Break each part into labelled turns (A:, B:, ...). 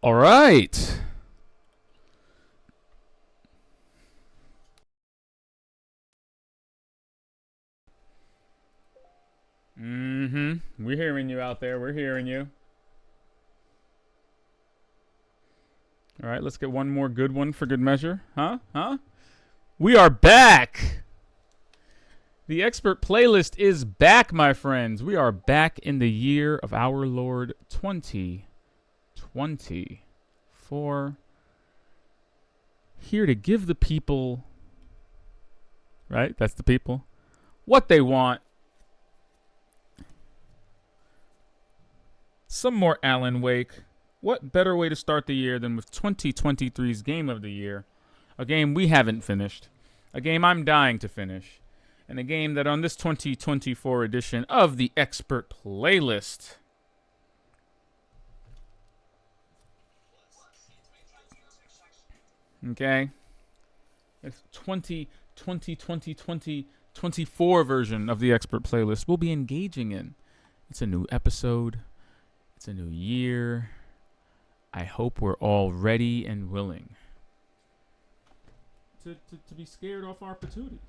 A: All right. We're hearing you out there. We're hearing you. All right, let's get one more good one for good measure. Huh? Huh? We are back. The expert playlist is back, my friends. We are back in the year of our Lord 2024. Here to give the people, right? That's the people, what they want. Some more Alan Wake. What better way to start the year than with 2023's Game of the Year? A game we haven't finished. A game I'm dying to finish. And a game that on this 2024 edition of the Expert Playlist, okay, it's 2024 version of the Expert Playlist we'll be engaging in. It's a new episode. It's a new year. I hope we're all ready and willing to be scared off our patooties.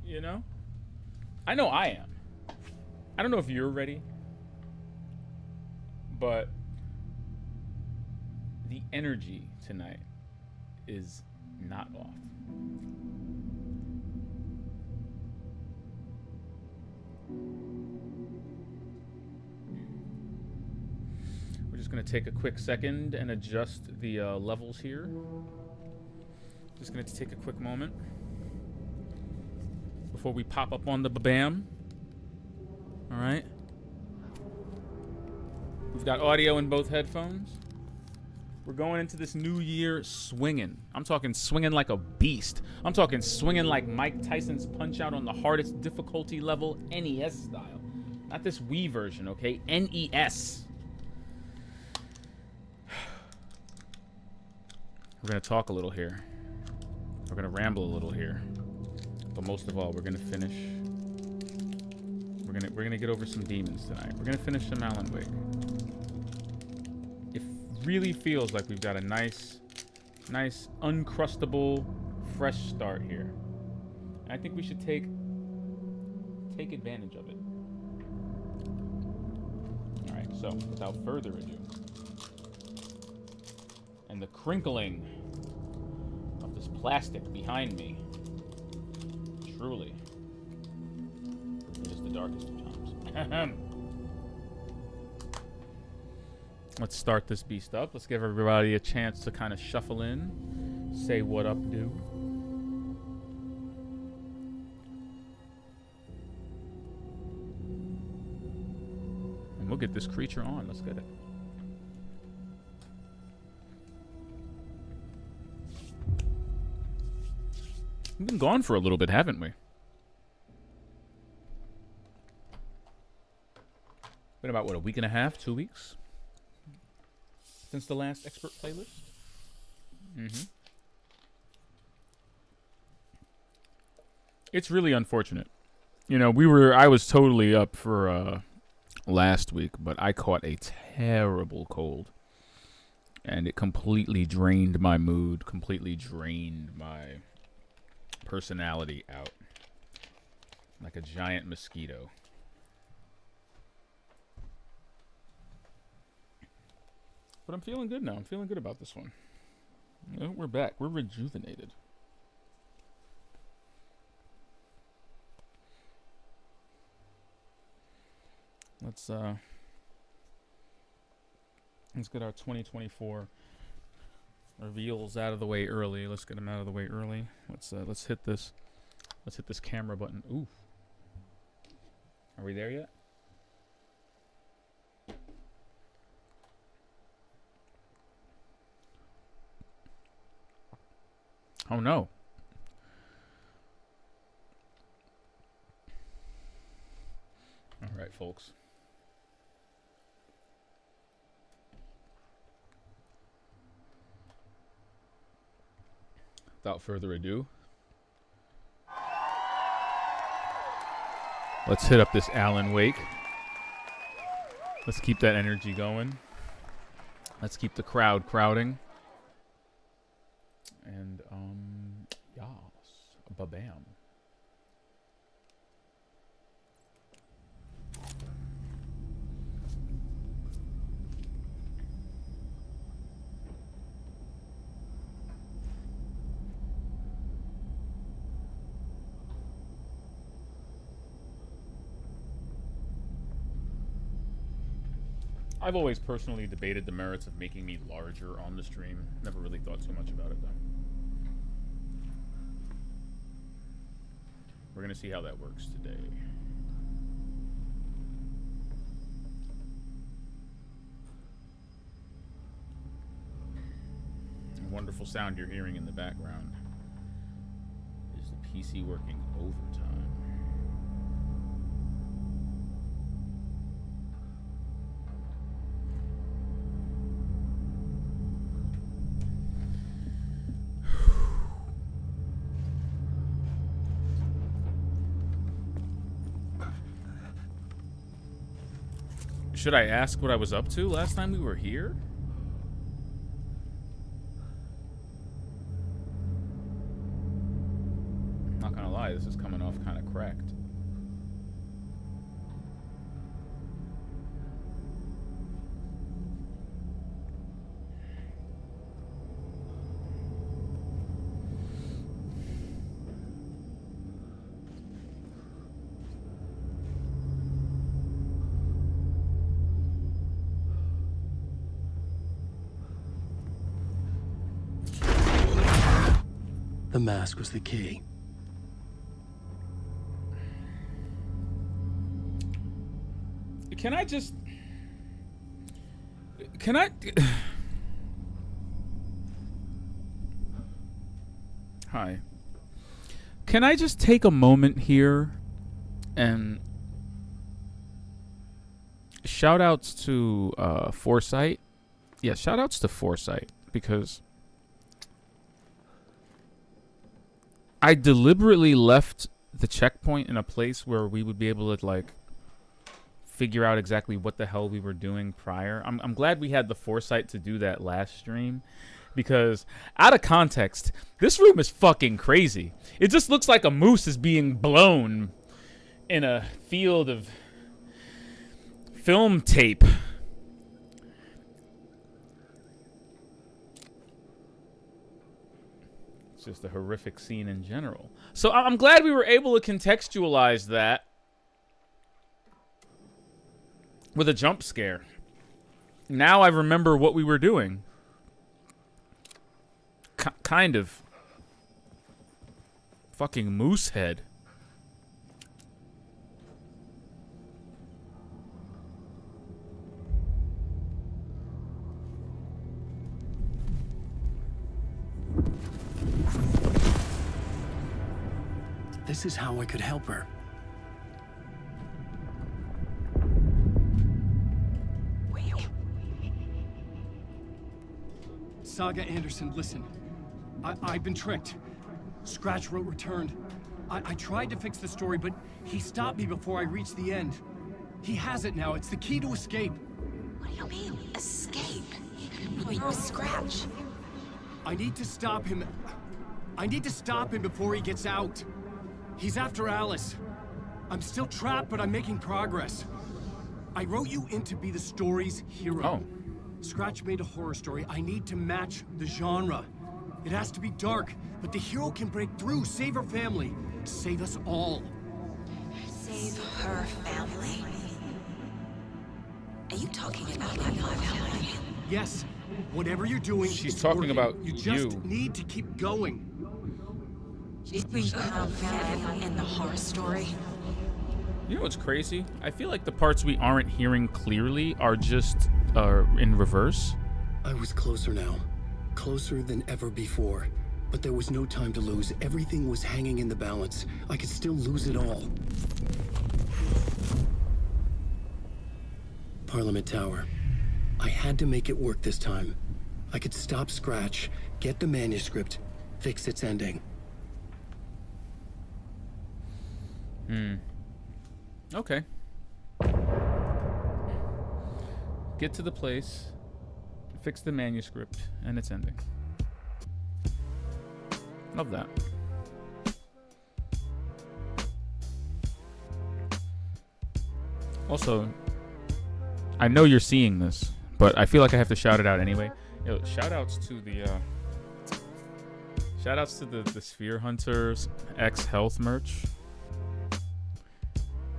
A: You know? I know I am. I don't know if you're ready, but the energy tonight is not off. We're just going to take a quick second and adjust the levels here. Just going to take a quick moment before we pop up on the bam. All right. We've got audio in both headphones. We're going into this new year swinging. I'm talking swinging like a beast. I'm talking swinging like Mike Tyson's Punch Out on the hardest difficulty level, NES style. Not this Wii version, okay? NES. We're going to talk a little here. We're going to ramble a little here. But most of all, we're going to finish. We're going to get over some demons tonight. We're going to finish some Alan Wake. It really feels like we've got a nice uncrustable fresh start here. And I think we should take advantage of it. All right, so without further ado, and the crinkling of this plastic behind me, truly, it is the darkest of times. Let's start this beast up. Let's give everybody a chance to kind of shuffle in, say what up, do. And we'll get this creature on. Let's get it. We've been gone for a little bit, haven't we? Been about, what, a week and a half, 2 weeks? Since the last expert playlist? It's really unfortunate. You know, I was totally up for last week, but I caught a terrible cold. And it completely drained my mood, completely drained my personality out. Like a giant mosquito. But I'm feeling good now. I'm feeling good about this one. You know, we're back. We're rejuvenated. Let's get our 2024 reveals out of the way early. Let's get them out of the way early. Let's hit this. Let's hit this camera button. Ooh. Are we there yet? Oh no. All right, folks. Without further ado, let's hit up this Alan Wake. Let's keep that energy going. Let's keep the crowd crowding. And, yas. Ba-bam. I've always personally debated the merits of making me larger on the stream. Never really thought too much about it, though. We're going to see how that works today. The wonderful sound you're hearing in the background is the PC working overtime. Should I ask what I was up to last time we were here? Not gonna lie, this is coming off kind of cracked.
B: The mask was the key.
A: Can I just... Can I... Hi. Can I just take a moment here and... Shout-outs to Foresight. Yeah, shout-outs to Foresight, because... I deliberately left the checkpoint in a place where we would be able to, like, figure out exactly what the hell we were doing prior. I'm glad we had the foresight to do that last stream, because out of context, this room is fucking crazy. It just looks like a moose is being blown in a field of film tape. Just a horrific scene in general. So I'm glad we were able to contextualize that with a jump scare. Now I remember what we were doing. Kind of. Fucking moose head.
B: This is how I could help her.
C: Saga Anderson, listen. I've been tricked. Scratch wrote returned. I tried to fix the story, but he stopped me before I reached the end. He has it now. It's the key to escape.
D: What do you mean, escape? You're Scratch.
C: I need to stop him. I need to stop him before he gets out. He's after Alice. I'm still trapped, but I'm making progress. I wrote you in to be the story's hero.
A: Oh.
C: Scratch made a horror story. I need to match the genre. It has to be dark, but the hero can break through, save her family, save us all.
D: Save her family? Are you talking about my family?
C: Yes, whatever you're doing,
A: She's
C: it's
A: talking
C: working.
A: about
C: you. Just
A: you.
C: need to keep going.
D: You found family in the horror story?
A: You know what's crazy? I feel like the parts we aren't hearing clearly are just in reverse.
B: I was closer now. Closer than ever before. But there was no time to lose. Everything was hanging in the balance. I could still lose it all. Parliament Tower. I had to make it work this time. I could stop Scratch, get the manuscript, fix its ending.
A: Okay. Get to the place. fix the manuscript, and it's ending. Love that. Also, I know you're seeing this, but I feel like I have to shout it out anyway. Yo, shoutouts to the Sphere Hunters X Health merch.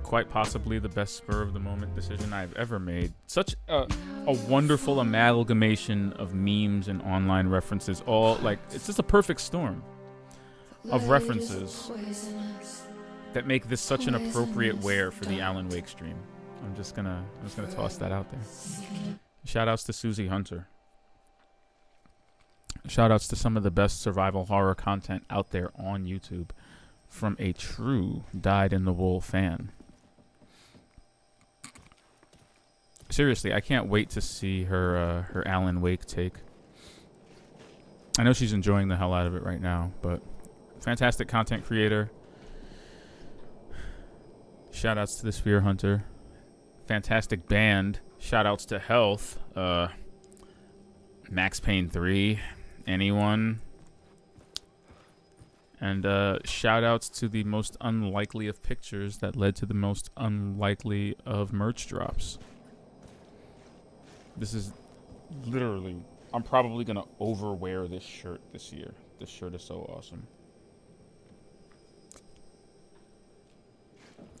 A: Quite possibly the best spur of the moment decision I've ever made. Such a wonderful amalgamation of memes and online references. All like it's just a perfect storm of references that make this such an appropriate wear for the Alan Wake stream. I'm just gonna toss that out there. Shoutouts to Susie Hunter. Shoutouts to some of the best survival horror content out there on YouTube from a true dyed-in-the-wool fan. Seriously, I can't wait to see her Alan Wake take. I know she's enjoying the hell out of it right now, but fantastic content creator. Shoutouts to the Sphere Hunter. Fantastic band. Shoutouts to Health. Max Payne 3. Anyone? And shoutouts to the most unlikely of pictures that led to the most unlikely of merch drops. This is literally... I'm probably going to overwear this shirt this year. This shirt is so awesome.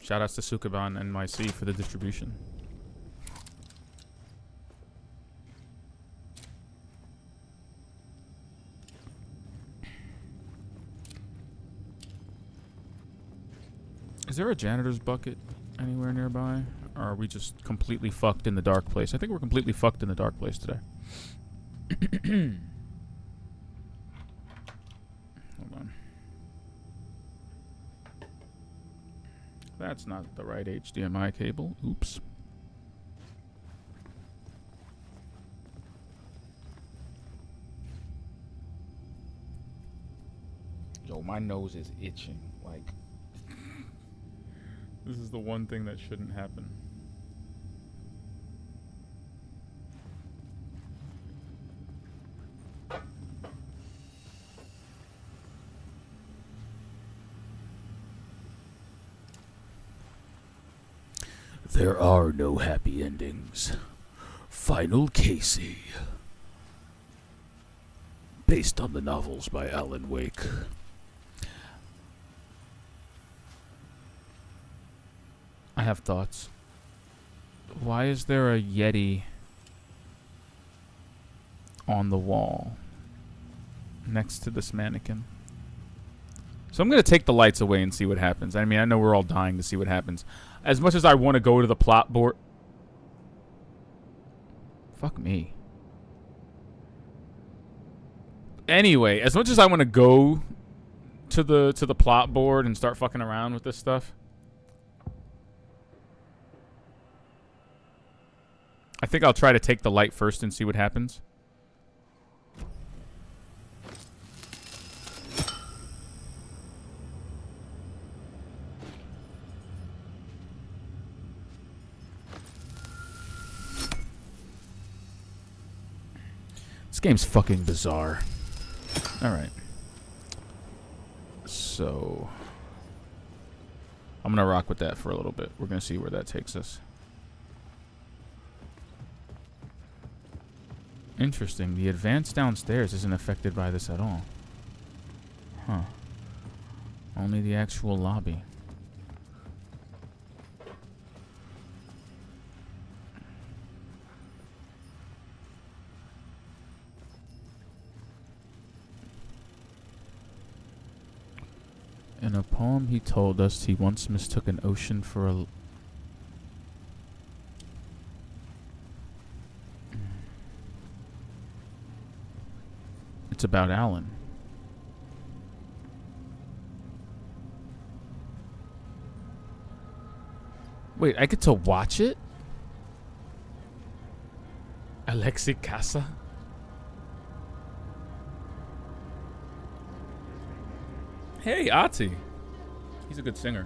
A: Shoutouts to Sukaban NYC for the distribution. Is there a janitor's bucket anywhere nearby? Or are we just completely fucked in the dark place? I think we're completely fucked in the dark place today. Hold on. That's not the right HDMI cable. Oops. Yo, my nose is itching. Like, this is the one thing that shouldn't happen.
E: There are no happy endings. Final Casey. Based on the novels by Alan Wake.
A: I have thoughts. Why is there a Yeti on the wall next to this mannequin? So I'm going to take the lights away and see what happens. I mean, I know we're all dying to see what happens. As much as I want to go to the plot board... Fuck me. Anyway, as much as I want to go to the plot board and start fucking around with this stuff, I think I'll try to take the light first and see what happens. This game's fucking bizarre. Alright. So I'm gonna rock with that for a little bit. We're gonna see where that takes us. Interesting. The advance downstairs isn't affected by this at all. Huh. Only the actual lobby. In a poem he told us he once mistook an ocean for a... It's about Alan. Wait, I get to watch it? Alexi Casa? Hey, Ati. He's a good singer.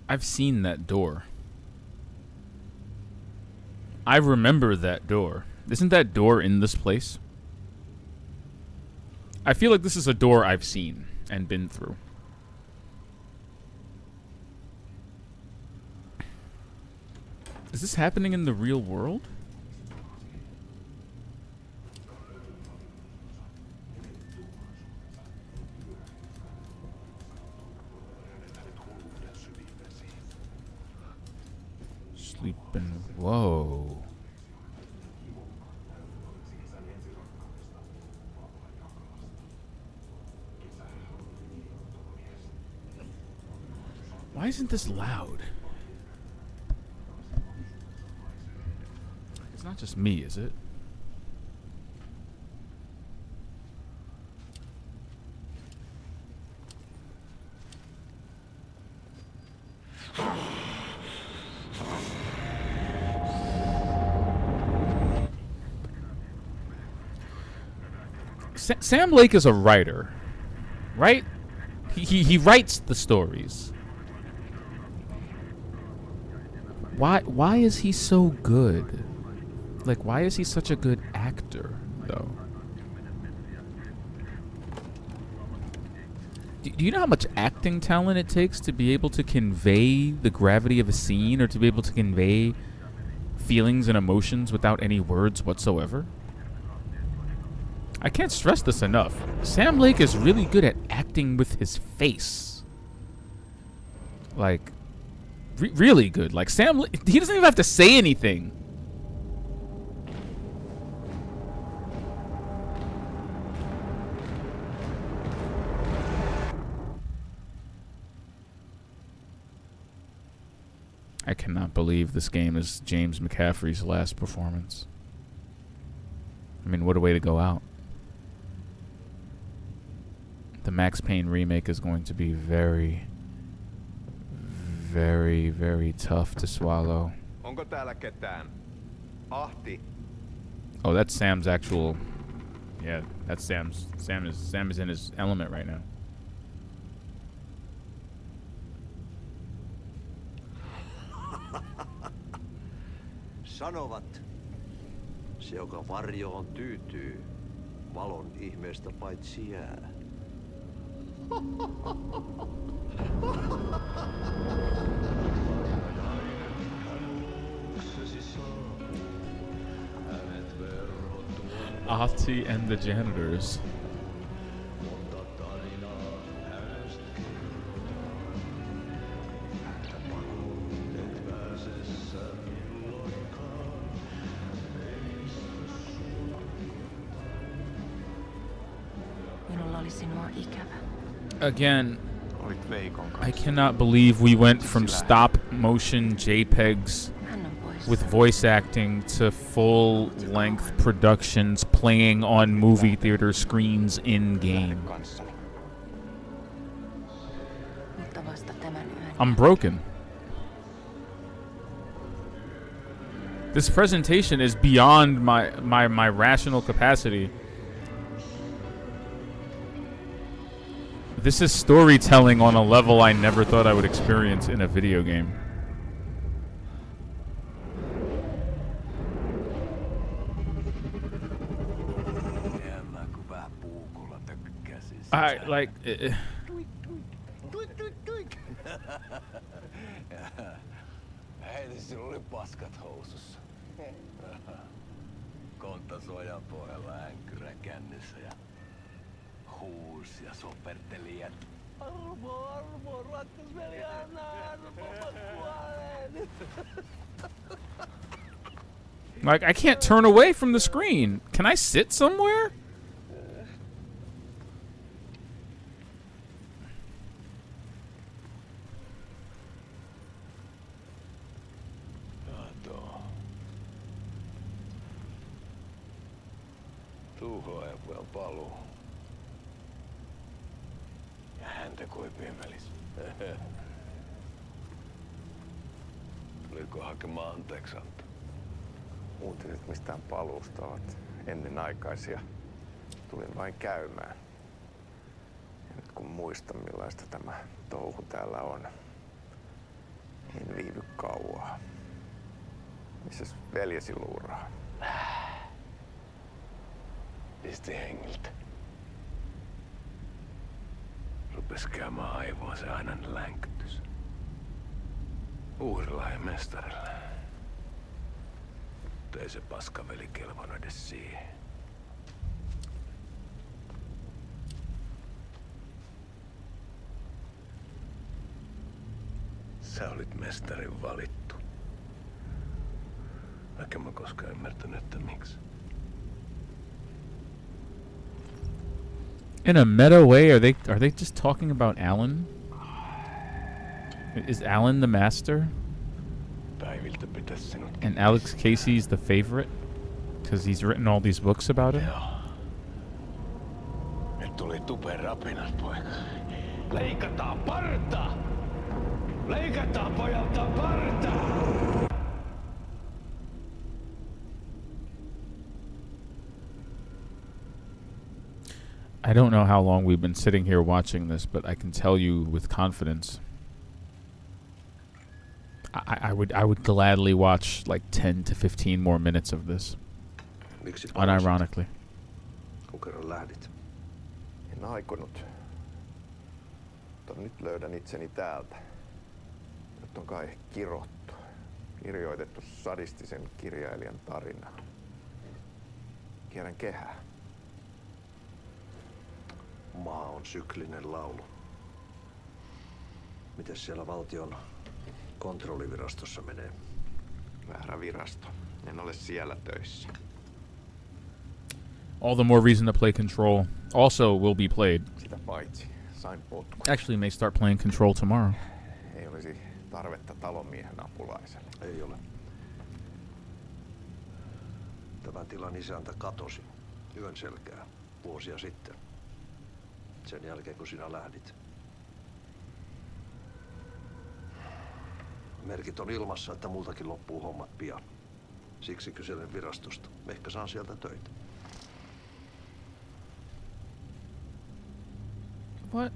A: I've seen that door. I remember that door. Isn't that door in this place? I feel like this is a door I've seen and been through. Is this happening in the real world? Sleeping. Whoa. Why isn't this loud? It's not just me, is it? Sam Lake is a writer, right? He writes the stories. Why is he so good? Like, why is he such a good actor, though? Do you know how much acting talent it takes to be able to convey the gravity of a scene, or to be able to convey feelings and emotions without any words whatsoever? I can't stress this enough. Sam Lake is really good at acting with his face. Like, really good. Like, Sam Lake, he doesn't even have to say anything. I cannot believe this game is James McCaffrey's last performance. I mean, what a way to go out. The Max Payne remake is going to be very, very, very tough to swallow.
F: Onko täällä ketään? Ahti.
A: Oh, that's Sam's actual. Yeah, that's Sam's. Sam is in his element right now.
G: Sanovat, se joka varjoon tyytyy, valon ihmeestä paitsi jää.
A: Ahti and the janitors.
D: Minulla oli sinua ikävä.
A: Again,
F: Olit Veikon
A: I
F: kanssa.
A: cannot believe we went from stop motion JPEGs
D: Hän on poissa.
A: with voice acting to full length productions playing on movie theater screens in game.
F: Kanssani.
D: Mutta vasta tämän yön.
A: I'm broken. This presentation is beyond my rational capacity. This is storytelling on a level I never thought I would experience in a video game. I like.
G: Hei, sinulla oli paskat housussa. Kontta sojan pohjalla änkyrä kännissä ja huusi ja soperteli ja armo, rakkas veli, anna armo, kuolen.
A: Like, I can't turn away from the screen. Can I sit somewhere?
G: Tuhoajapujan paluu. Ja häntä koipien välissä. Tuliko hakemaan anteeksianto?
F: Uutiset mistään paluusta ovat ennenaikaisia. Tulin vain käymään. Ja nyt kun muistan millaista tämä touhu täällä on, En viivy kauaa. Missäs veljesi luuraa?
H: Pisti hengiltä. Rupes käymään aivoon se aina länkytys. Uhrilla ja mestarilla. Mutta ei se paskaveli kelvon edes siihen. Sä olit mestarin valittu. Vaikka mä koskaan ymmärtänyt, että miksi.
A: In a meta way, are they just talking about Alan? Is Alan the master?
H: Päiviltä pitäis sinut.
A: And Alex Casey's the favorite? Because he's written all these books about him?
H: Joo. Nyt tuli tupen rapinat, poika. Leikataan parta! Leikataan pojalta parta!
A: I don't know how long we've been sitting here watching this, but I can tell you with confidence, I would gladly watch like 10 to 15 more minutes of this.
G: Miksi palasit,
A: Unironically.
G: kun kerran lähdit?
F: En aikonut. Mutta nyt löydän itseni täältä. Nyt on kai kirottu. Kirjoitettu sadistisen kirjailijan tarina. Kierrän kehää.
G: Maa on syklinen laulu. Mites siellä valtion kontrollivirastossa menee?
F: Väärä virasto. En ole siellä töissä.
A: All the more reason to play Control. Also will be played.
F: Sitä paitsi sain potkut.
A: Actually may start playing Control tomorrow.
F: Ei olisi tarvetta talonmiehen apulaiselle.
G: Ei ole. Tämän tilan isäntä katosi yön selkää vuosia sitten. Sen jälkeen kun sinä lähdit. Merkit on ilmassa, että multakin loppuu hommat pian. Siksi kyselen virastosta. Ehkä saan sieltä töitä.
A: What?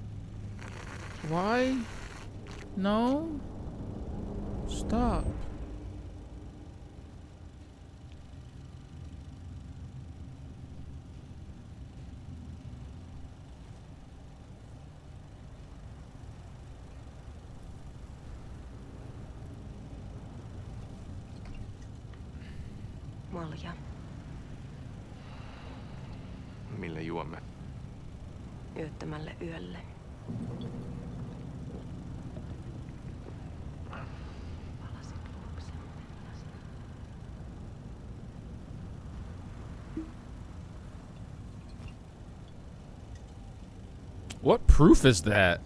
A: Why? No? Stop.
D: Malja.
F: Mille juomme?
D: Yöttömälle yölle. Palasit luoksemme.
A: What proof is that?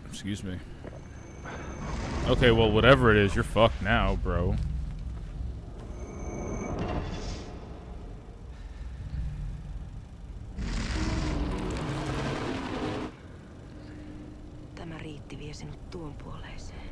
A: Excuse me. Okay, well, whatever it is, you're fucked now, bro.
D: Tämä riitti vie sinut tuon puoleiseen.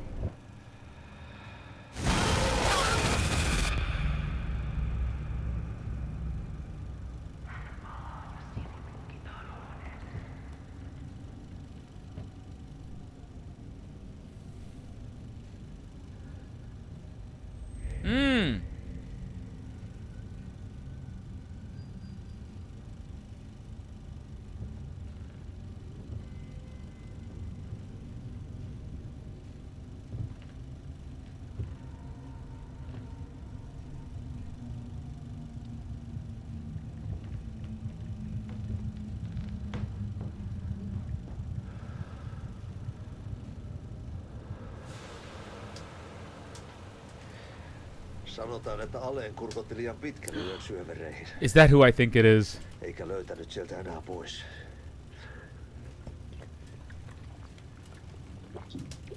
G: Sanotaan, että Aleen kurkotti liian pitkälle yön syövereihin.
A: Is that who I think it is?
G: Eikä löytänyt sieltä enää pois.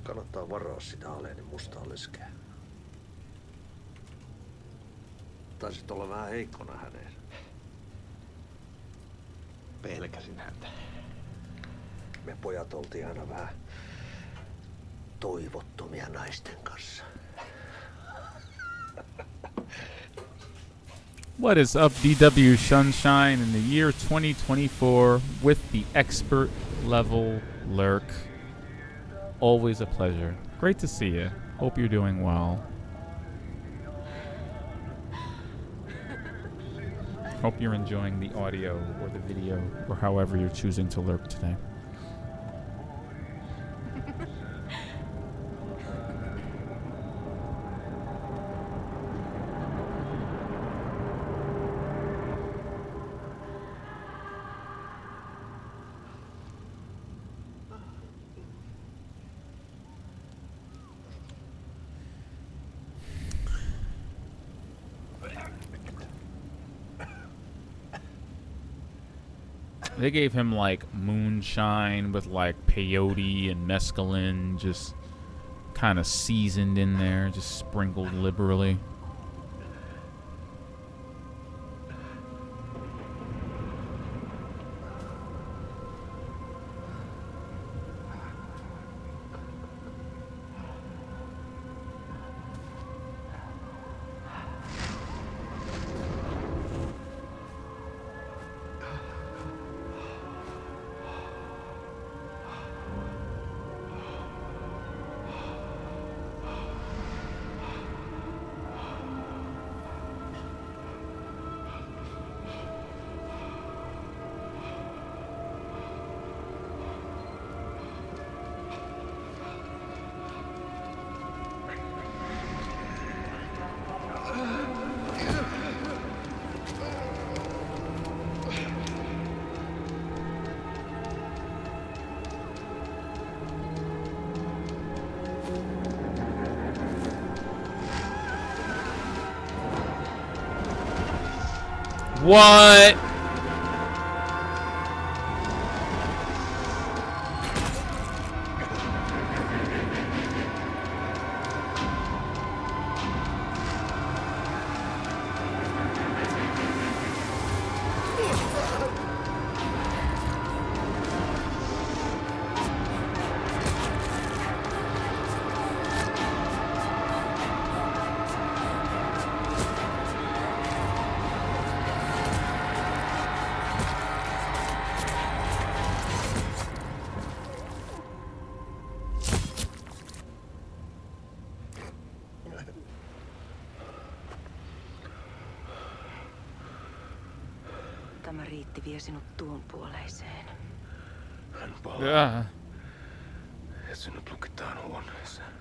G: Kannattaa varaa sitä Aleenin mustaa leskeä. Taisit olla vähän heikkona häneen.
F: Pelkäsin häntä.
G: Me pojat oltiin aina vähän toivottomia naisten kanssa.
A: What is up, DW Sunshine, in the year 2024 with the expert level lurk? always a pleasure. Great to see you. Hope you're doing well. Hope you're enjoying the audio or the video or however you're choosing to lurk today. They gave him like moonshine with like peyote and mescaline just kind of seasoned in there, just sprinkled liberally. What?
D: Tämä riitti vie sinut tuon puoleiseen.
H: Hän palaa.
A: Yeah.
H: Ja sinut lukitaan huoneeseen.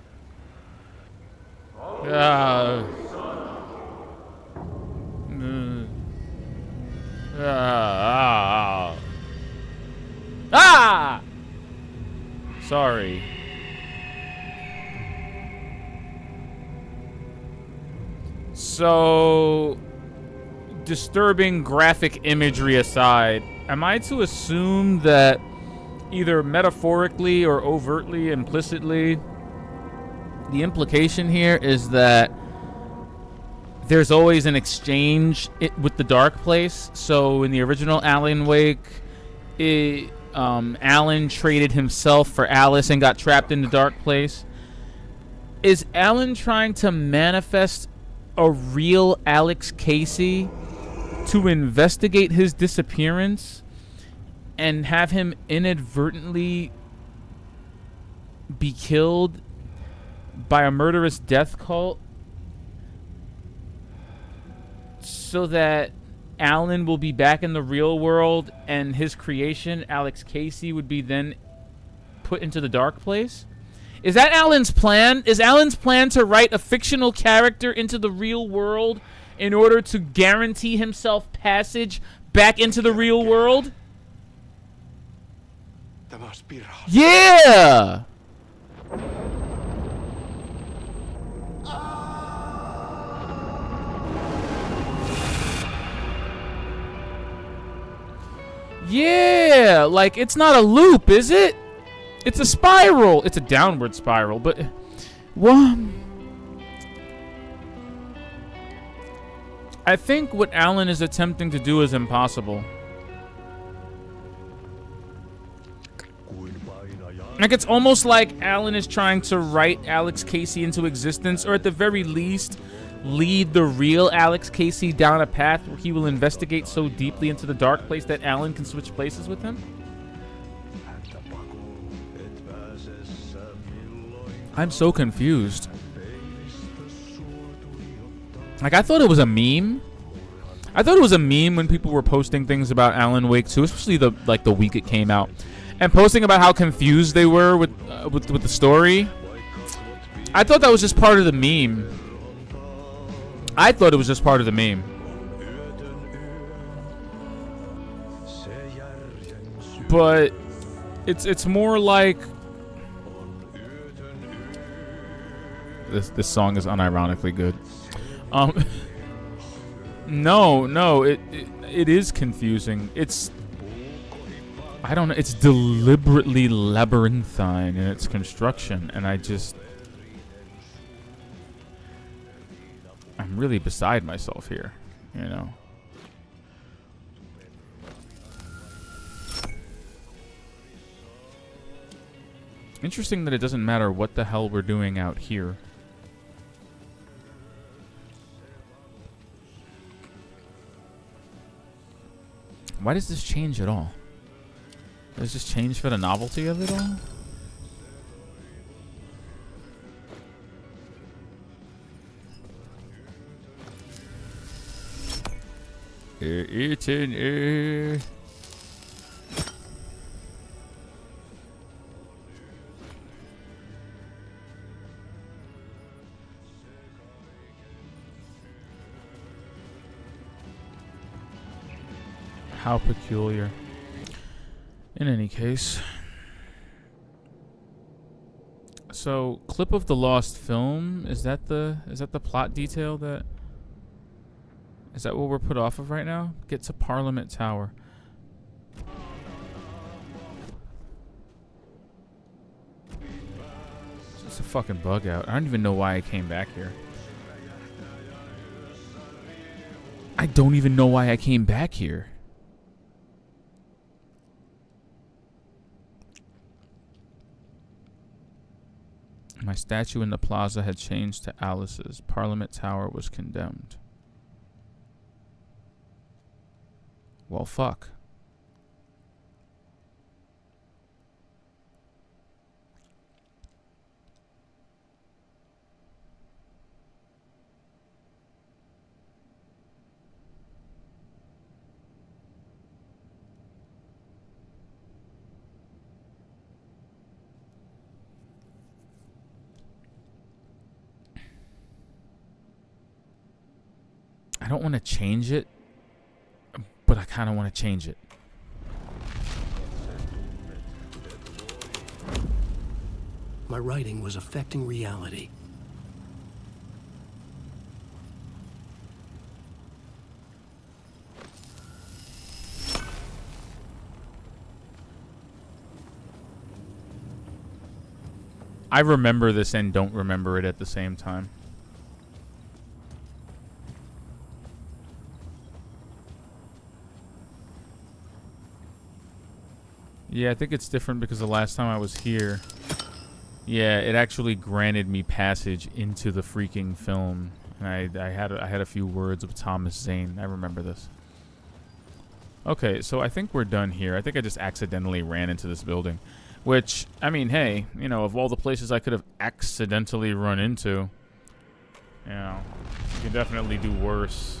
A: Yeah. Ah! Sorry. So, disturbing graphic imagery aside, am I to assume that either metaphorically or overtly, implicitly, the implication here is that there's always an exchange with the dark place? So in the original Alan Wake, Alan traded himself for Alice and got trapped in the dark place. Is Alan trying to manifest a real Alex Casey to investigate his disappearance and have him inadvertently be killed by a murderous death cult so that Alan will be back in the real world and his creation, Alex Casey, would be then put into the dark place? Is that Alan's plan? Is Alan's plan to write a fictional character into the real world in order to guarantee himself passage back into the real world? Yeah! Yeah! Like, it's not a loop, is it? It's a spiral. It's a downward spiral, but... What? I think what Alan is attempting to do is impossible. Like, it's almost like Alan is trying to write Alex Casey into existence, or at the very least, lead the real Alex Casey down a path where he will investigate so deeply into the dark place that Alan can switch places with him. I'm so confused. Like, I thought it was a meme. I thought it was a meme when people were posting things about Alan Wake 2, especially the week it came out, and posting about how confused they were with the story. I thought that was just part of the meme. I thought it was just part of the meme. But it's more like this song is unironically good. No, it is confusing. I don't know. It's deliberately labyrinthine in its construction, and I'm really beside myself here, you know. Interesting that it doesn't matter what the hell we're doing out here. Why does this change at all? Does this change for the novelty of it all? How peculiar. In any case. So, clip of the lost film, is that the plot detail that is that what we're put off of right now? Get to Parliament Tower. It's just a fucking bug out. I don't even know why I came back here. I don't even know why I came back here. My statue in the plaza had changed to Alice's. Parliament Tower was condemned. Well, fuck. I don't want to change it, but I kind of want to change it.
B: My writing was affecting reality.
A: I remember this and don't remember it at the same time. Yeah, I think it's different because the last time I was here, yeah, it actually granted me passage into the freaking film. And I had a few words with Thomas Zane. I remember this. Okay, so I think we're done here. I think I just accidentally ran into this building. Which, I mean, hey, you know, of all the places I could have accidentally run into, you know, you can definitely do worse.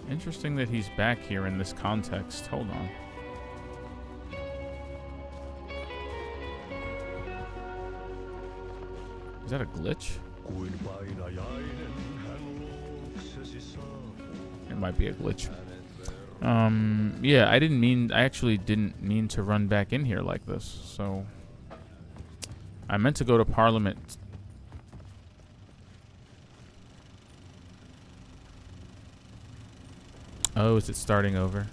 A: Interesting that he's back here in this context. Hold on. Is that a glitch? It might be a glitch. Yeah, I actually didn't mean to run back in here like this. So I meant to go to Parliament. Oh, is it starting over?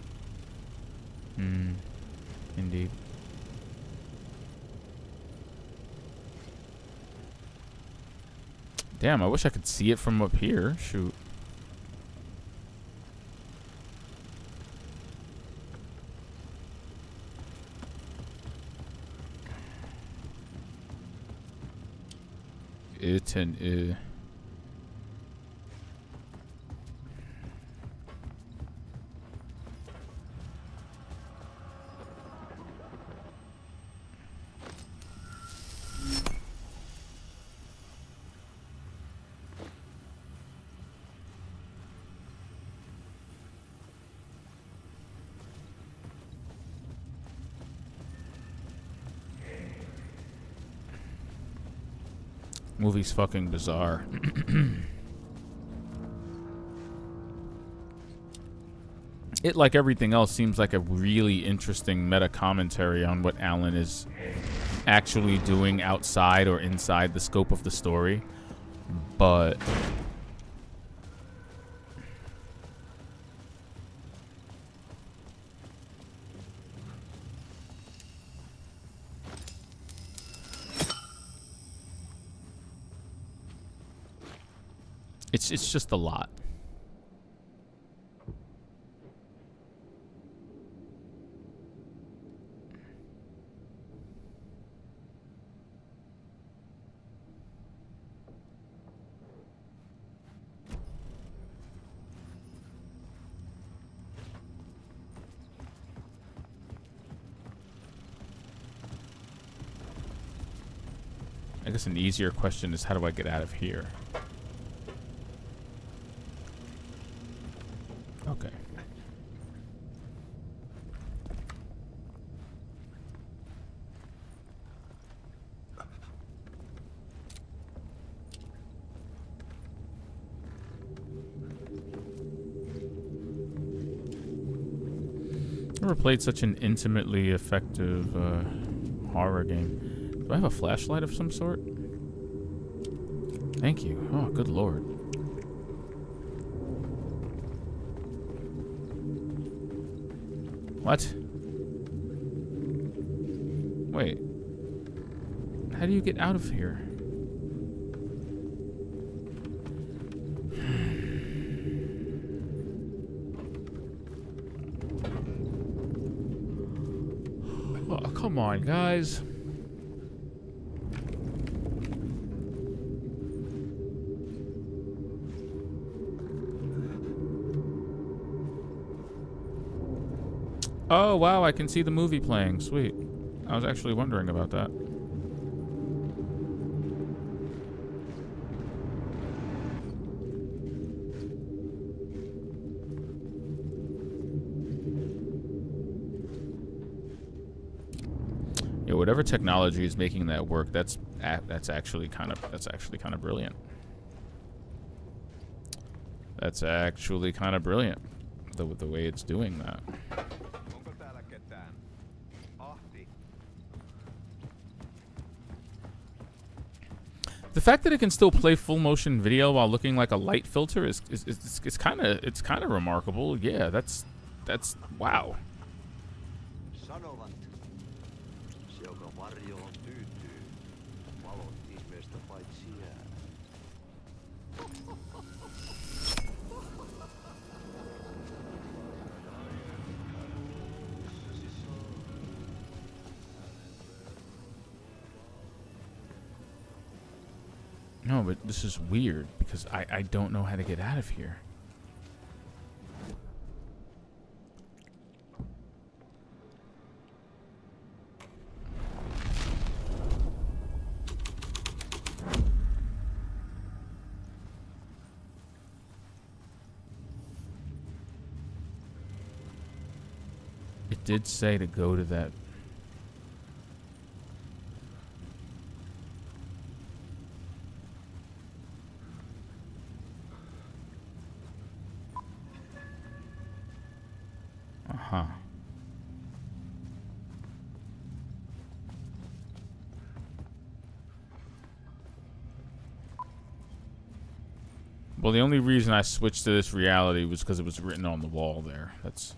A: Indeed. Damn, I wish I could see it from up here. Shoot. Movie's fucking bizarre. It, like everything else, seems like a really interesting meta commentary on what Alan is actually doing outside or inside the scope of the story. But it's just a lot. I guess an easier question is, how do I get out of here? Okay. Never played such an intimately effective horror game. Do I have a flashlight of some sort? Thank you. Oh, good lord. What? Wait. How do you get out of here? Oh, come on, guys. Oh, wow, I can see the movie playing. Sweet. I was actually wondering about that. Yeah, whatever technology is making that work, that's actually kind of brilliant. That's actually kind of brilliant, the way it's doing that. The fact that it can still play full motion video while looking like a light filter is kind of remarkable. Yeah, that's wow. No, but this is weird because I don't know how to get out of here. It did say to go to that. Uh-huh. Well, the only reason I switched to this reality was because it was written on the wall there. That's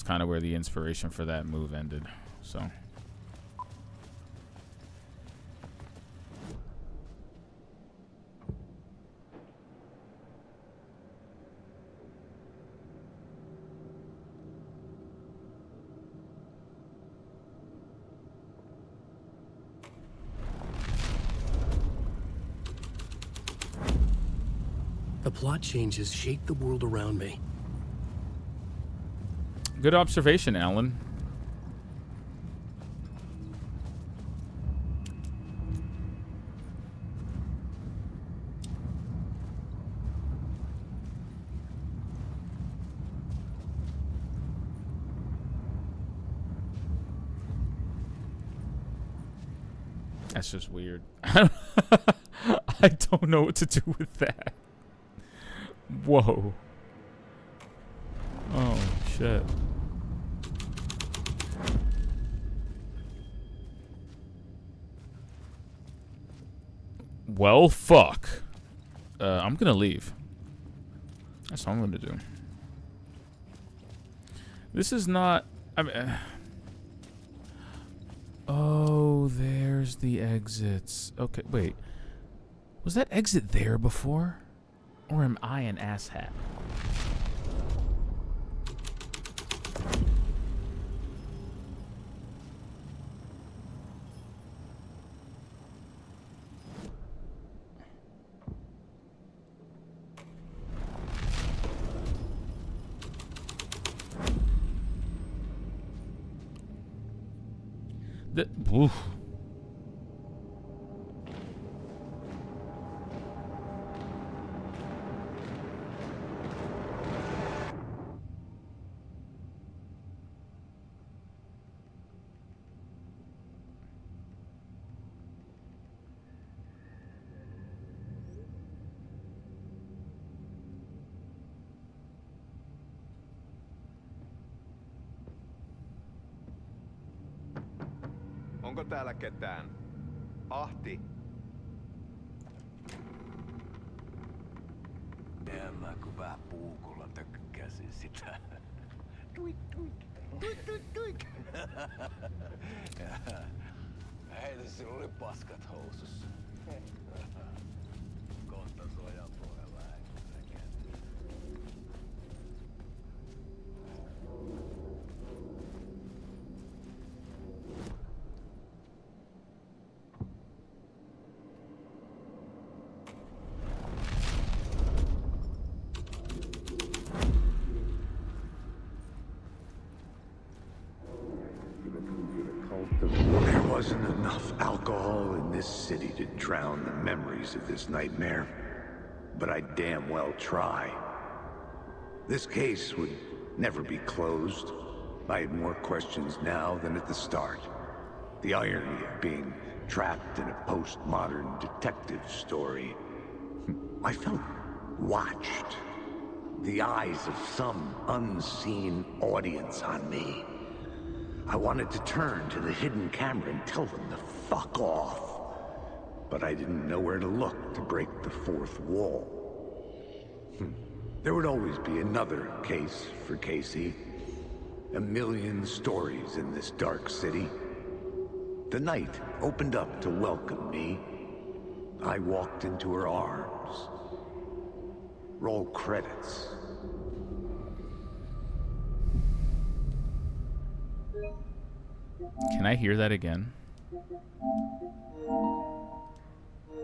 A: kind of where the inspiration for that move ended. So.
B: The plot changes shape the world around me.
A: Good observation, Alan. That's just weird. I don't know what to do with that. Whoa. Oh, shit. Well, fuck. I'm gonna leave. That's what I'm gonna do. This is not... I mean... oh, there's the exits. Okay, wait. Was that exit there before? Or am I an asshat? Oof.
F: Onko täällä ketään? Ahti?
H: Mä kun vähän puukolla tökkäsin sitä. Tuik, tuik, tuik, tuik, tuik. Heitä, sillä oli paskat housussa. Kohta sojan pohjalla ääntä.
I: There wasn't enough alcohol in this city to drown the memories of this nightmare, but I'd damn well try. This case would never be closed. I had more questions now than at the start. The irony of being trapped in a postmodern detective story. I felt watched. The eyes of some unseen audience on me. I wanted to turn to the hidden camera and tell them to fuck off. But I didn't know where to look to break the fourth wall. There would always be another case for Casey. A million stories in this dark city. The night opened up to welcome me. I walked into her arms. Roll credits.
A: Can I hear that again?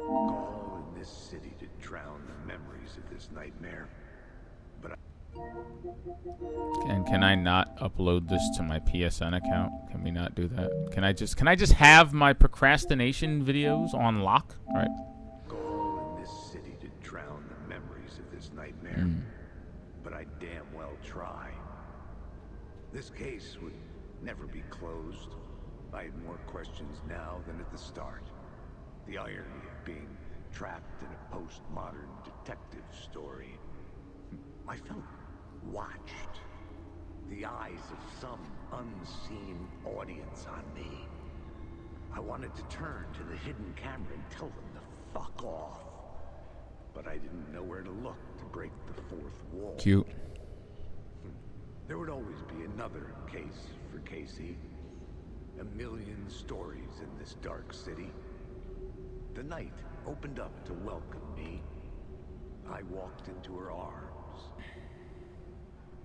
I: All in this city to drown the memories of this nightmare. But
A: And can I not upload this to my PSN account? Can we not do that? Can I just have my procrastination videos on lock? All right.
I: all in this city to drown the memories of this nightmare. But I damn well try. This case would never be closed. I had more questions now than at the start. The irony of being trapped in a postmodern detective story. I felt watched. The eyes of some unseen audience on me. I wanted to turn to the hidden camera and tell them to fuck off. But I didn't know where to look to break the fourth wall.
A: Cute.
I: There would always be another case for Casey. A million stories in this dark city. The night opened up to welcome me. I walked into her arms.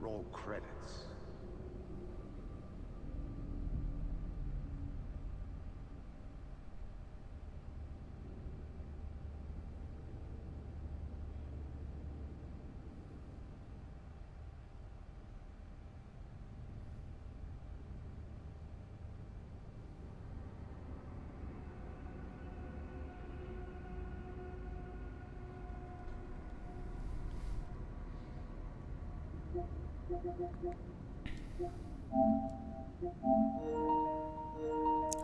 I: Roll credits.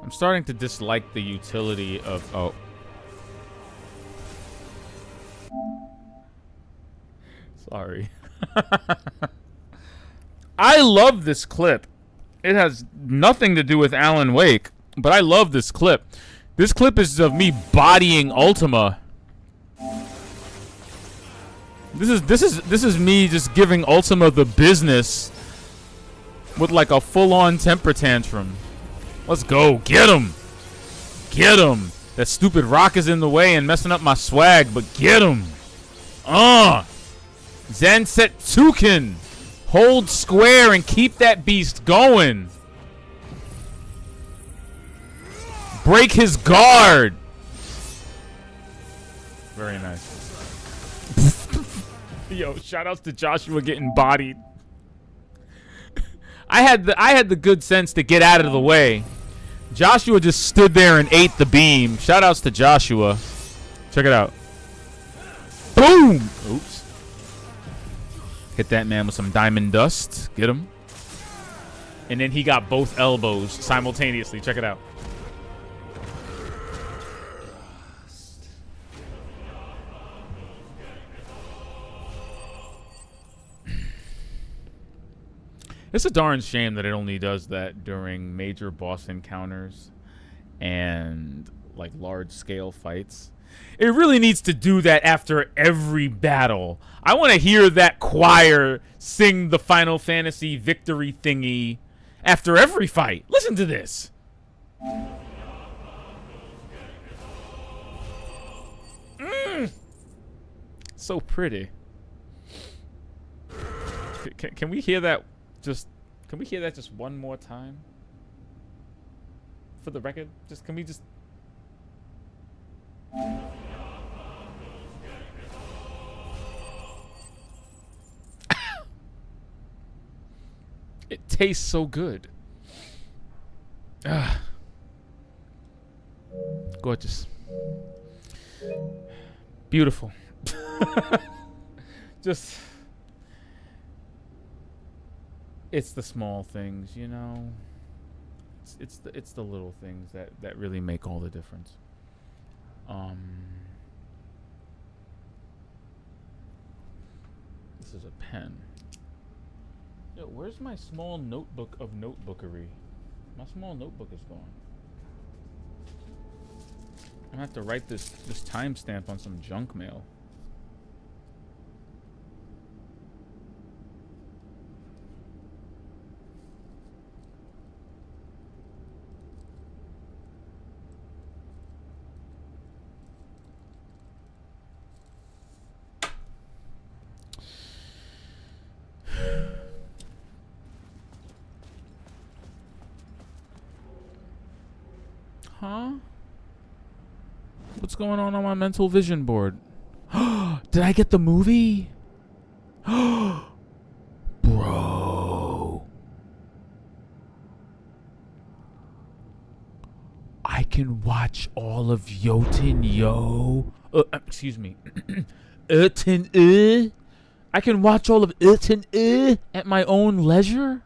A: I'm starting to dislike the utility of... Oh. Sorry. I love this clip. It has nothing to do with Alan Wake, but I love this clip. This clip is of me bodying Ultima. This is me just giving Ultima the business with like a full-on temper tantrum. Let's go. Get him. Get him. That stupid rock is in the way and messing up my swag, but get him. Zansetsuken. Hold square and keep that beast going. Break his guard. Very nice. Yo, shoutouts to Joshua getting bodied. I had the good sense to get out of the way. Joshua just stood there and ate the beam. Shoutouts to Joshua. Check it out. Boom! Oops. Hit that man with some diamond dust. Get him. And then he got both elbows simultaneously. Check it out. It's a darn shame that it only does that during major boss encounters and like large scale fights. It really needs to do that after every battle. I want to hear that choir sing the Final Fantasy victory thingy after every fight. Listen to this. So pretty. Can we hear that? Can we hear that just one more time? For the record, can we just? It tastes so good. Gorgeous. Beautiful. Just. It's the small things, you know. It's the little things that really make all the difference. This is a pen. Yo, where's my small notebook of notebookery? My small notebook is gone. I'm gonna have to write this timestamp on some junk mail. Huh? What's going on my mental vision board? Did I get the movie? Bro. I can watch all of Yoten Yo. Excuse me. Yoten I can watch all of Yoten at my own leisure?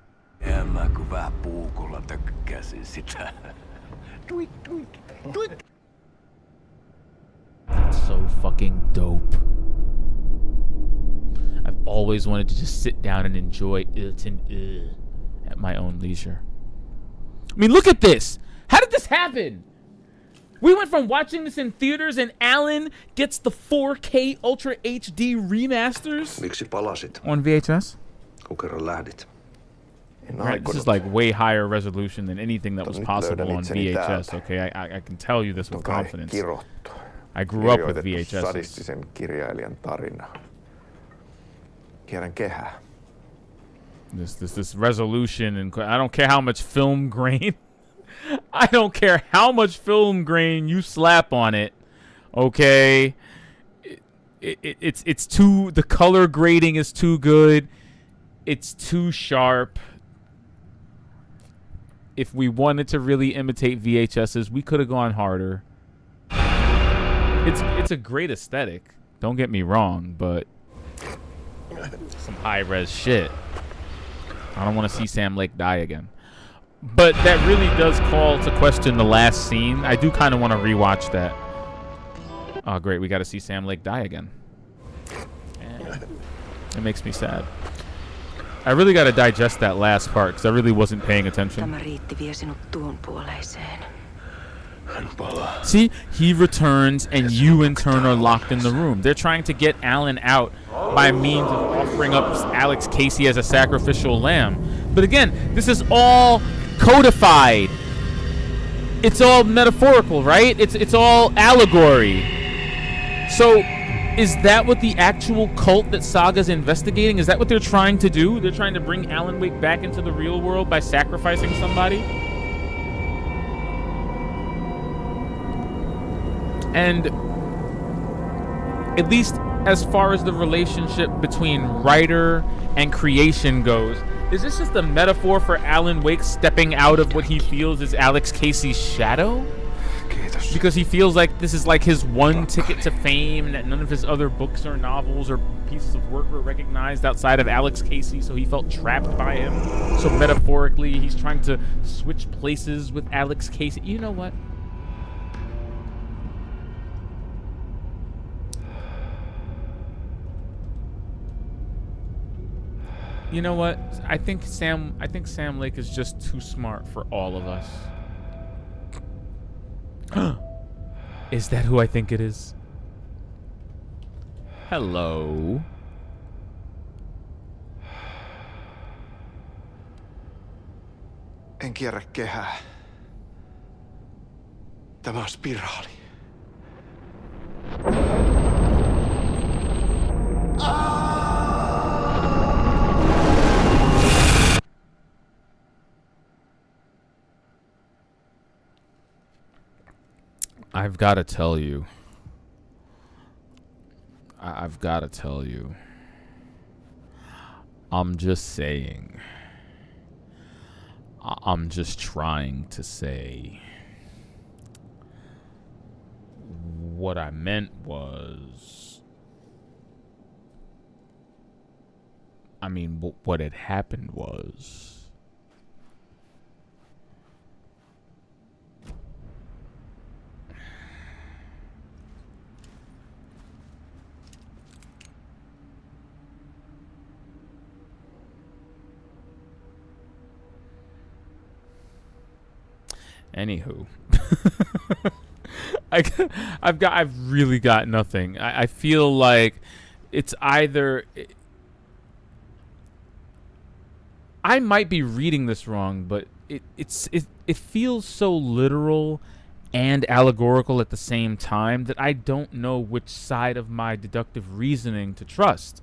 A: That's so fucking dope. I've always wanted to just sit down and enjoy Yoten at my own leisure. I mean, look at this. How did this happen? We went from watching this in theaters and Alan gets the 4K Ultra HD remasters on VHS. Right, this is like way higher resolution than anything that was possible on VHS. Okay, I can tell you this with confidence. I grew up with VHS. This resolution, and I don't care how much film grain. I don't care how much film grain you slap on it. Okay, it's too. The color grading is too good. It's too sharp. If we wanted to really imitate VHSs, we could have gone harder. It's a great aesthetic. Don't get me wrong, but some high-res shit. I don't want to see Sam Lake die again. But that really does call to question the last scene. I do kind of want to rewatch that. Oh, great. We got to see Sam Lake die again. It makes me sad. I really got to digest that last part because I really wasn't paying attention.
D: Tämä riitti vie sinut tuon puoleiseen.
A: See, he returns and you in turn are locked in the room. They're trying to get Alan out by means of offering up Alex Casey as a sacrificial lamb. But again, this is all codified. It's all metaphorical, right? It's all allegory. So is that what the actual cult that Saga's investigating? Is that what they're trying to do? They're trying to bring Alan Wake back into the real world by sacrificing somebody? And at least as far as the relationship between writer and creation goes, is this just a metaphor for Alan Wake stepping out of what he feels is Alex Casey's shadow? Because he feels like this is like his one ticket to fame and that none of his other books or novels or pieces of work were recognized outside of Alex Casey, so he felt trapped by him. So metaphorically, he's trying to switch places with Alex Casey. You know what? You know what? I think Sam Lake is just too smart for all of us. Is that who I think it is? Hello.
F: En kierrä kehää. Tämä on spiraali.
A: I've got to tell you. I've got to tell you. I'm just saying. I'm just trying to say. What I meant was. I mean, what had happened was. Anywho, I've really got nothing. I feel like it's either I might be reading this wrong, but it feels so literal and allegorical at the same time that I don't know which side of my deductive reasoning to trust.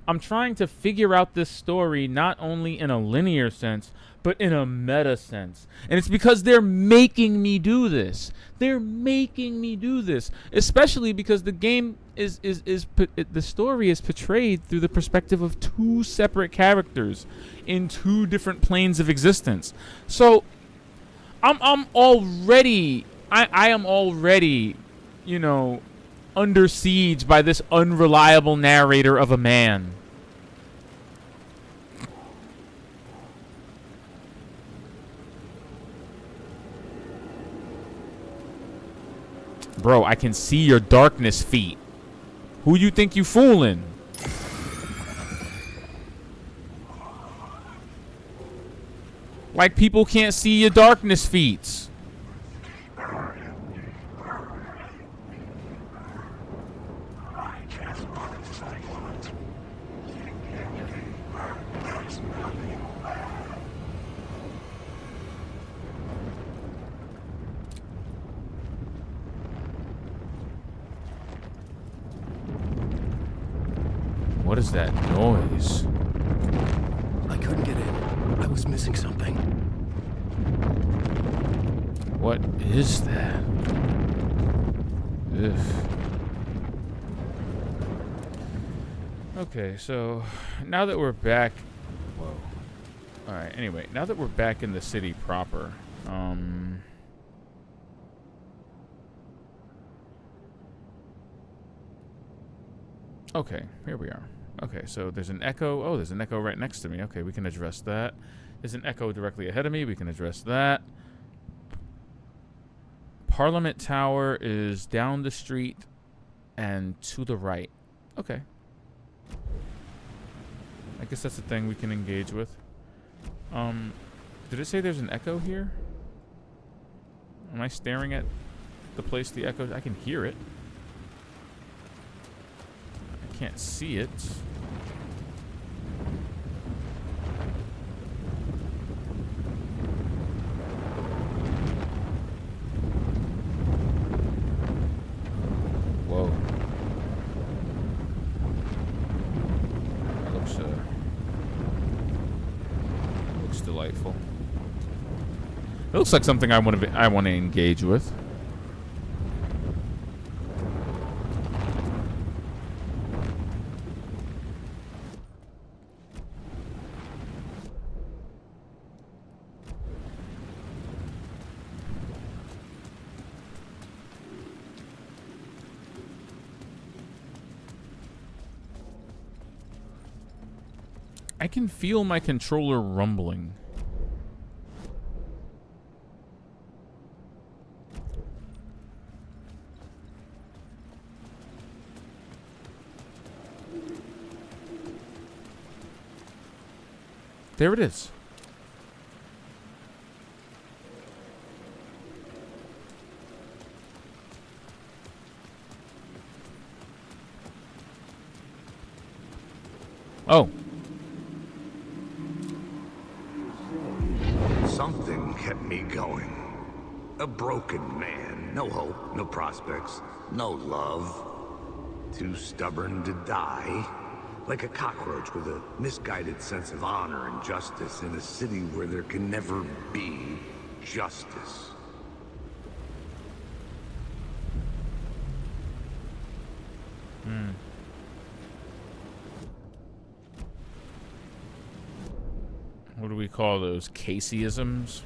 A: I'm trying to figure out this story not only in a linear sense, but in a meta sense. And it's because they're making me do this. They're making me do this. Especially because the game the story is portrayed through the perspective of two separate characters in two different planes of existence. So I'm already I am already, you know, under siege by this unreliable narrator of a man. Bro, I can see your darkness feet. Who you think you fooling? Like people can't see your darkness feet. What is that noise?
B: I couldn't get in. I was missing something.
A: What is that? Ugh. Okay, so now that we're back... Whoa. Alright, anyway, now that we're back in the city proper, okay, here we are. Okay, so there's an echo. Oh, there's an echo right next to me. Okay, we can address that. There's an echo directly ahead of me. We can address that. Parliament Tower is down the street and to the right. Okay. I guess that's the thing we can engage with. Did it say there's an echo here? Am I staring at the place the echo? I can hear it. I can't see it. Whoa. That looks delightful. It looks like something I want to engage with. I can feel my controller rumbling. There it is. Oh.
I: Something kept me going. A broken man. No hope, no prospects, no love. Too stubborn to die. Like a cockroach with a misguided sense of honor and justice in a city where there can never be justice.
A: What do we call those? Caseyisms?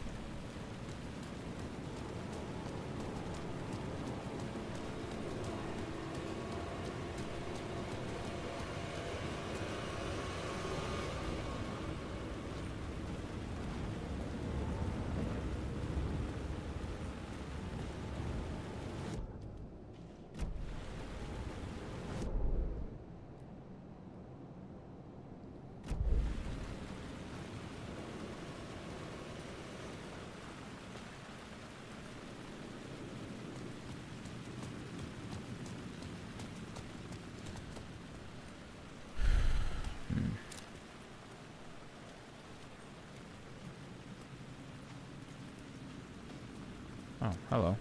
A: Oh, hello.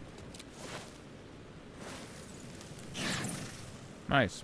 A: Nice.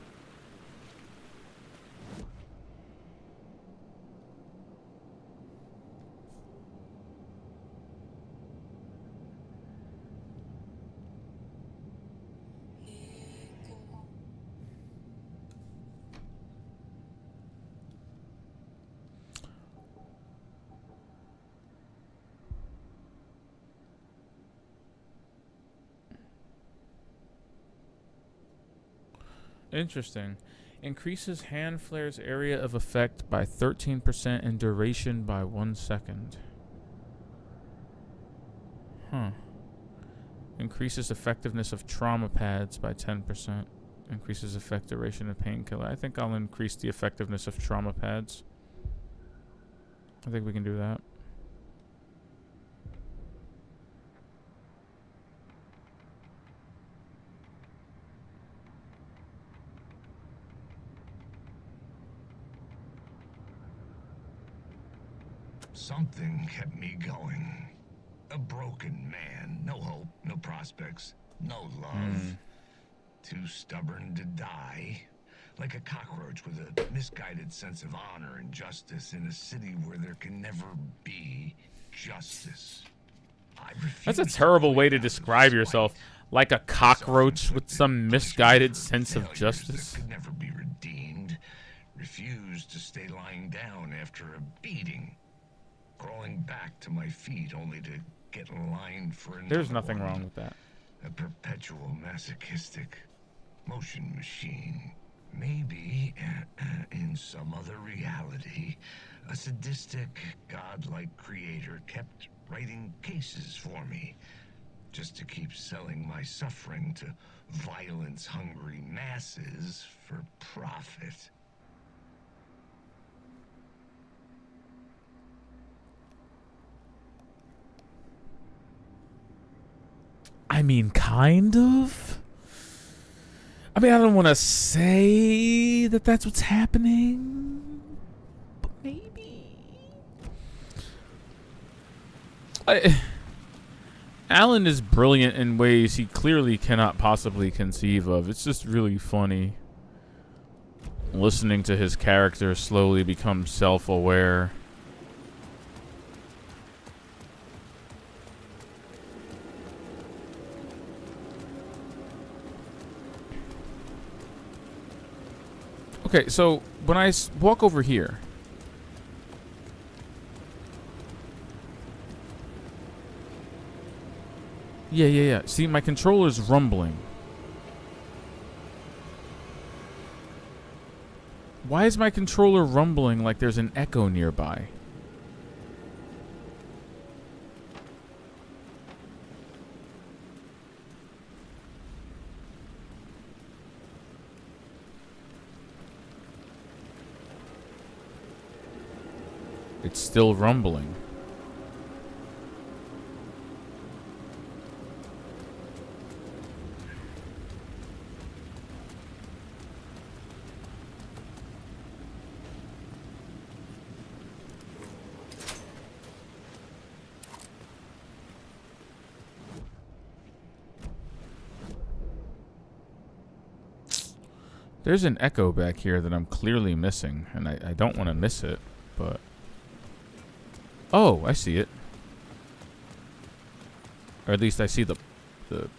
A: Interesting. Increases hand flare's area of effect by 13% and duration by 1 second. Huh. Increases effectiveness of trauma pads by 10%. Increases effect duration of painkiller. I think I'll increase the effectiveness of trauma pads. I think we can do that.
I: Something kept me going. A broken man. No hope, no prospects, no love. Too stubborn to die. Like a cockroach with a misguided sense of honor and justice in a city where there can never be justice.
A: That's a terrible way to describe yourself. Like a cockroach with some misguided sense of justice.
I: That could never be redeemed. Refused to stay lying down after a beating. Crawling back to my feet only to get lined for another
A: There's nothing
I: one.
A: wrong with that.
I: A perpetual masochistic motion machine. Maybe, in some other reality, a sadistic, godlike creator kept writing cases for me, just to keep selling my suffering to violence-hungry masses for profit.
A: mean, kind of. I mean, I don't want to say that that's what's happening, but maybe. Alan is brilliant in ways he clearly cannot possibly conceive of. It's just really funny listening to his character slowly become self-aware. Okay, so when I walk over here, yeah. See, my controller's rumbling. Why is my controller rumbling like there's an echo nearby? It's still rumbling. There's an echo back here that I'm clearly missing, and I don't want to miss it, but... Oh, I see it. Or at least I see the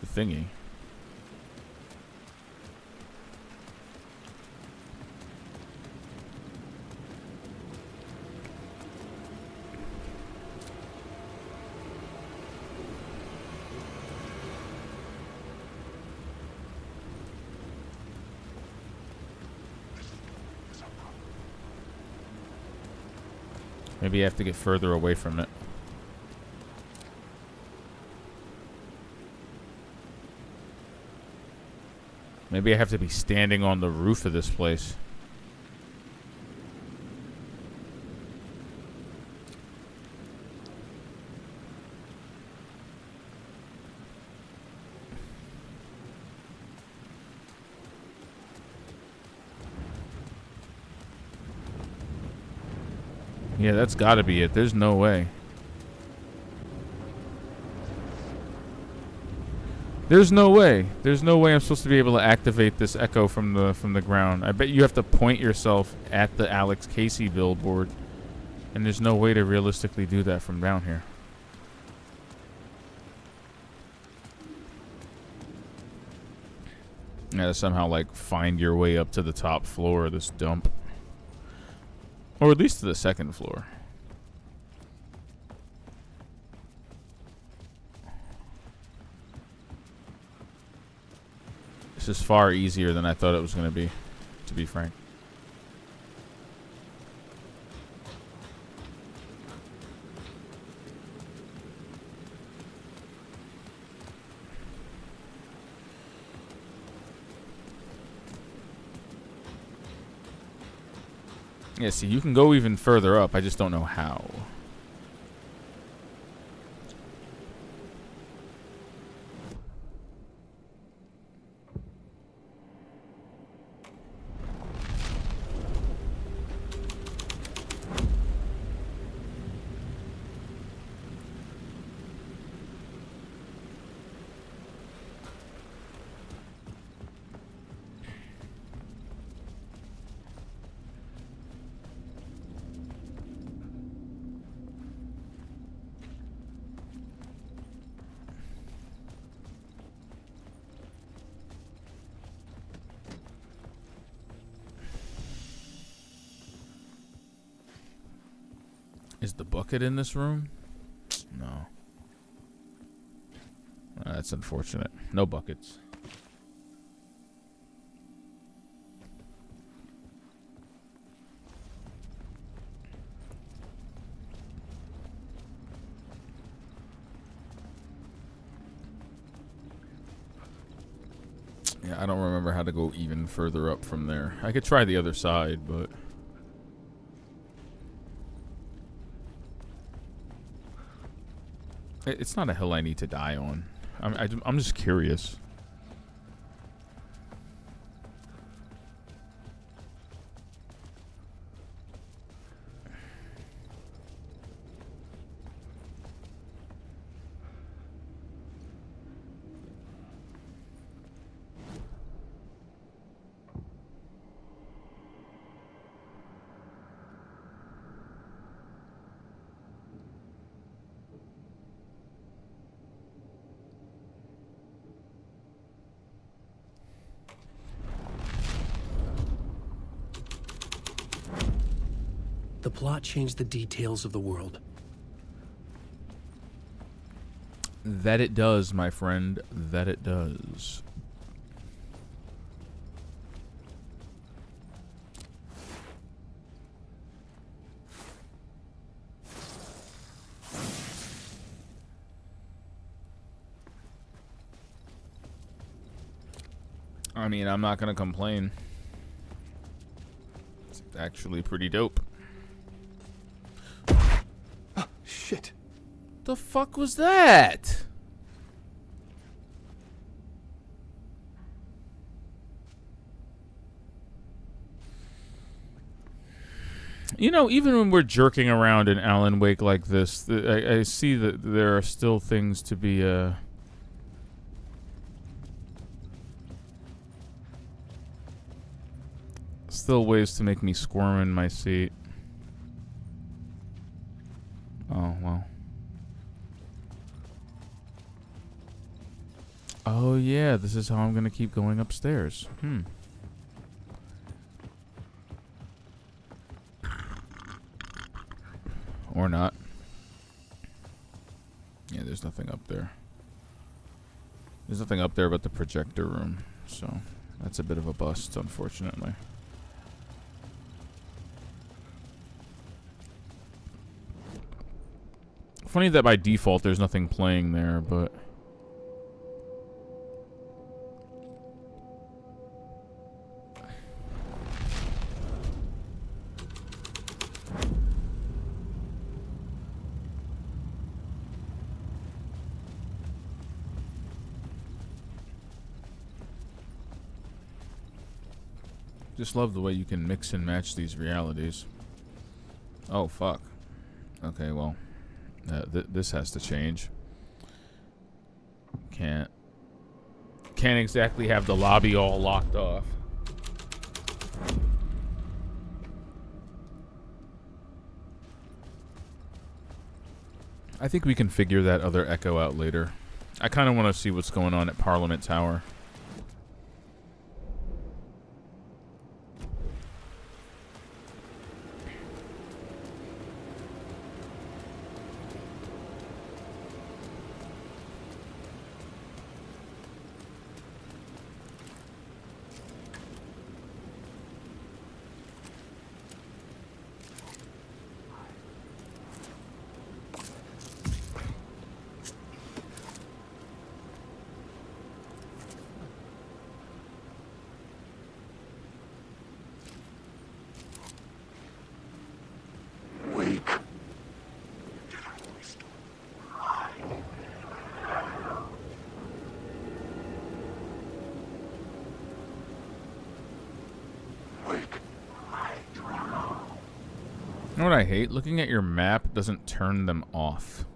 A: thingy. Maybe I have to get further away from it. Maybe I have to be standing on the roof of this place. Yeah, that's gotta be it. There's no way. There's no way. There's no way I'm supposed to be able to activate this echo from the ground. I bet you have to point yourself at the Alex Casey billboard, and there's no way to realistically do that from down here. You gotta somehow like find your way up to the top floor of this dump. Or at least to the second floor. This is far easier than I thought it was going to be frank. Yeah, see, you can go even further up. I just don't know how. Is the bucket in this room? No. That's unfortunate. No buckets. Yeah, I don't remember how to go even further up from there. I could try the other side, but... It's not a hill I need to die on. I'm just curious.
B: The plot changed the details of the world.
A: That it does, my friend. That it does. I mean, I'm not gonna complain. It's actually pretty dope.
B: Shit.
A: The fuck was that? You know, even when we're jerking around in Alan Wake like this, I see that there are still things to be, still ways to make me squirm in my seat. Oh, well. Oh, yeah, this is how I'm gonna keep going upstairs. Or not. Yeah, there's nothing up there. There's nothing up there but the projector room, so that's a bit of a bust, unfortunately. Funny that by default there's nothing playing there, but... Just love the way you can mix and match these realities. Oh, fuck. Okay, well... this has to change. Can't exactly have the lobby all locked off. I think we can figure that other echo out later. I kind of want to see what's going on at Parliament Tower. You know what I hate? Looking at your map doesn't turn them off.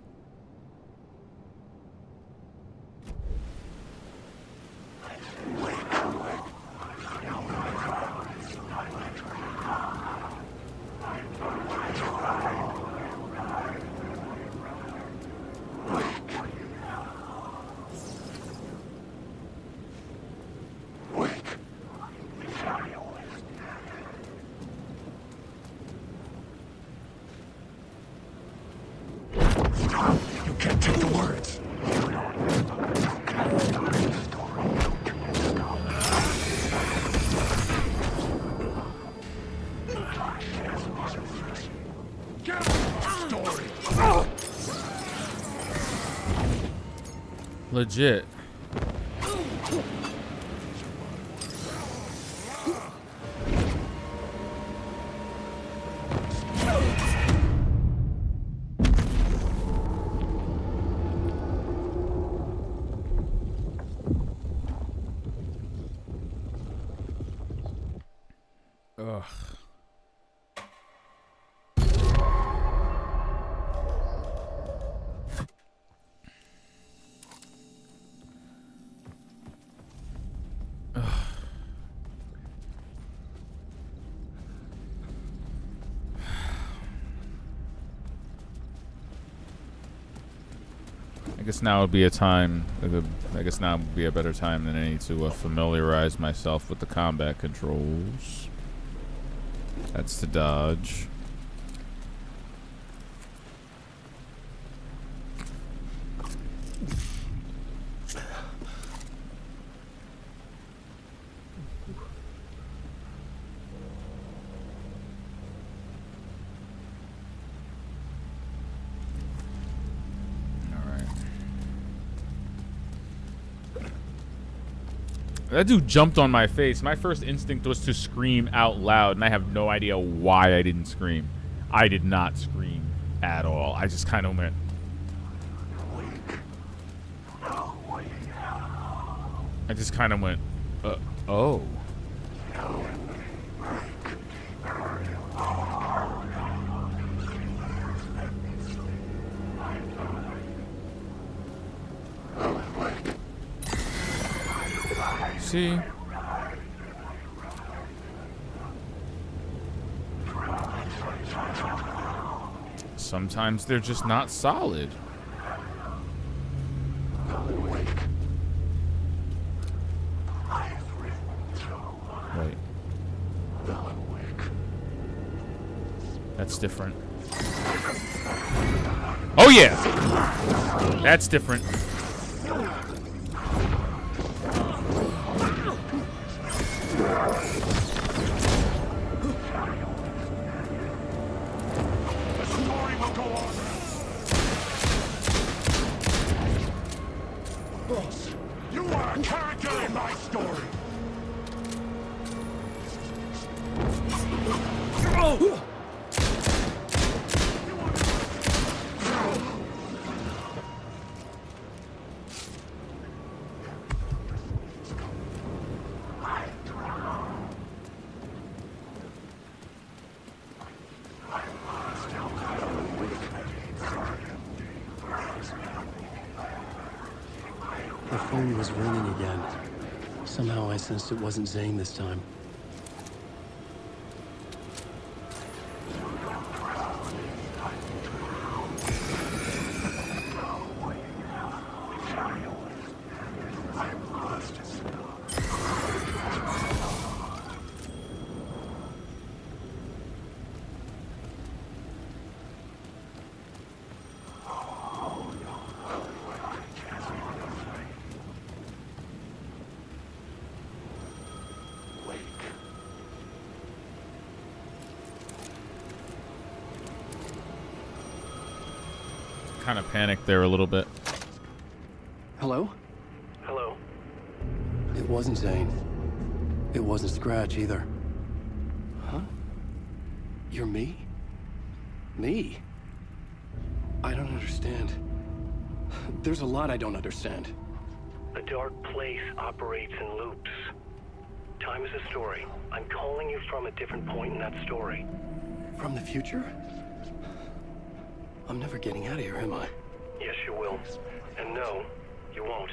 A: Legit. I guess now would be a time. I guess now would be a better time than any to familiarize myself with the combat controls. That's to dodge. That dude jumped on my face. My first instinct was to scream out loud, and I have no idea why I didn't scream. I did not scream at all. I just kind of went. I just kind of went, oh. See? Sometimes they're just not solid. Right. That's different. Oh yeah! That's different.
C: Boss, you are a character in my story.
B: The phone was ringing again. Somehow I sensed it wasn't Zane this time.
A: Kind of panicked there a little bit.
B: Hello?
C: Hello.
B: It wasn't Zane. It wasn't Scratch either. Huh? You're me? Me? I don't understand. There's a lot I don't understand.
C: A dark place operates in loops. Time is a story. I'm calling you from a different point in that story.
B: From the future? I'm never getting out of here, am I?
C: Yes, you will. And no, you won't.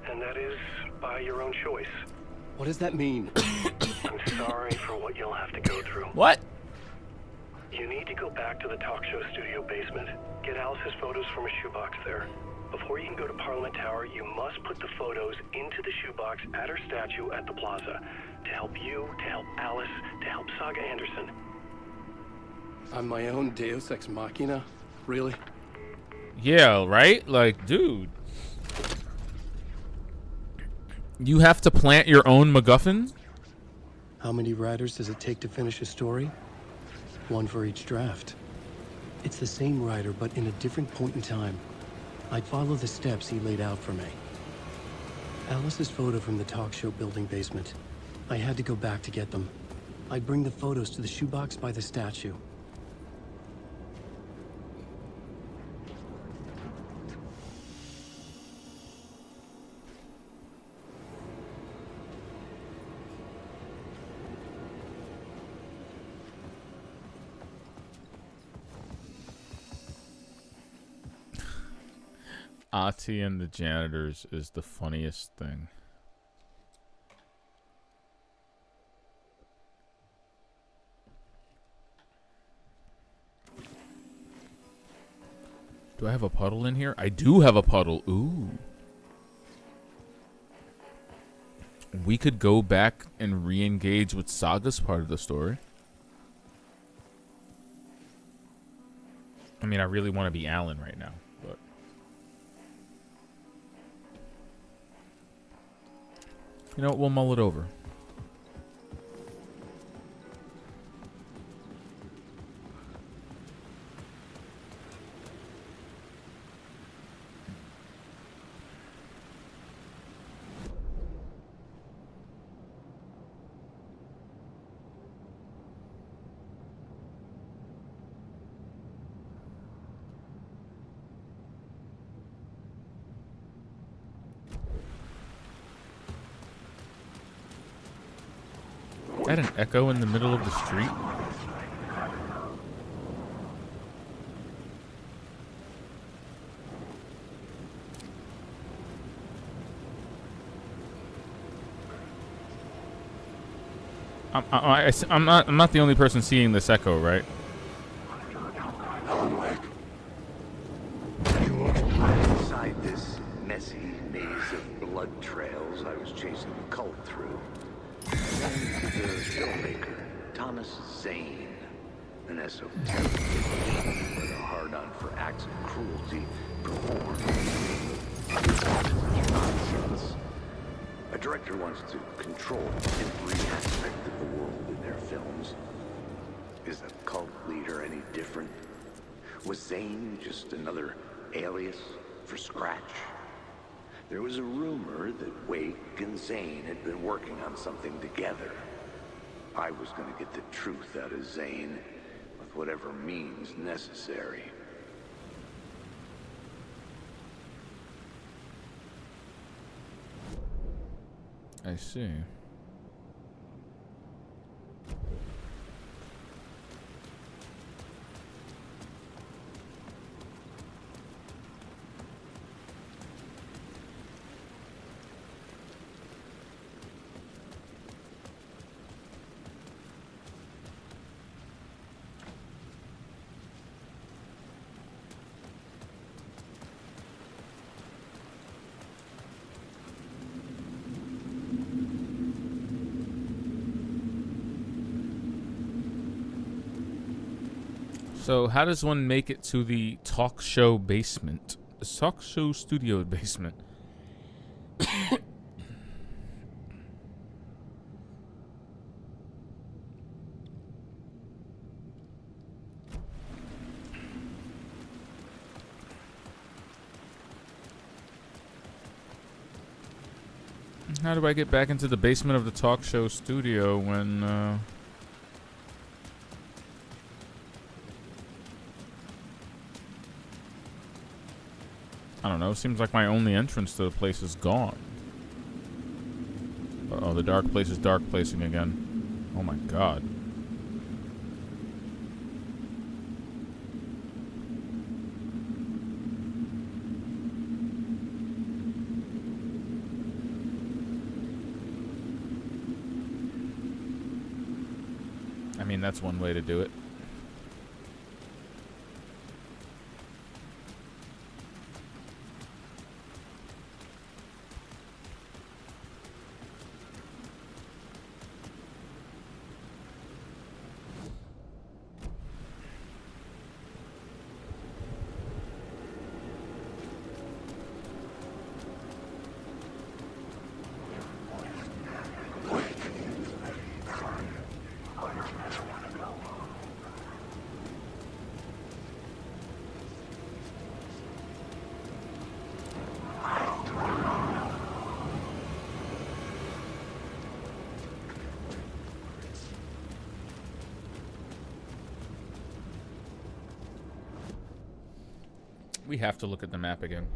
C: And that is by your own choice.
B: What does that mean?
C: I'm sorry for what you'll have to go through.
A: What?
C: You need to go back to the talk show studio basement. Get Alice's photos from a shoebox there. Before you can go to Parliament Tower, you must put the photos into the shoebox at her statue at the plaza. To help you, to help Alice, to help Saga Anderson.
B: I'm my own Deus Ex Machina? Really?
A: Yeah, right? Like, dude. You have to plant your own MacGuffin?
B: How many writers does it take to finish a story? One for each draft. It's the same writer, but in a different point in time. I'd follow the steps he laid out for me. Alice's photo from the talk show building basement. I had to go back to get them. I'd bring the photos to the shoebox by the statue.
A: Ati and the janitors is the funniest thing. Do I have a puddle in here? I do have a puddle. Ooh. We could go back and re-engage with Saga's part of the story. I mean, I really want to be Alan right now, but... You know what? We'll mull it over. Is that an echo in the middle of the street? I'm not the only person seeing this echo, right?
I: Inside this messy maze of blood trails I was chasing the cult through, the filmmaker, Thomas Zane, an esoteric with a hard-on for acts of cruelty performed. Nonsense. A director wants to control every aspect of the world in their films. Is the cult leader any different? Was Zane just another alias for Scratch? There was a rumor that Wake and Zane had been working on something together. I was going to get the truth out of Zane with whatever means necessary.
A: I see. So, how does one make it to the talk show basement? The talk show studio basement. How do I get back into the basement of the talk show studio when, I don't know. Seems like my only entrance to the place is gone. Uh-oh, the dark place is dark placing again. Oh my god. I mean, that's one way to do it. We have to look at the map again.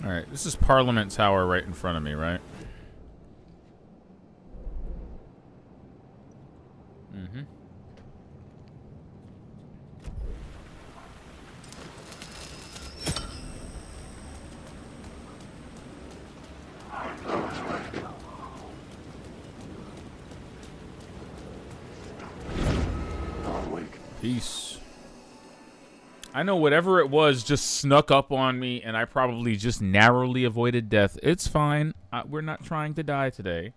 A: Alright, this is Parliament Tower right in front of me, right? Mm-hmm. Peace. I know whatever it was just snuck up on me, and I probably just narrowly avoided death. It's fine. We're not trying to die today.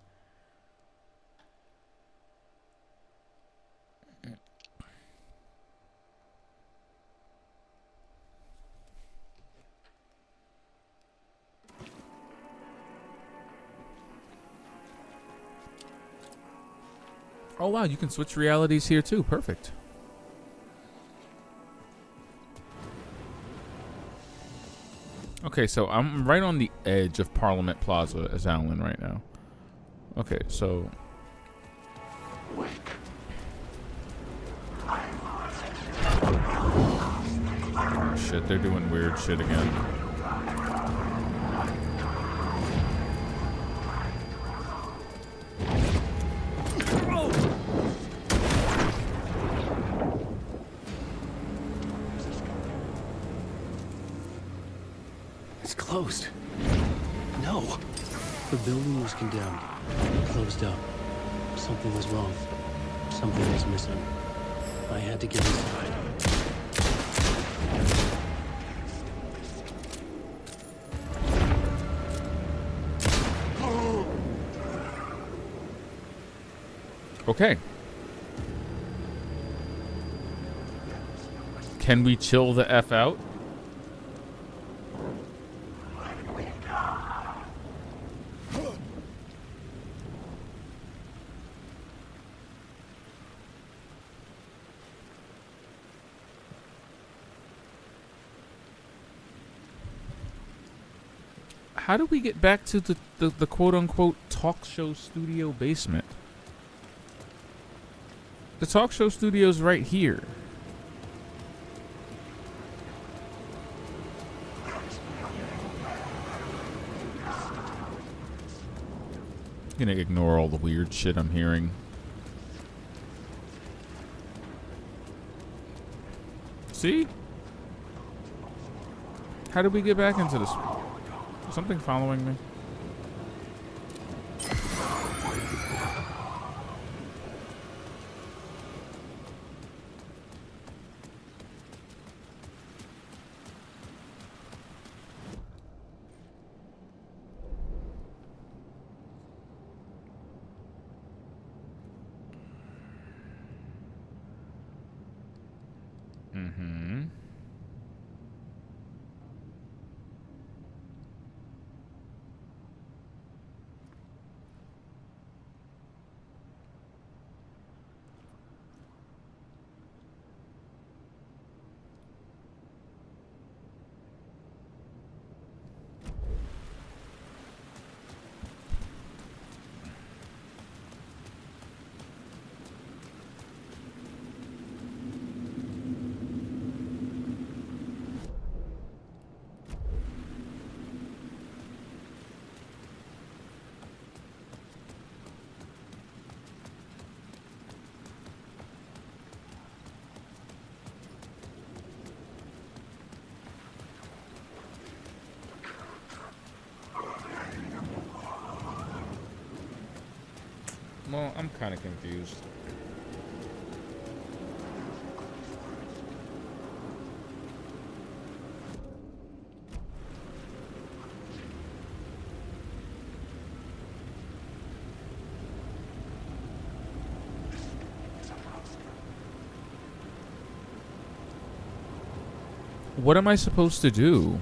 A: Oh, wow. You can switch realities here, too. Perfect. Okay, so I'm right on the edge of Parliament Plaza as Alan right now. Okay, so... Oh, shit, they're doing weird shit again.
B: It's closed. No. The building was condemned. Closed up. Something was wrong. Something was missing. I had to get inside.
A: Okay. Can we chill the F out? How do we get back to the quote-unquote talk show studio basement? The talk show studio's right here. I'm gonna ignore all the weird shit I'm hearing. See? How did we get back into this? Is something following me? Mm-hmm. Well, I'm kind of confused. What am I supposed to do?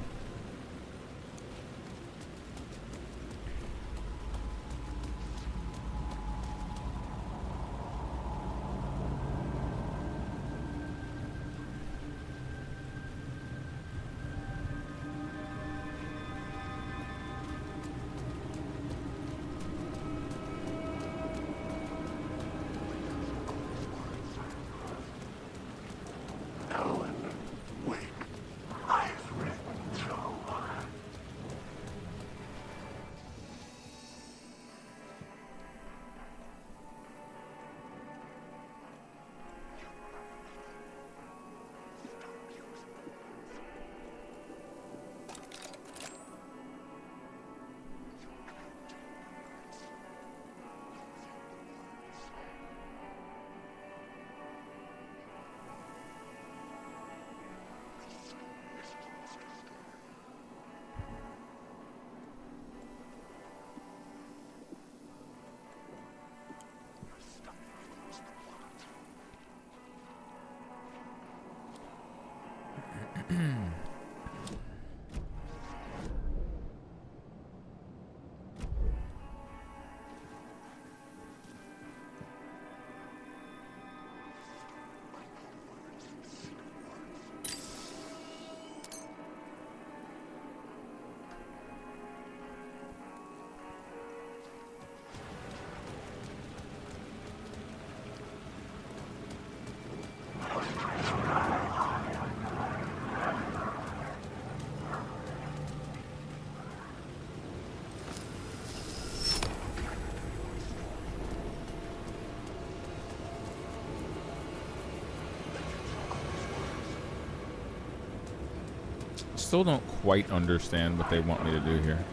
A: still don't quite understand what they want me to do here.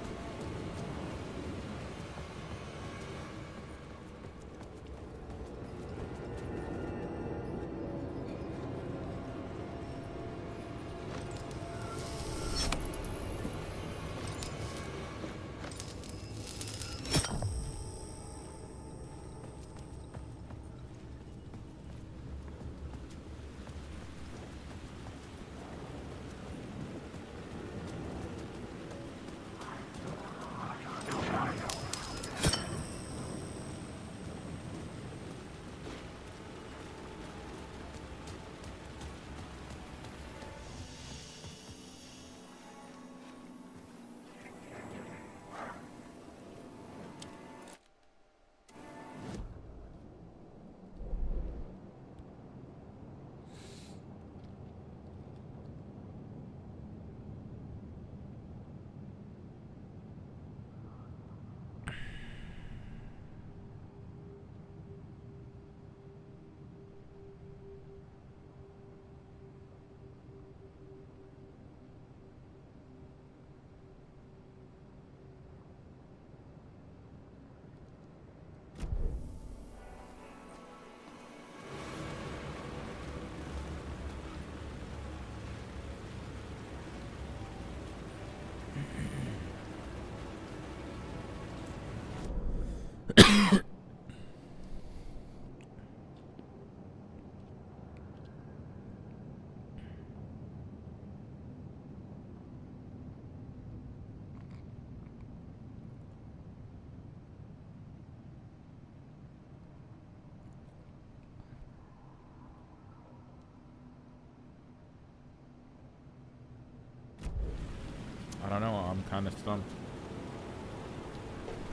A: I don't know. I'm kind of stumped.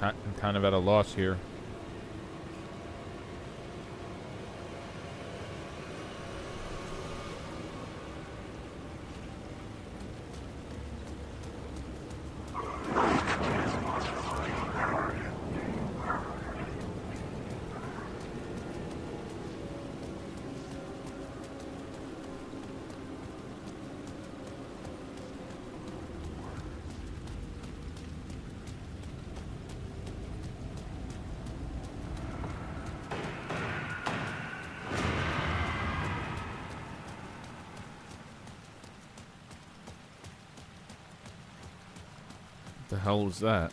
A: I'm kind of at a loss here. The hell is that?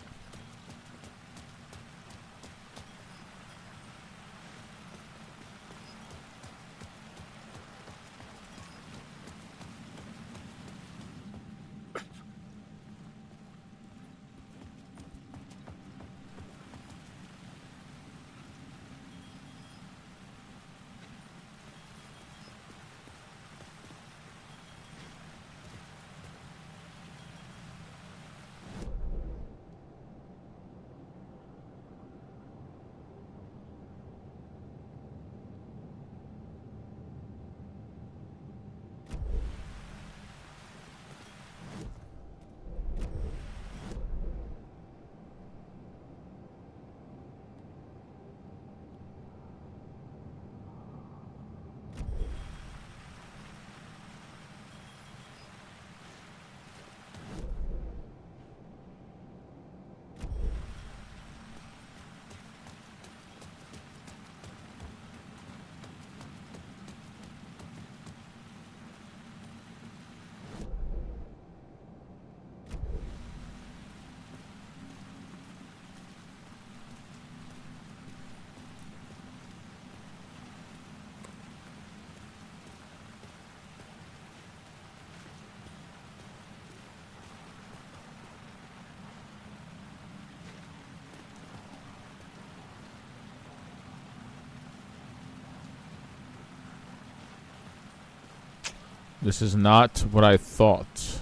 A: This is not what I thought.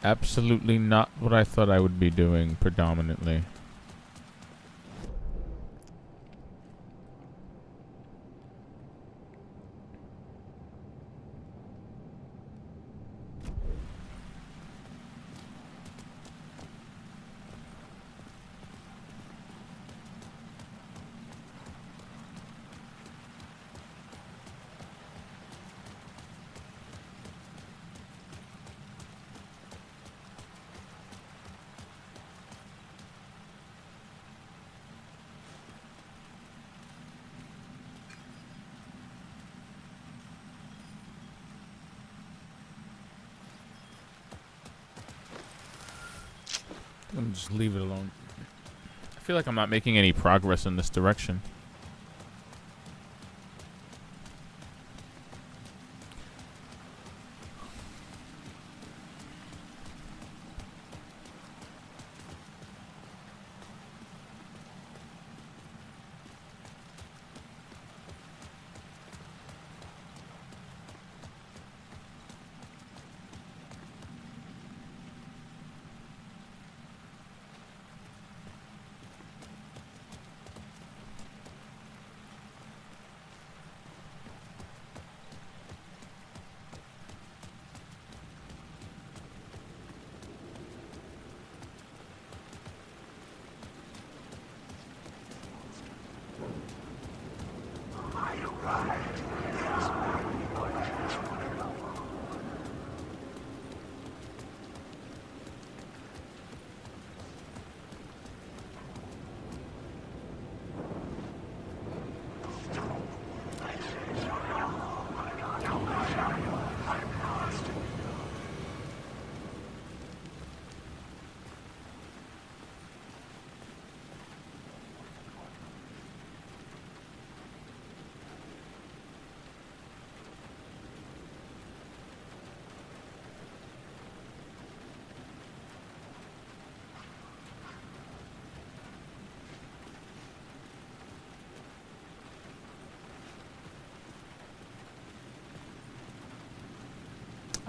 A: Absolutely not what I thought I would be doing predominantly. I'm just leave it alone. I feel like I'm not making any progress in this direction.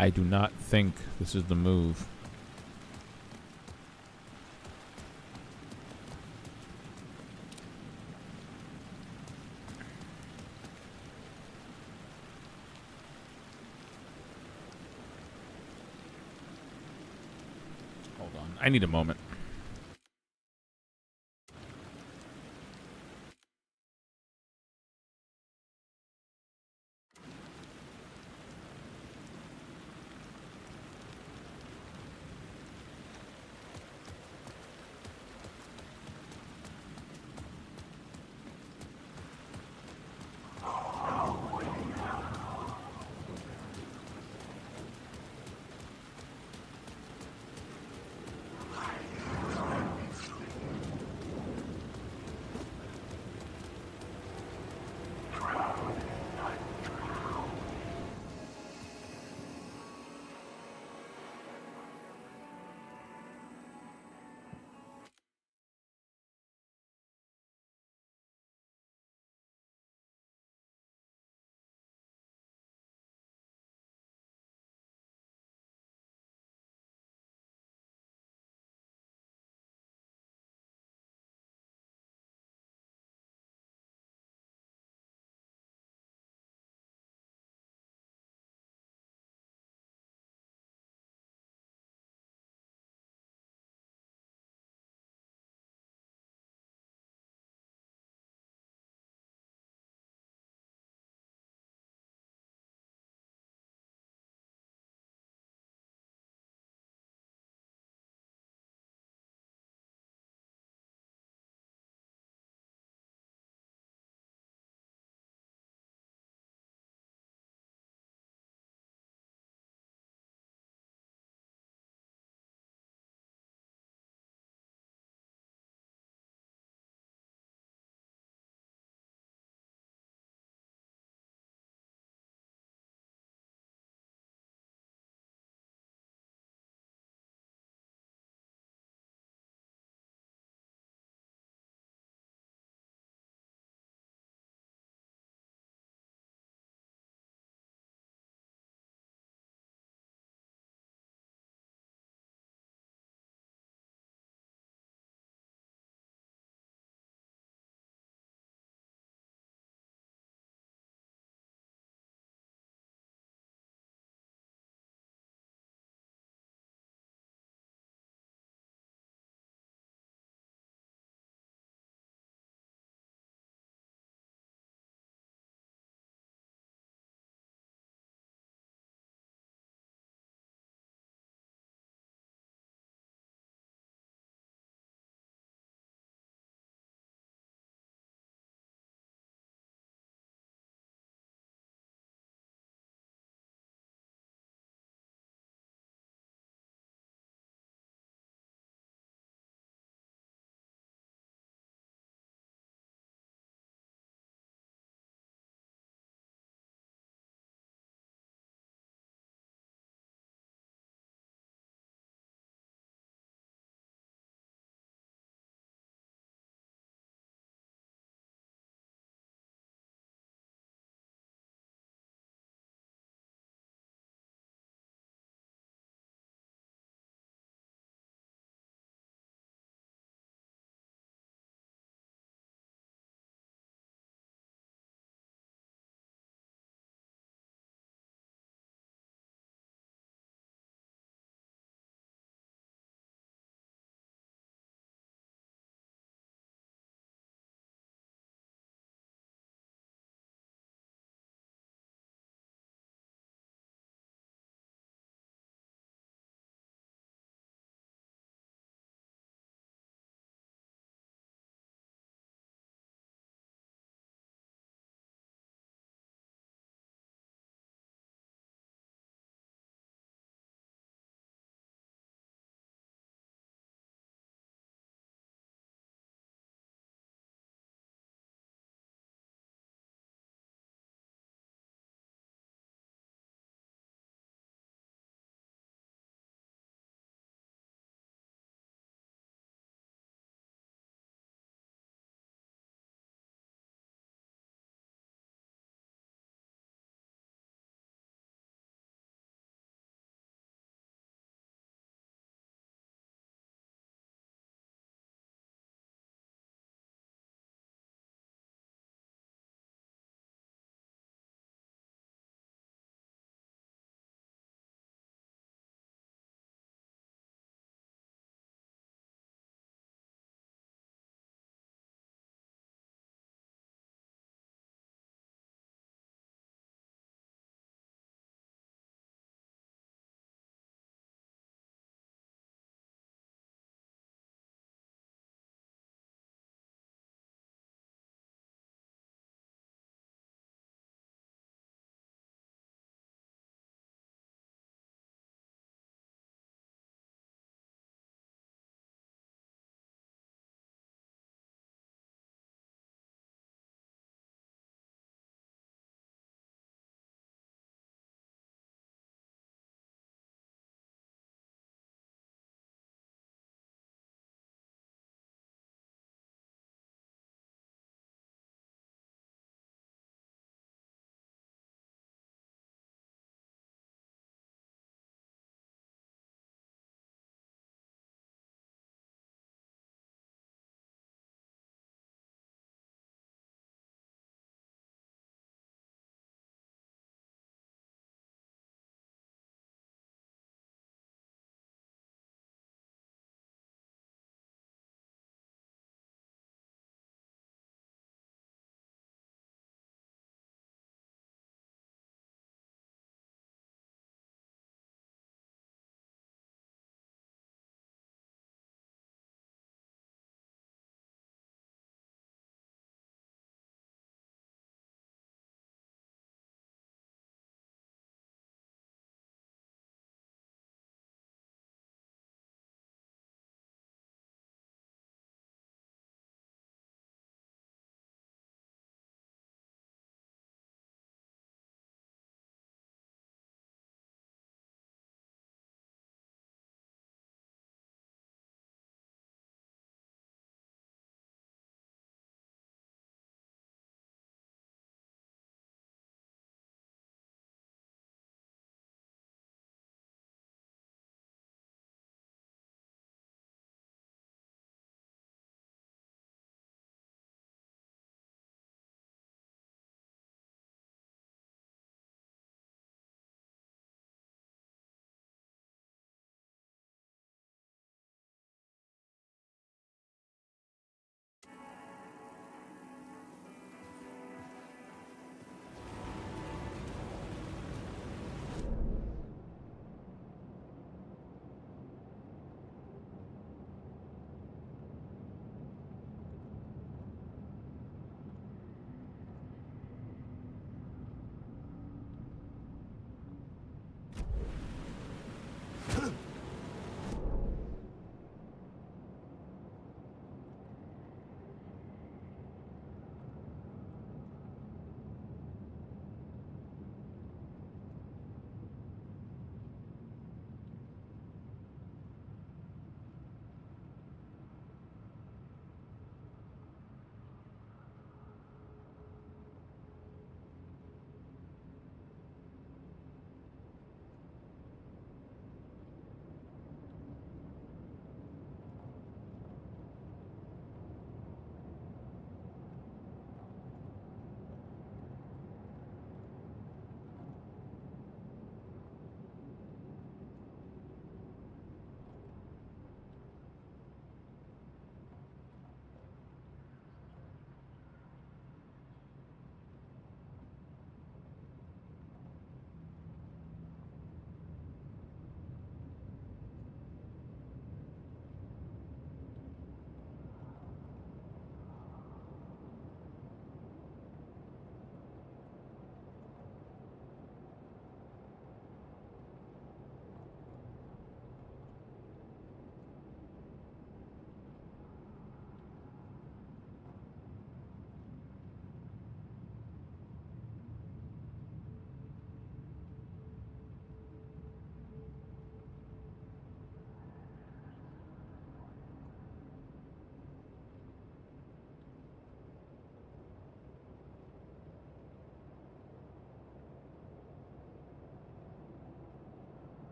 A: I do not think this is the move. Hold on. I need a moment.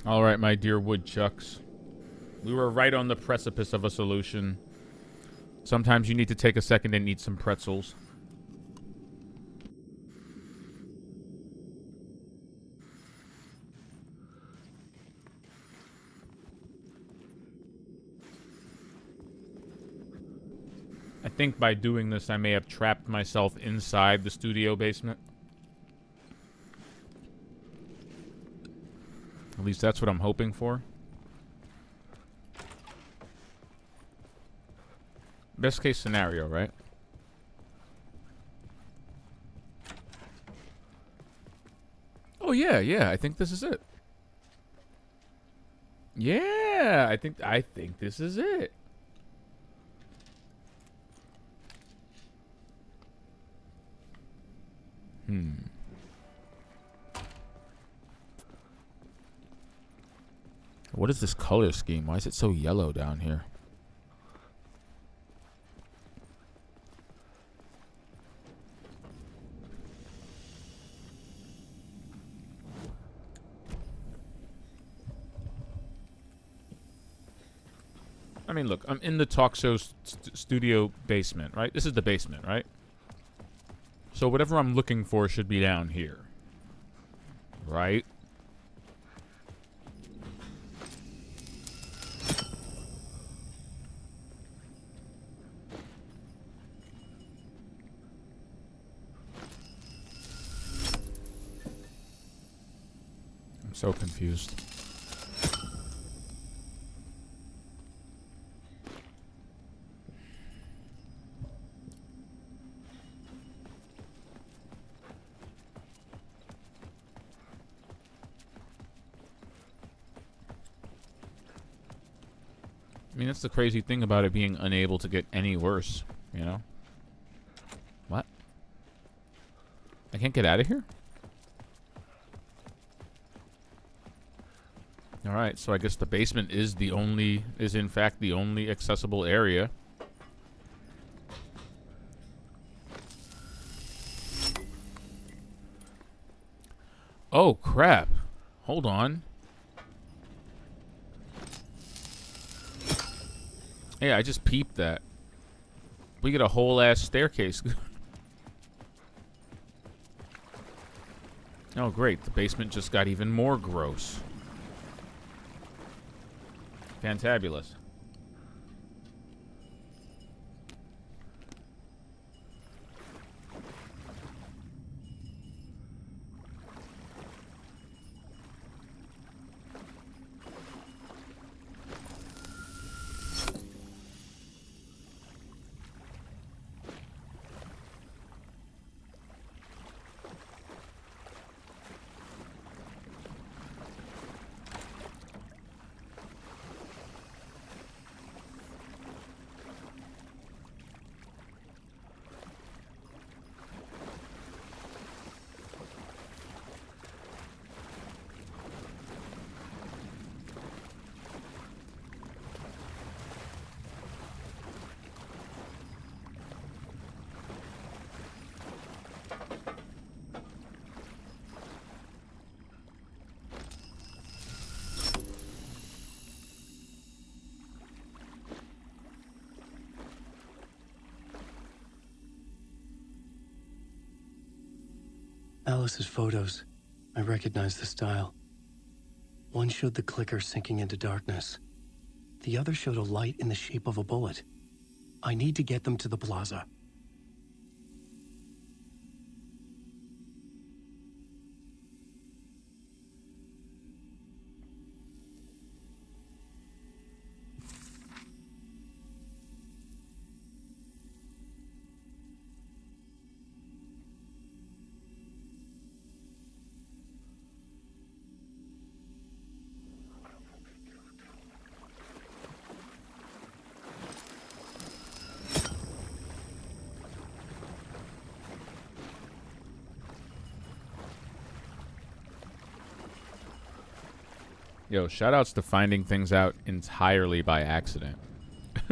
A: All right, my dear woodchucks. We were right on the precipice of a solution. Sometimes you need to take a second and eat some pretzels. I think by doing this, I may have trapped myself inside the studio basement. At least that's what I'm hoping for. Best case scenario, right? Oh yeah, I think this is it. Yeah, I think this is it. What is this color scheme? Why is it so yellow down here? I mean, look, I'm in the talk show studio basement, right? This is the basement, right? So whatever I'm looking for should be down here. Right? I'm so confused. I mean, that's the crazy thing about it being unable to get any worse, you know? What? I can't get out of here? Alright, so I guess the basement is in fact the only accessible area. Oh, crap. Hold on. Yeah, I just peeped that. We get a whole ass staircase. Oh, great. The basement just got even more gross. Fantabulous.
B: Alice's photos. I recognize the style. One showed the clicker sinking into darkness. The other showed a light in the shape of a bullet. I need to get them to the plaza.
A: Yo, shoutouts to finding things out entirely by accident.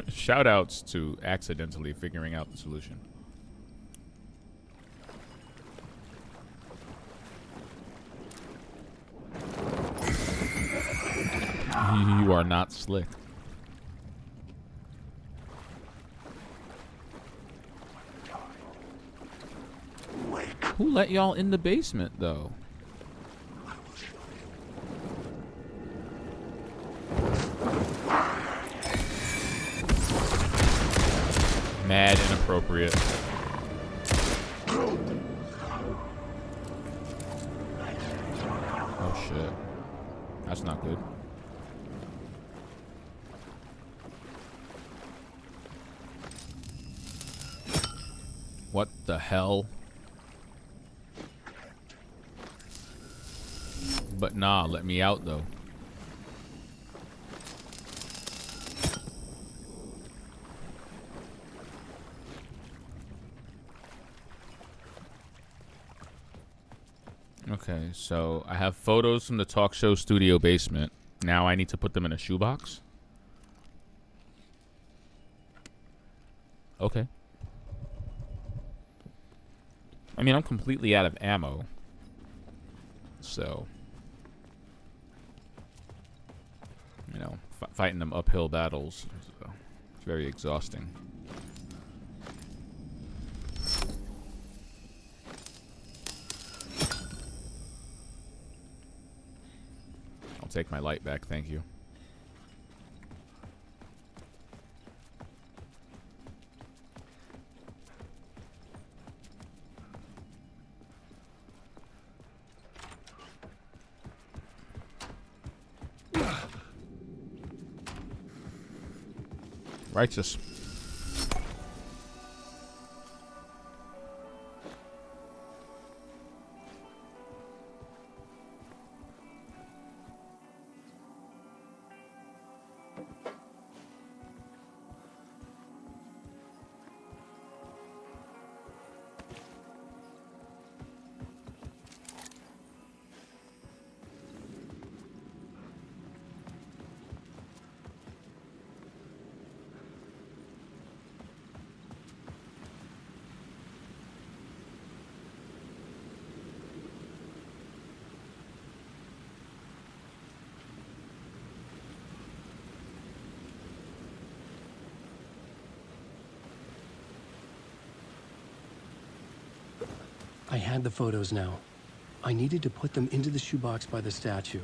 A: Shoutouts to accidentally figuring out the solution. You are not slick. Who let y'all in the basement, though? Mad inappropriate. Oh shit. That's not good. What the hell? But nah, let me out though. Okay, so I have photos from the talk show studio basement. Now I need to put them in a shoebox? Okay. I mean, I'm completely out of ammo. So, you know, fighting them uphill battles is very exhausting. I'll take my light back, thank you. Righteous.
B: I had the photos now. I needed to put them into the shoebox by the statue.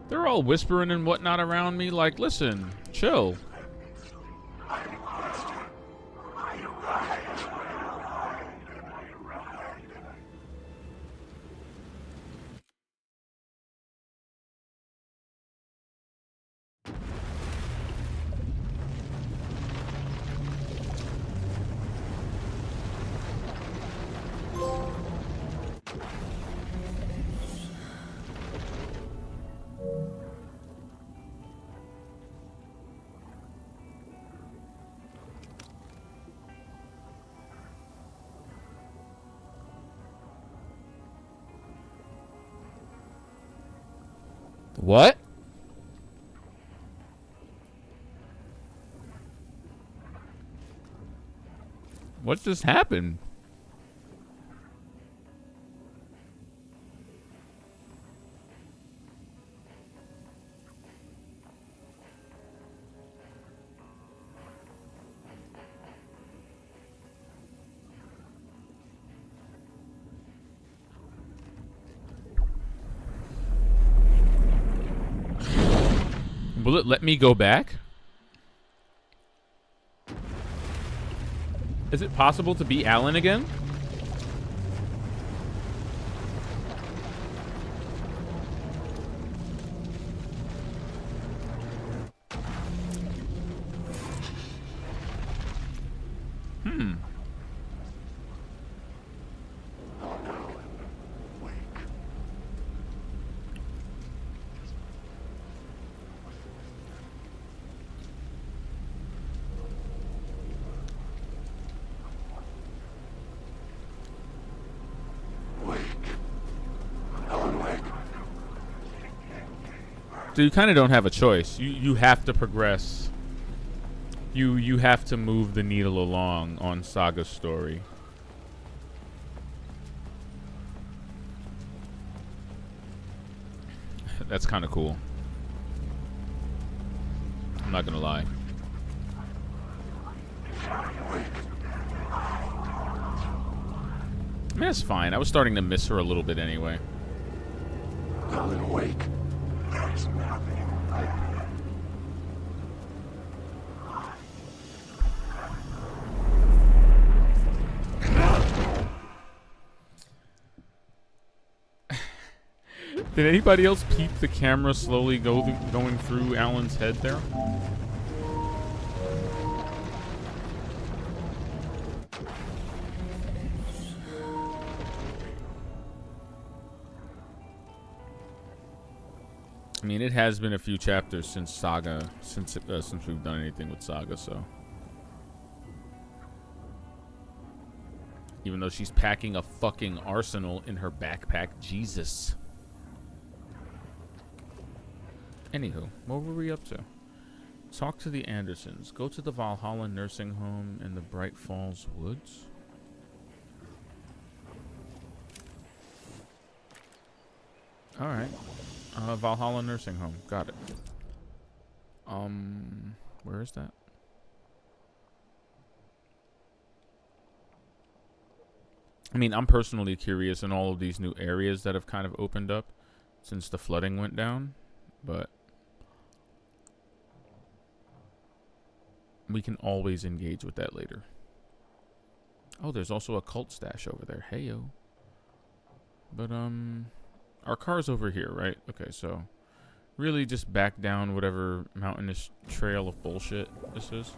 A: They're all whispering and whatnot around me, like, listen, chill. What? What just happened? Will it let me go back? Is it possible to be Alan again? So you kind of don't have a choice. You have to progress. You have to move the needle along on Saga's story. That's kind of cool. I'm not gonna lie. I mean, that's fine. I was starting to miss her a little bit anyway.
I: Alan, wake. There's nothing.
A: Did anybody else peep the camera slowly going through Alan's head there? I mean, it has been a few chapters since Saga, since we've done anything with Saga, so. Even though she's packing a fucking arsenal in her backpack. Jesus. Anywho, what were we up to? Talk to the Andersons. Go to the Valhalla nursing home in the Bright Falls Woods. Alright. Valhalla nursing home. Got it. Where is that? I mean, I'm personally curious in all of these new areas that have kind of opened up since the flooding went down, but we can always engage with that later. Oh, there's also a cult stash over there. Heyo. But, our car's over here, right? Okay, so really just back down whatever mountainous trail of bullshit this is.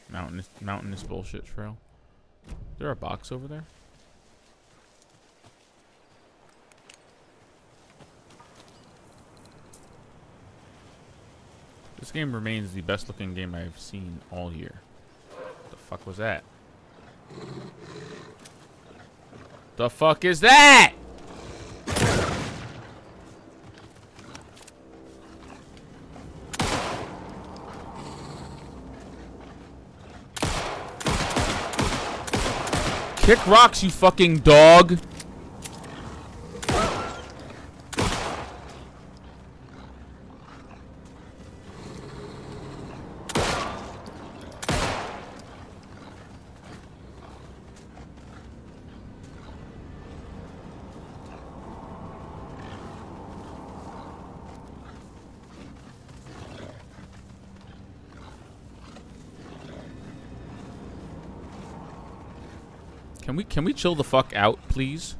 A: Mountainous bullshit trail. Is there a box over there? This game remains the best looking game I've seen all year. What the fuck was that? The fuck is that? Kick rocks, you fucking dog. Can we chill the fuck out, please?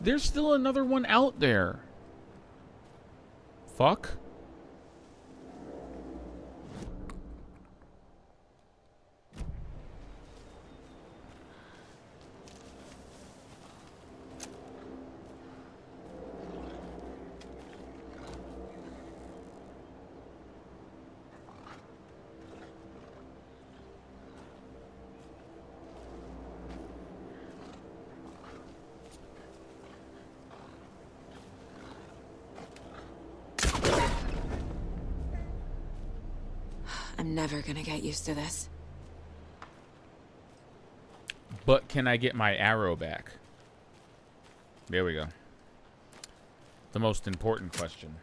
A: There's still another one out there. Fuck.
D: I'm never gonna get used to this.
A: But can I get my arrow back? There we go. The most important question.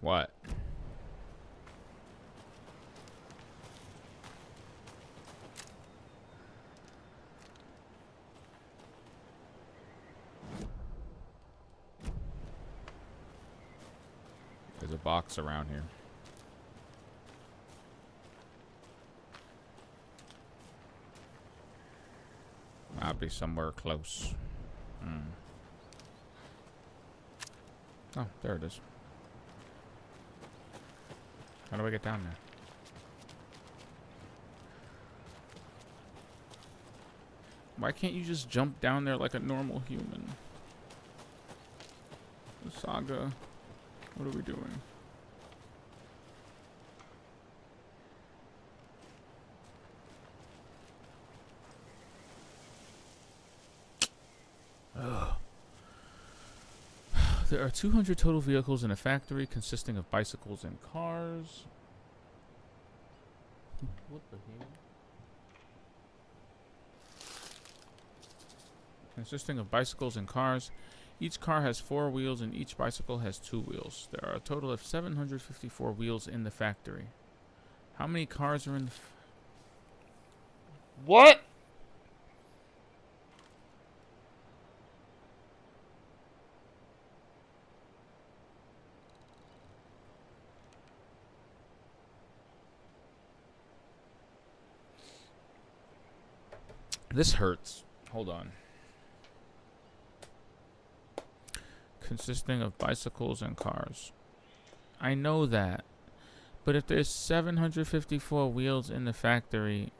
A: What? There's a box around here. I'll be somewhere close. Oh, there it is. How do I get down there? Why can't you just jump down there like a normal human? Saga. What are we doing?
E: Ugh.
A: There are 200 total vehicles in a factory consisting of bicycles and cars. What the hell? Consisting of bicycles and cars. Each car has 4 wheels and each bicycle has 2 wheels. There are a total of 754 wheels in the factory. How many cars are in the... What? This hurts. Hold on. Consisting of bicycles and cars. I know that. But if there's 754 wheels in the factory...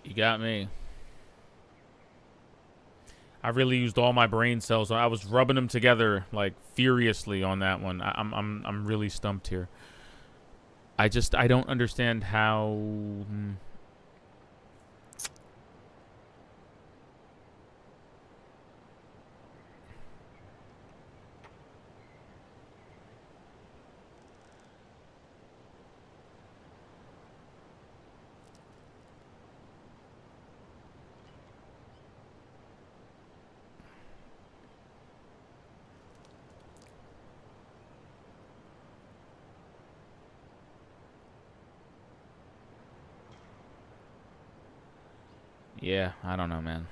A: You got me. I really used all my brain cells. I was rubbing them together like furiously on that one. I'm really stumped here. I don't understand how. Yeah, I don't know, man.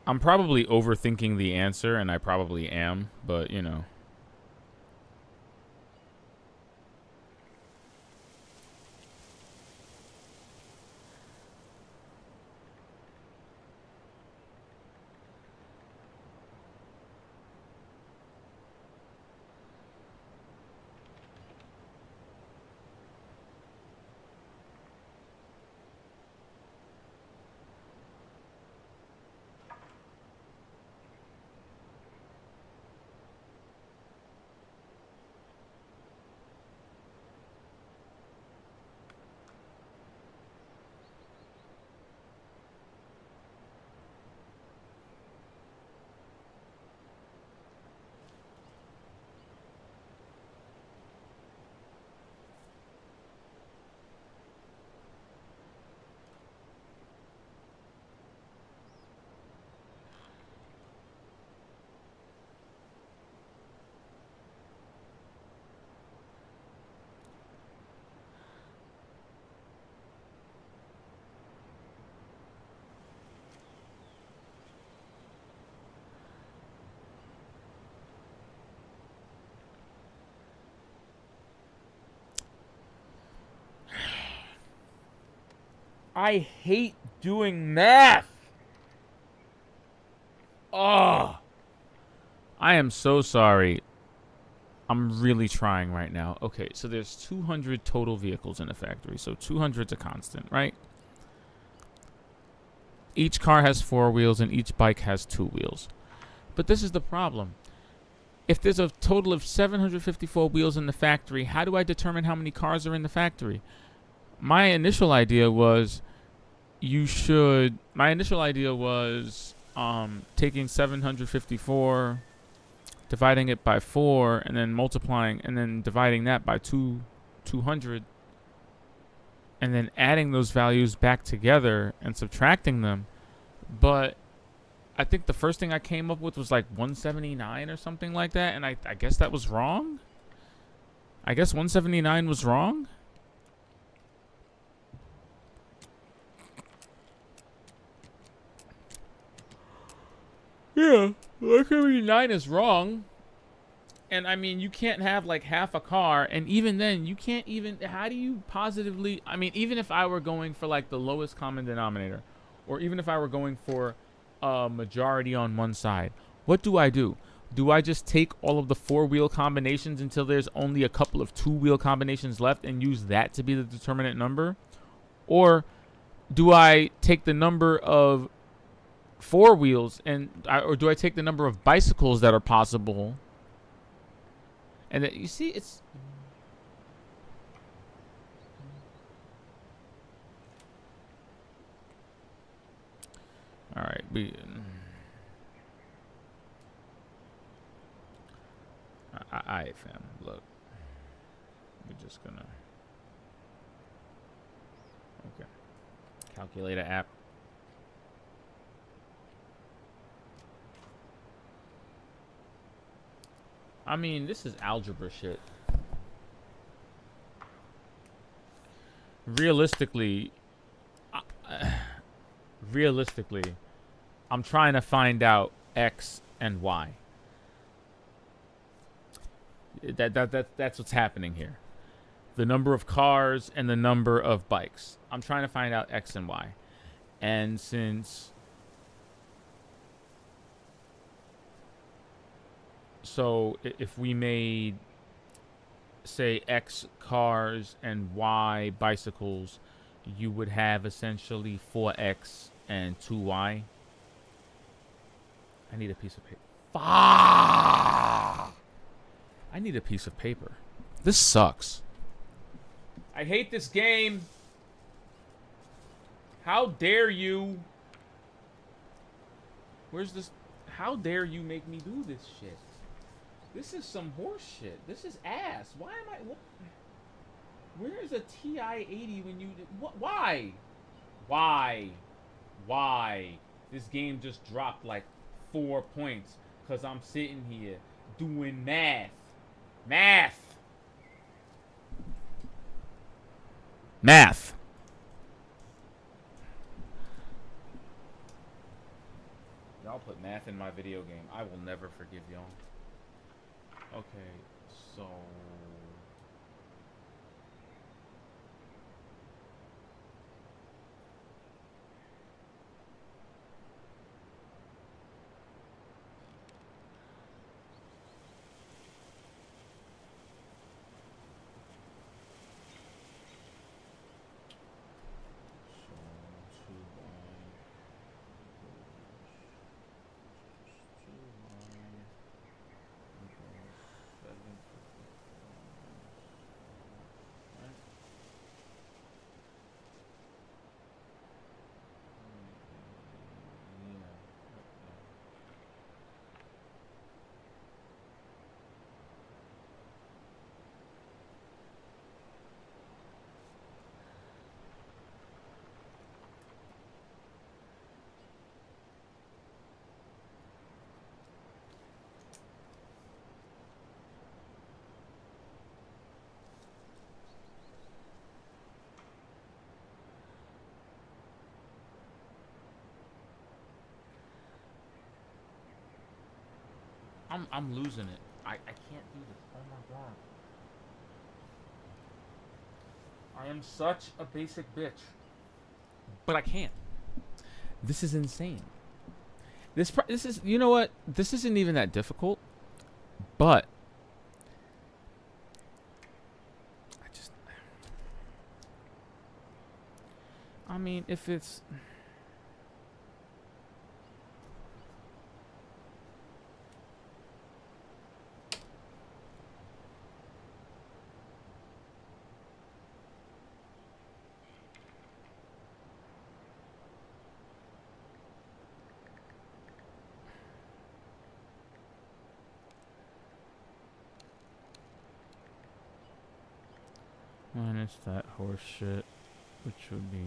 A: I'm probably overthinking the answer, and I probably am, but, you know. I hate doing math. Oh, I am so sorry. I'm really trying right now. Okay, so there's 200 total vehicles in the factory. So 200's a constant, right? Each car has 4 wheels and each bike has 2 wheels. But this is the problem. If there's a total of 754 wheels in the factory, how do I determine how many cars are in the factory? My initial idea was taking 754, dividing it by 4, and then multiplying, and then dividing that by 200, and then adding those values back together and subtracting them. But I think the first thing I came up with was like 179 or something like that, and I guess that was wrong. I guess 179 was wrong. Yeah, 179 is wrong. And I mean, you can't have like half a car, and even then, you can't even. How do you positively? I mean, even if I were going for like the lowest common denominator, or even if I were going for a majority on one side, what do? Do I just take all of the 4-wheel combinations until there's only a couple of 2-wheel combinations left and use that to be the determinant number? Or do I take the number of 4 wheels or do I take the number of bicycles that are possible? And you see, it's all right. I fam, look, we're just gonna okay. Calculator app. I mean, this is algebra shit. Realistically, I'm trying to find out X and Y. That's what's happening here. The number of cars and the number of bikes. I'm trying to find out X and Y. And so if we made, say, X cars and Y bicycles, you would have essentially 4X and 2Y. I need a piece of paper. I need a piece of paper. This sucks. I hate this game. How dare you? Where's this? How dare you make me do this shit? This is some horse shit. This is ass. Why am I? Where is a TI-80 when you? Why? Why? This game just dropped like 4 points because I'm sitting here doing math. Y'all put math in my video game. I will never forgive y'all. Okay, so I'm losing it. I can't do this. Oh my god. I am such a basic bitch. But I can't. This is insane. This is, you know what? This isn't even that difficult. But I mean, if it's minus that horse shit, which would be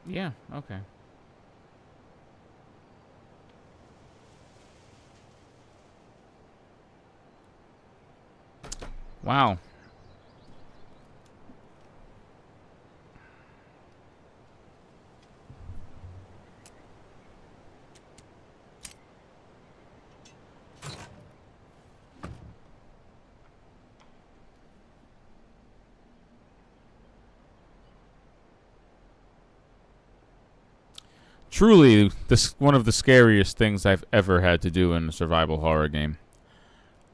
A: yeah, okay. Wow. Truly, this one of the scariest things I've ever had to do in a survival horror game.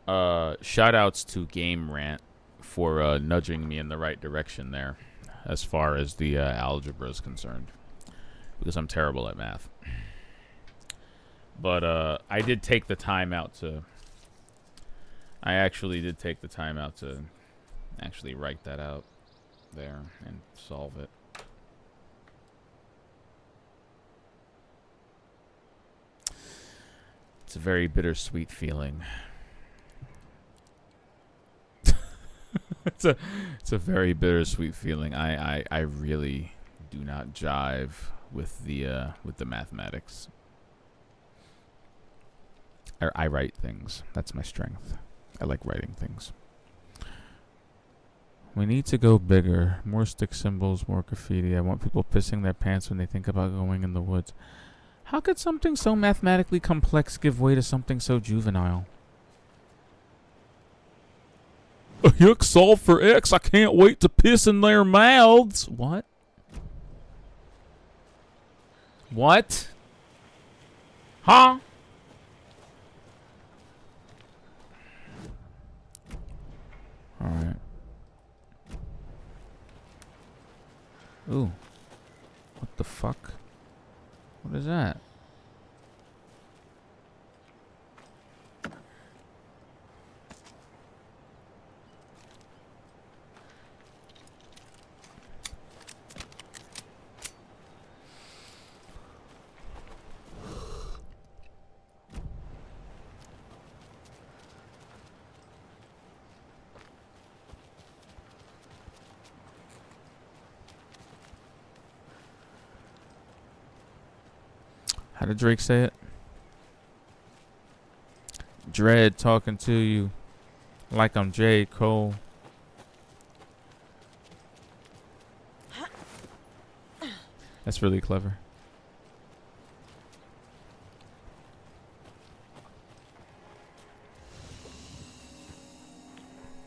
A: Shout outs to Game Rant for nudging me in the right direction there, as far as the algebra is concerned, because I'm terrible at math. But I did take the time out to. I actually did take the time out to actually write that out there and solve it. It's a very bittersweet feeling. It's a very bittersweet feeling. I really do not jive with the mathematics. I write things. That's my strength. I like writing things. We need to go bigger. More stick symbols, more graffiti. I want people pissing their pants when they think about going in the woods. How could something so mathematically complex give way to something so juvenile? X solve for X. I can't wait to piss in their mouths. What? What? Huh? Alright. Ooh. What the fuck? What is that? How did Drake say it? Dread talking to you like I'm J. Cole. That's really clever.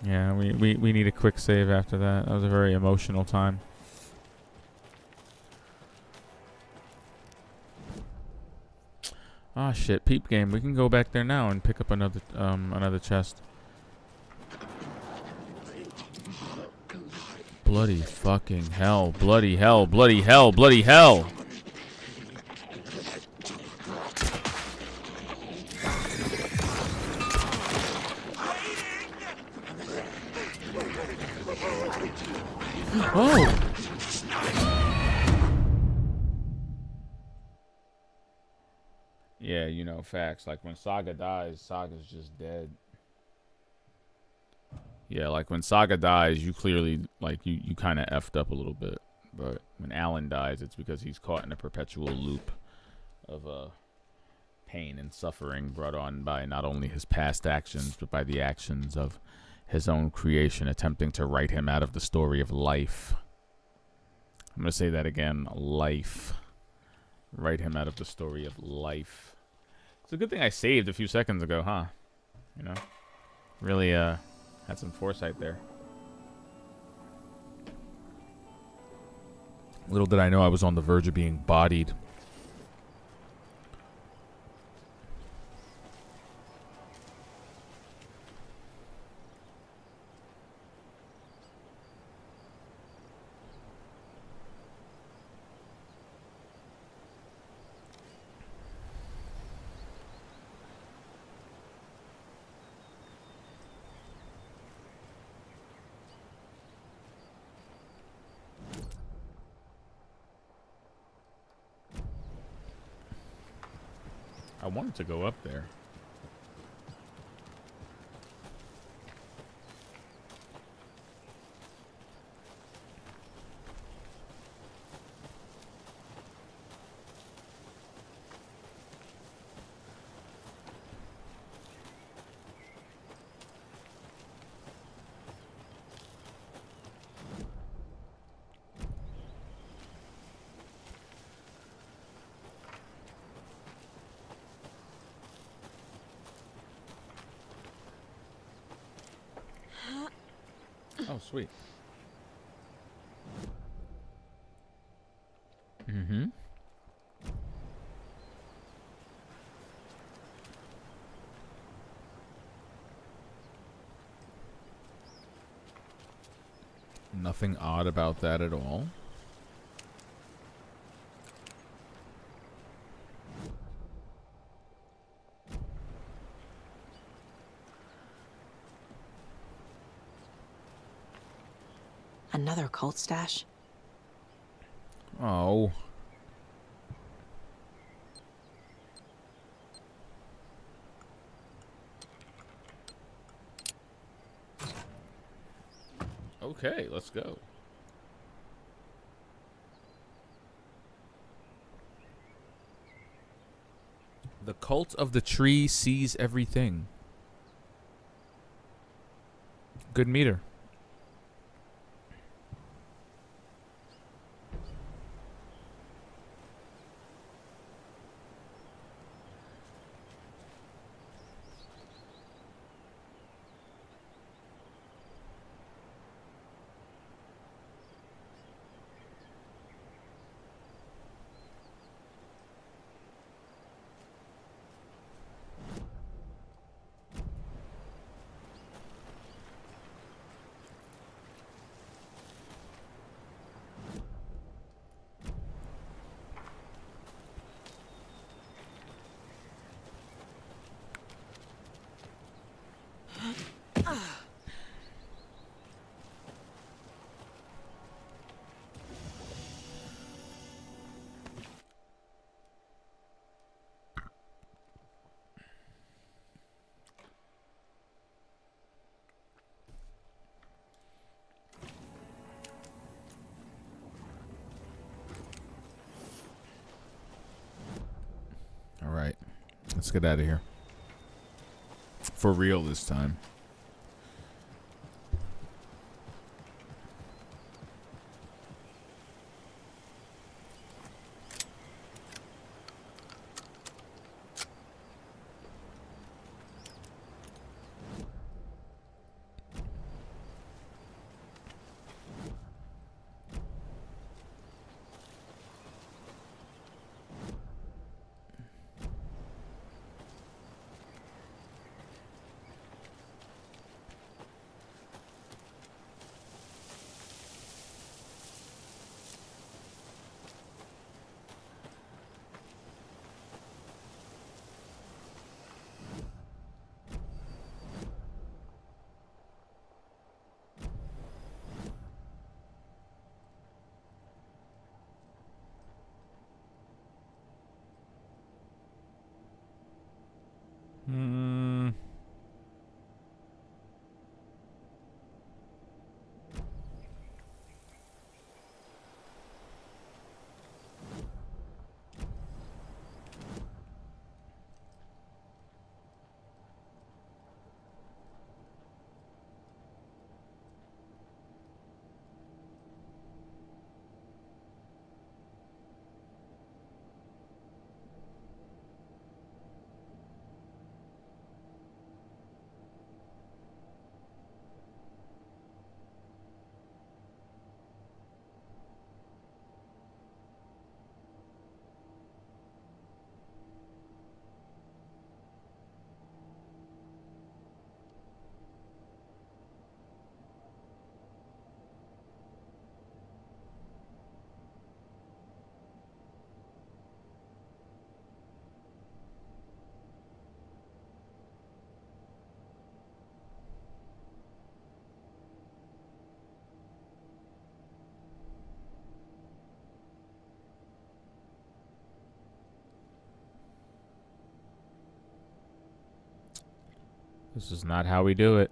A: Yeah, we need a quick save after that. That was a very emotional time. Ah, shit, peep game. We can go back there now and pick up another chest. Bloody fucking hell. Bloody hell. Bloody hell. Bloody hell. Oh. Yeah, you know, facts. Like when Saga dies, Saga's just dead. Yeah, like when Saga dies, you clearly like you kind of effed up a little bit. But when Alan dies, it's because he's caught in a perpetual loop of pain and suffering brought on by not only his past actions, but by the actions of his own creation, attempting to write him out of the story of life. I'm gonna say that again: life. Write him out of the story of life. It's a good thing I saved a few seconds ago, huh? You know, really had some foresight there. Little did I know I was on the verge of being bodied. I wanted to go up there. Oh, sweet. Mm-hmm. Nothing odd about that at all.
D: Another cult stash?
A: Oh. Okay, let's go. The cult of the tree sees everything. Good meter. All right. Let's get out of here. For real this time. This is not how we do it.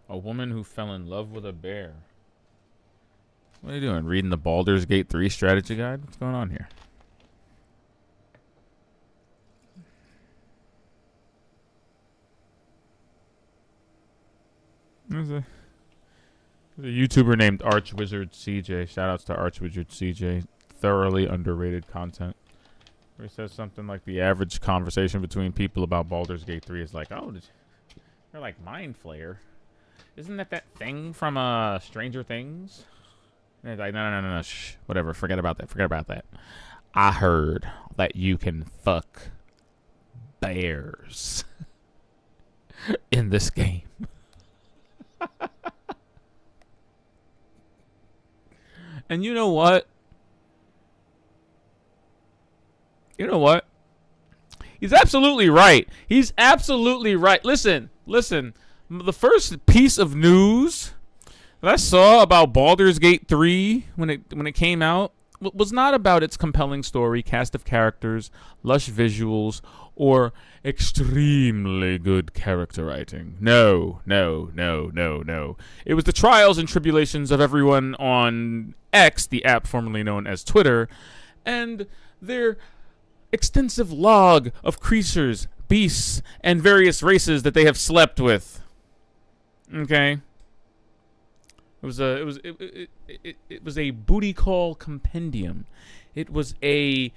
A: A woman who fell in love with a bear. What are you doing? Reading the Baldur's Gate 3 strategy guide? What's going on here? There's a YouTuber named Archwizard CJ. Shoutouts to Archwizard CJ. Thoroughly underrated content. Where he says something like the average conversation between people about Baldur's Gate 3 is like, oh, they're like Mind Flayer. Isn't that thing from Stranger Things? And it's like, no, shh, whatever, forget about that. I heard that you can fuck bears in this game. And you know what? He's absolutely right. Listen. The first piece of news that I saw about Baldur's Gate 3 when it came out was not about its compelling story, cast of characters, lush visuals, or extremely good character writing. No. It was the trials and tribulations of everyone on X, the app formerly known as Twitter, and their extensive log of creatures, beasts, and various races that they have slept with. Okay? It was a booty call compendium. It was a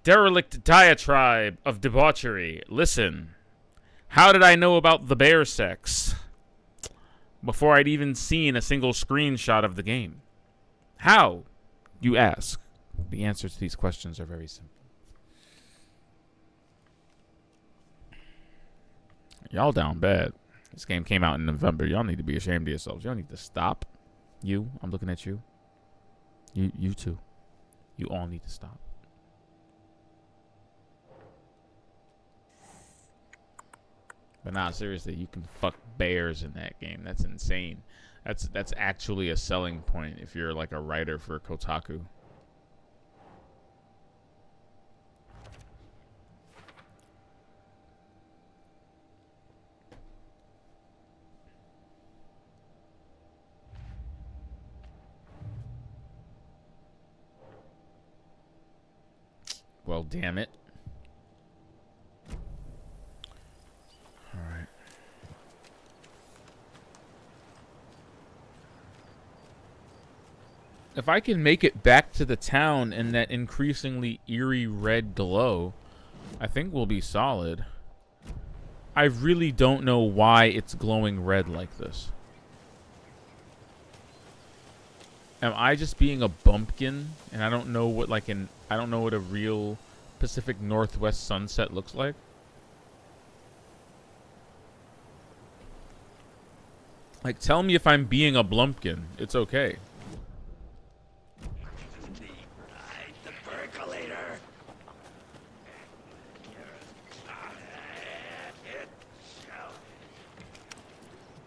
A: derelict diatribe of debauchery. Listen, how did I know about the bear sex before I'd even seen a single screenshot of the game? How, you ask? The answers to these questions are very simple. Y'all down bad. This game came out in November. Y'all need to be ashamed of yourselves. Y'all need to stop. I'm looking at you. You too. You all need to stop. But nah, seriously, you can fuck bears in that game. That's insane. That's actually a selling point if you're like a writer for Kotaku. Well, damn it. All right. If I can make it back to the town in that increasingly eerie red glow, I think we'll be solid. I really don't know why it's glowing red like this. Am I just being a bumpkin and I don't know what I don't know what a real Pacific Northwest sunset looks like? Like, tell me if I'm being a blumpkin. It's okay.
H: The percolator.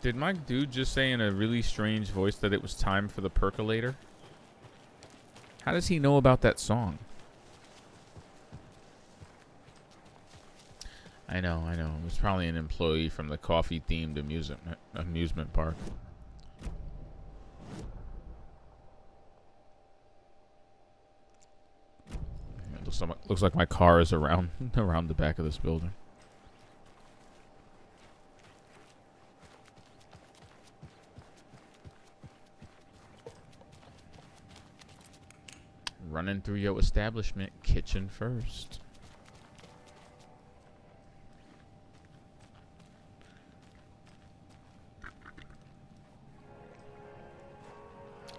A: Did my dude just say in a really strange voice that it was time for the percolator? How does he know about that song? I know. It was probably an employee from the coffee-themed amusement park. It looks like my car is around the back of this building. Running through your establishment, kitchen first.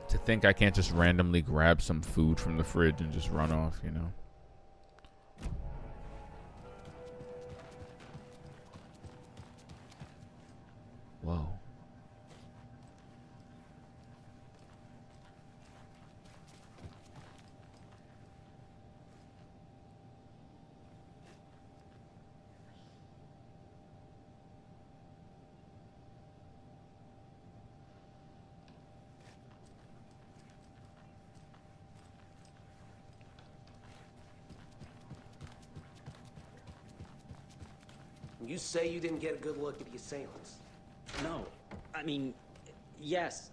A: To think I can't just randomly grab some food from the fridge and just run off, you know? Whoa.
J: You say you didn't get a good look at the assailants.
K: No, I mean, yes.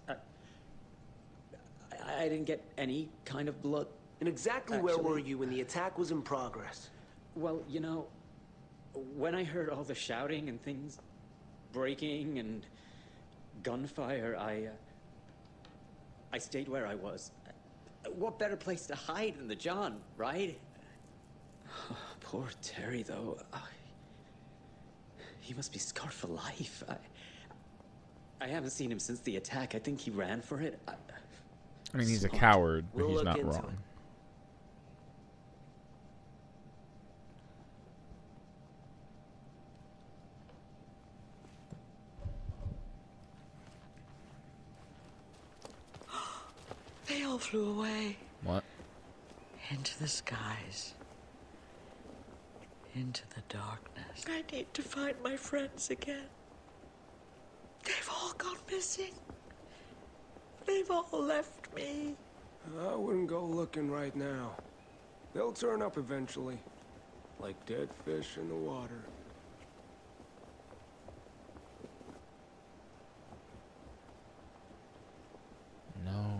K: I didn't get any kind of blood.
J: And exactly where were you when the attack was in progress?
K: Well, you know, when I heard all the shouting and things breaking and gunfire, I stayed where I was. What better place to hide than the John, right? Poor Terry, though. He must be scarred for life. I haven't seen him since the attack. I think he ran for it.
A: I mean, he's a coward, but he's not wrong.
D: They all flew away.
A: What?
D: Into the skies. Into the darkness. I need to find my friends again. They've all gone missing. They've all left me.
C: I wouldn't go looking right now. They'll turn up eventually. Like dead fish in the water.
A: No.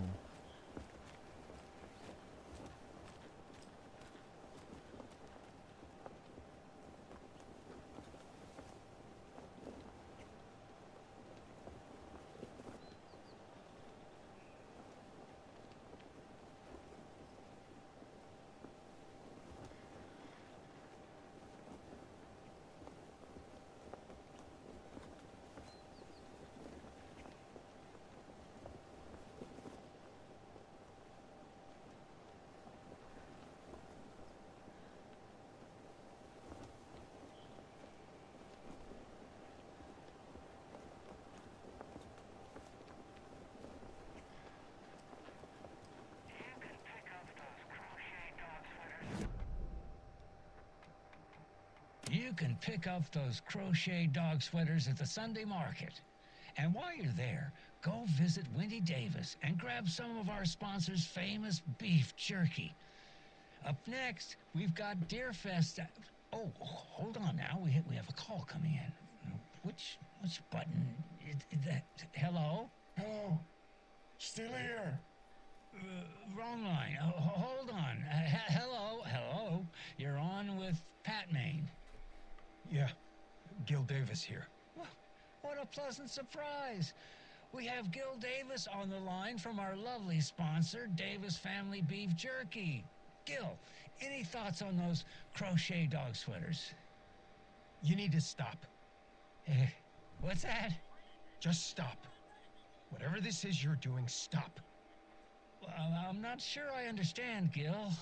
L: You can pick up those crochet dog sweaters at the Sunday market. And while you're there, go visit Windy Davis and grab some of our sponsor's famous beef jerky. Up next, we've got Deerfest. Oh, hold on now. We have a call coming in. Which button is that? Hello?
M: Hello. Still here.
L: Wrong line. Hold on. Hello. You're on with Pat Maine.
M: Yeah, Gil Davis here.
L: Well, what a pleasant surprise. We have Gil Davis on the line from our lovely sponsor, Davis Family Beef Jerky. Gil, any thoughts on those crochet dog sweaters?
M: You need to stop.
L: What's that?
M: Just stop. Whatever this is you're doing, stop.
L: Well, I'm not sure I understand, Gil.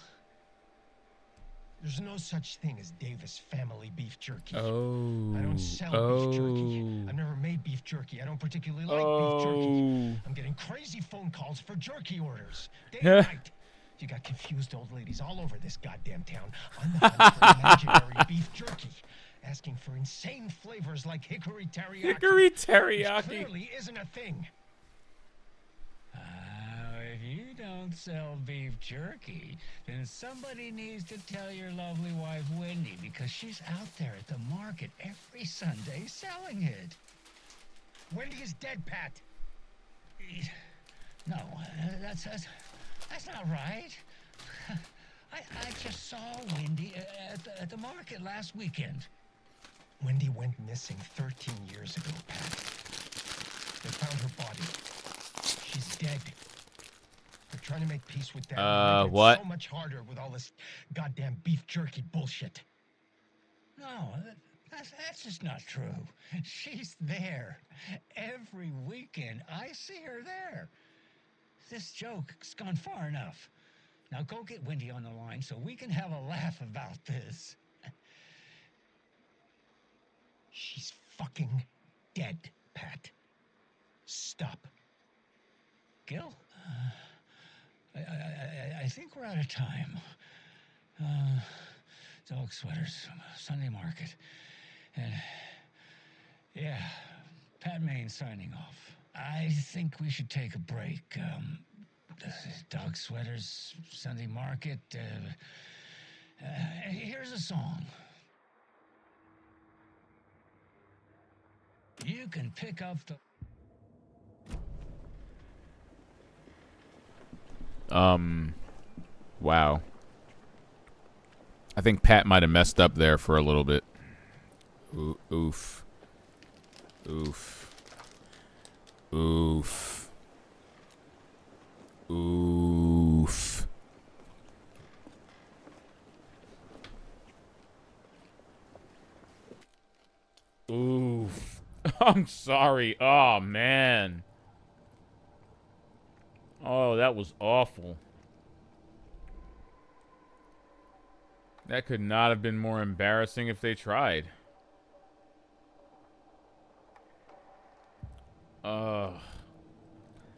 M: There's no such thing as Davis Family Beef Jerky.
A: Oh.
M: I don't sell beef jerky. I've never made beef jerky. I don't particularly like beef jerky. I'm getting crazy phone calls for jerky orders. Day and night. You got confused old ladies all over this goddamn town on the hunt for imaginary beef jerky, asking for insane flavors like hickory teriyaki.
A: Hickory teriyaki.
M: Which clearly isn't a thing.
L: If you don't sell beef jerky, then somebody needs to tell your lovely wife Wendy, because she's out there at the market every Sunday selling it.
M: Wendy is dead, Pat.
L: No, that's not right. I just saw Wendy at the market last weekend.
M: Wendy went missing 13 years ago, Pat. They found her body. She's dead. They're trying to make peace with that.
A: What?
M: It's so much harder with all this goddamn beef jerky bullshit.
L: No, that's just not true. She's there. Every weekend, I see her there. This joke's gone far enough. Now go get Wendy on the line so we can have a laugh about this.
M: She's fucking dead, Pat. Stop.
L: Gil, I think we're out of time. Dog sweaters, Sunday market. And yeah, Pat Maine signing off. I think we should take a break. Dog sweaters, Sunday market. Here's a song. You can pick up the...
A: Wow. I think Pat might have messed up there for a little bit. Oof. Oof. Oof. Oof. Oof. I'm sorry. Oh, man. Oh, that was awful. That could not have been more embarrassing if they tried.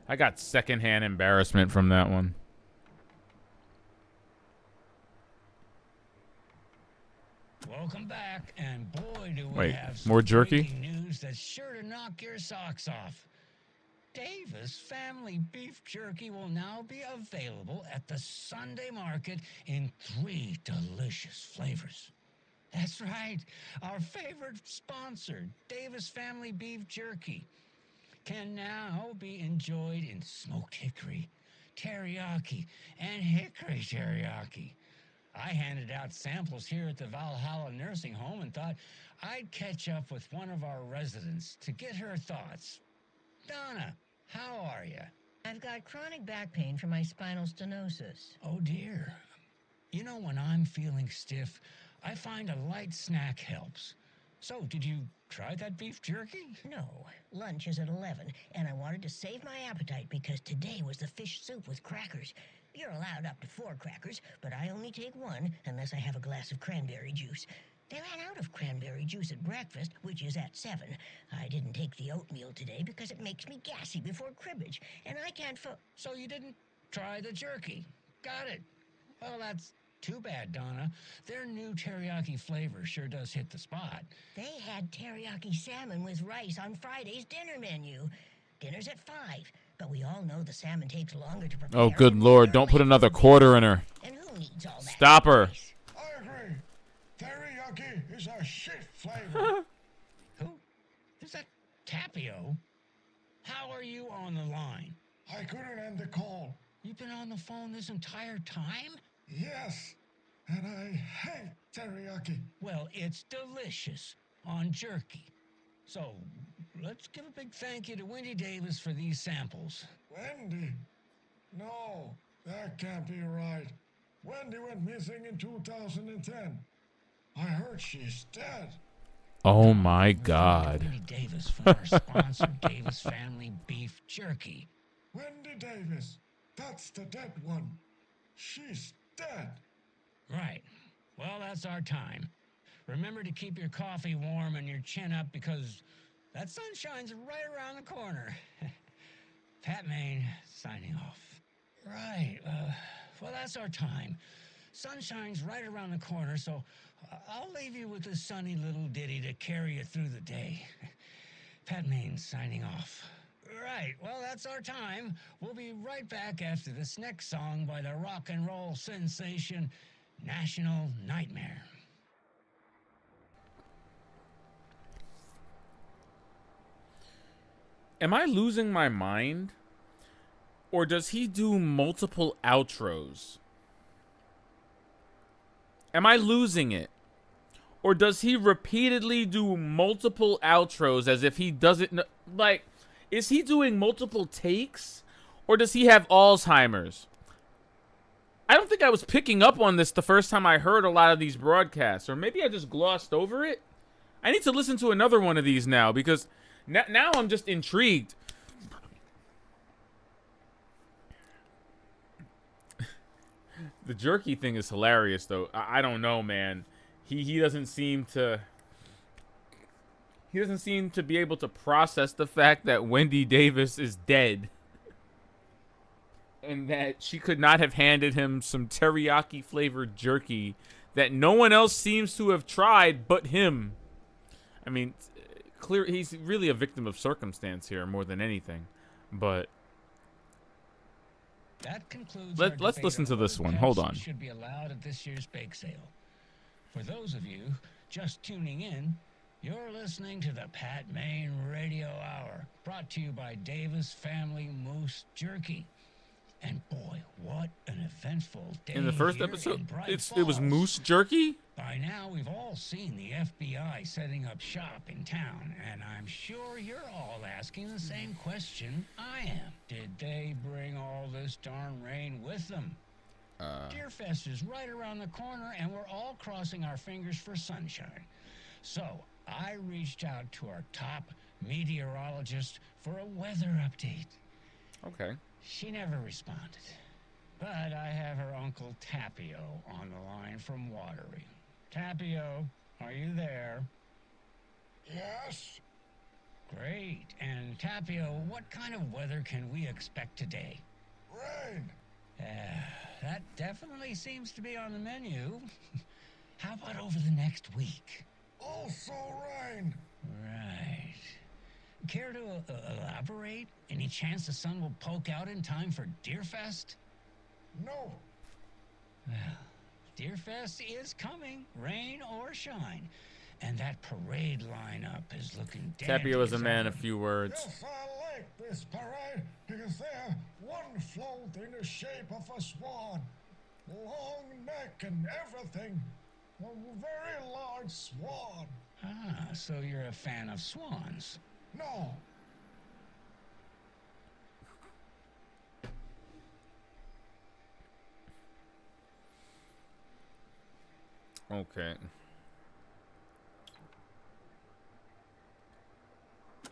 A: I got secondhand embarrassment from that one.
L: Welcome back, and boy, do we
A: Wait,
L: have some
A: more jerky?
L: breaking news that's sure to knock your socks off. Davis Family Beef Jerky will now be available at the Sunday market in 3 delicious flavors. That's right, our favorite sponsor, Davis Family Beef Jerky, can now be enjoyed in smoked hickory, teriyaki, and hickory teriyaki. I handed out samples here at the Valhalla Nursing Home and thought I'd catch up with one of our residents to get her thoughts. Donna, how are you?
N: I've got chronic back pain from my spinal stenosis.
L: Oh, dear. You know, when I'm feeling stiff, I find a light snack helps. So, did you try that beef jerky?
N: No, lunch is at 11, and I wanted to save my appetite because today was the fish soup with crackers. You're allowed up to 4 crackers, but I only take 1 unless I have a glass of cranberry juice. They ran out of cranberry juice at breakfast, which is at 7. I didn't take the oatmeal today because it makes me gassy before cribbage, and I can't
L: So you didn't try the jerky. Got it. Well, that's too bad, Donna. Their new teriyaki flavor sure does hit the spot.
N: They had teriyaki salmon with rice on Friday's dinner menu. Dinner's at 5, but we all know the salmon takes longer to prepare.
A: Oh, good Lord. Don't put another quarter in her.
N: And who needs all that?
A: Stop her.
O: I agree. Teriyaki is a shit flavor.
L: Who? Is that Tapio? How are you on the line?
O: I couldn't end the call.
L: You've been on the phone this entire time?
O: Yes, and I hate teriyaki.
L: Well, it's delicious on jerky. So, let's give a big thank you to Wendy Davis for these samples.
O: Wendy? No, that can't be right. Wendy went missing in 2010. I heard she's dead.
A: Oh, my God.
L: Wendy Davis from our sponsor, Davis Family Beef Jerky.
O: Wendy Davis. That's the dead one. She's dead.
L: Right. Well, that's our time. Remember to keep your coffee warm and your chin up because that sunshine's right around the corner. Pat Maine signing off. Right. Well, that's our time. Sunshine's right around the corner, so I'll leave you with this sunny little ditty to carry you through the day. Pat Maine signing off. Right, well, that's our time. We'll be right back after this next song by the rock and roll sensation, National Nightmare.
A: Am I losing my mind? Or does he do multiple outros? Am I losing it? Or does he repeatedly do multiple outros as if he doesn't know? Like, is he doing multiple takes? Or does he have Alzheimer's? I don't think I was picking up on this the first time I heard a lot of these broadcasts. Or maybe I just glossed over it. I need to listen to another one of these now because now I'm just intrigued. The jerky thing is hilarious, though. I don't know, man. He doesn't seem to... He doesn't seem to be able to process the fact that Wendy Davis is dead. And that she could not have handed him some teriyaki-flavored jerky that no one else seems to have tried but him. I mean, clear he's really a victim of circumstance here more than anything. But...
L: That concludes
A: Let's listen to this one. Hold on.
L: Should be allowed at this year's bake sale. For those of you just tuning in, you're listening to the Pat Maine Radio Hour, brought to you by Davis Family Moose Jerky. And boy, what an eventful day.
A: In the first episode, it was moose jerky?
L: By now, we've all seen the FBI setting up shop in town, and I'm sure you're all asking the same question I am. Did they bring all this darn rain with them? Deerfest is right around the corner, and we're all crossing our fingers for sunshine. So, I reached out to our top meteorologist for a weather update.
A: Okay.
L: She never responded. But I have her uncle Tapio on the line from Watery. Tapio, are you there?
O: Yes?
L: Great. And Tapio, what kind of weather can we expect today?
O: Rain.
L: That definitely seems to be on the menu. How about over the next week?
O: Also rain.
L: Right. Care to elaborate? Any chance the sun will poke out in time for Deerfest?
O: No.
L: Well, Deerfest is coming, rain or shine. And that parade lineup is looking dandy.
A: Tapio is a man of few words.
O: Yes, I like this parade because they're one float in the shape of a swan. Long neck and everything. A very large swan.
L: Ah, so you're a fan of swans.
O: No.
A: Okay.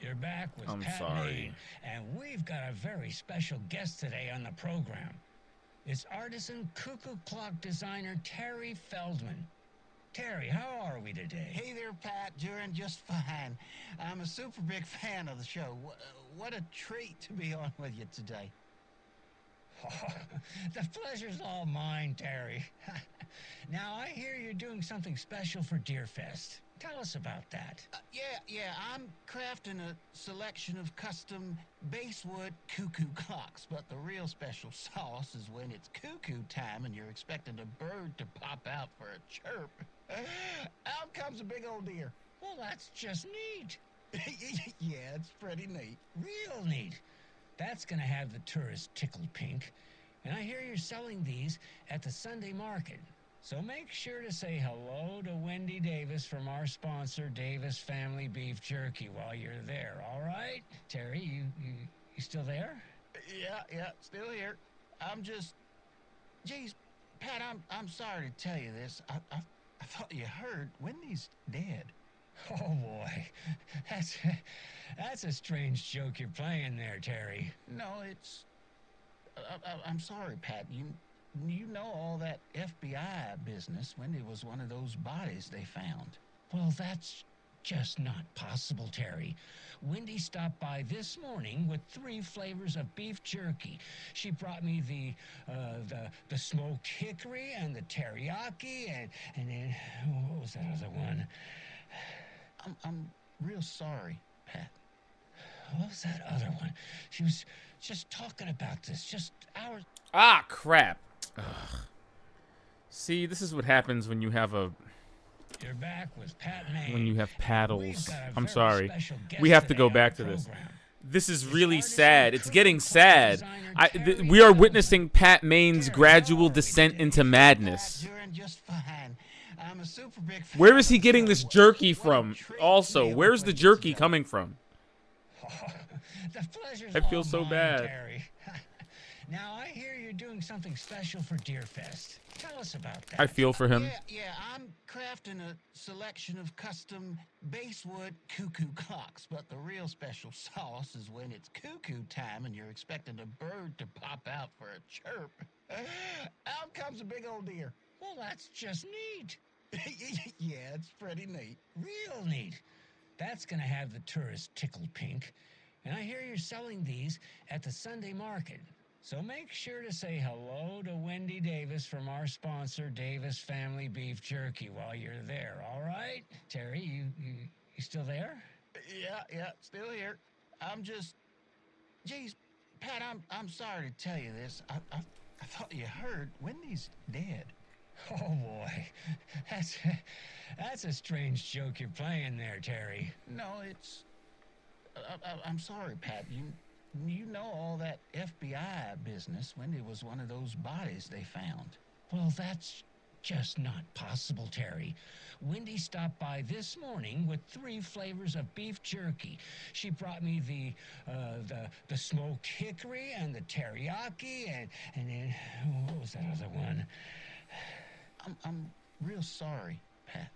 L: You're back with
A: I'm
L: Pat
A: sorry.
L: Maine, and we've got a very special guest today on the program. It's artisan cuckoo clock designer Terry Feldman. Terry, how are we today?
P: Hey there, Pat. Doing just fine. I'm a super big fan of the show. What a treat to be on with you today.
L: The pleasure's all mine, Terry. Now, I hear you're doing something special for Deerfest. Tell us about that.
P: Yeah, I'm crafting a selection of custom basswood cuckoo clocks, but the real special sauce is when it's cuckoo time and you're expecting a bird to pop out for a chirp. Out comes a big old deer.
L: Well, that's just neat.
P: Yeah, it's pretty neat.
L: Real neat. That's gonna have the tourists tickled pink. And I hear you're selling these at the Sunday market. So make sure to say hello to Wendy Davis from our sponsor, Davis Family Beef Jerky, while you're there, all right? Terry, you still there?
P: Yeah, still here. I'm just... Geez, Pat, I'm sorry to tell you this. I thought you heard Wendy's dead.
L: Oh, boy. That's a strange joke you're playing there, Terry.
P: No, it's... I'm sorry, Pat. You know all that FBI business. Wendy was one of those bodies they found.
L: Well, that's just not possible, Terry. Wendy stopped by this morning with 3 flavors of beef jerky. She brought me the smoked hickory and the teriyaki and then what was that other one?
P: I'm real sorry, Pat.
L: What was that other one? She was just talking about this just hours.
A: Ah, crap. Ugh. See, this is what happens when you have a...
L: You're back with Pat May.
A: When you have paddles. I'm
L: very
A: sorry.
L: special guest
A: We have to
L: today
A: go
L: on
A: back
L: the
A: to this.
L: program.
A: This is really sad. It's getting sad. We are witnessing Pat Maine's gradual descent into madness. Where is he getting this jerky from? Also, where's the jerky coming from? I feel so bad.
L: Terry. Now, I hear you're doing something special for Deerfest. Tell us about that.
A: I feel for him.
P: Yeah, I'm crafting a selection of custom basswood cuckoo clocks, but the real special sauce is when it's cuckoo time and you're expecting a bird to pop out for a chirp. Out comes a big old deer.
L: Well, that's just neat.
P: Yeah, it's pretty neat.
L: Real neat. That's gonna have the tourists tickled pink. And I hear you're selling these at the Sunday market. So make sure to say hello to Wendy Davis from our sponsor, Davis Family Beef Jerky, while you're there, all right? Terry, you still there?
P: Yeah, still here. I'm just... Geez, Pat, I'm sorry to tell you this. I thought you heard Wendy's dead.
L: Oh, boy. That's a strange joke you're playing there, Terry.
P: No, it's... I'm sorry, Pat. You know all that FBI business. Wendy was one of those bodies they found.
L: Well, that's just not possible, Terry. Wendy stopped by this morning with 3 flavors of beef jerky. She brought me the smoked hickory and the teriyaki and then what was that other one?
P: I'm real sorry, Pat.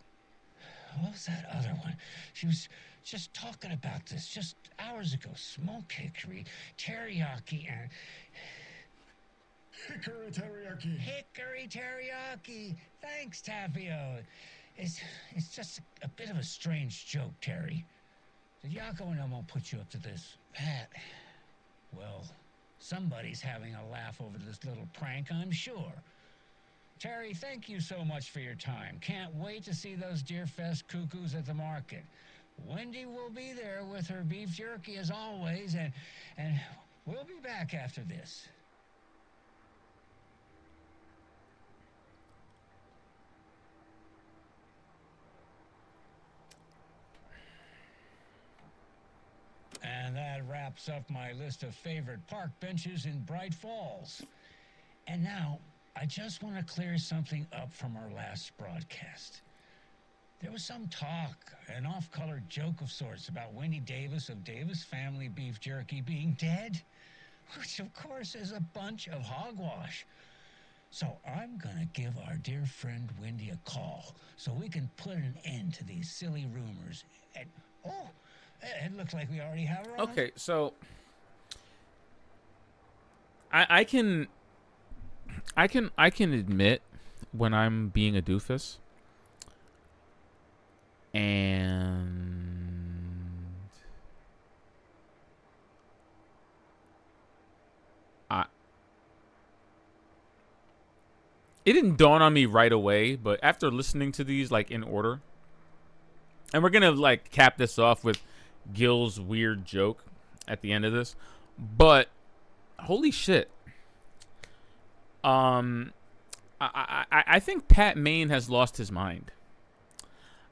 L: What was that other one? She was just talking about this just hours ago. Smoked hickory, teriyaki, and...
O: Hickory teriyaki.
L: Hickory teriyaki. Thanks, Tapio. It's just a bit of a strange joke, Terry. Did Yako and I won't put you up to this?
P: Pat.
L: Well, somebody's having a laugh over this little prank, I'm sure. Terry, thank you so much for your time. Can't wait to see those Deerfest cuckoos at the market. Wendy will be there with her beef jerky as always, and we'll be back after this. And that wraps up my list of favorite park benches in Bright Falls. And now, I just want to clear something up from our last broadcast. There was some talk, an off-color joke of sorts, about Wendy Davis of Davis Family Beef Jerky being dead, which of course is a bunch of hogwash. So I'm gonna give our dear friend Wendy a call so we can put an end to these silly rumors. And it looks like we already have her on.
A: Okay, so I can admit when I'm being a doofus, and it didn't dawn on me right away, but after listening to these like in order, and we're gonna like cap this off with Gil's weird joke at the end of this, but holy shit. I think Pat Maine has lost his mind.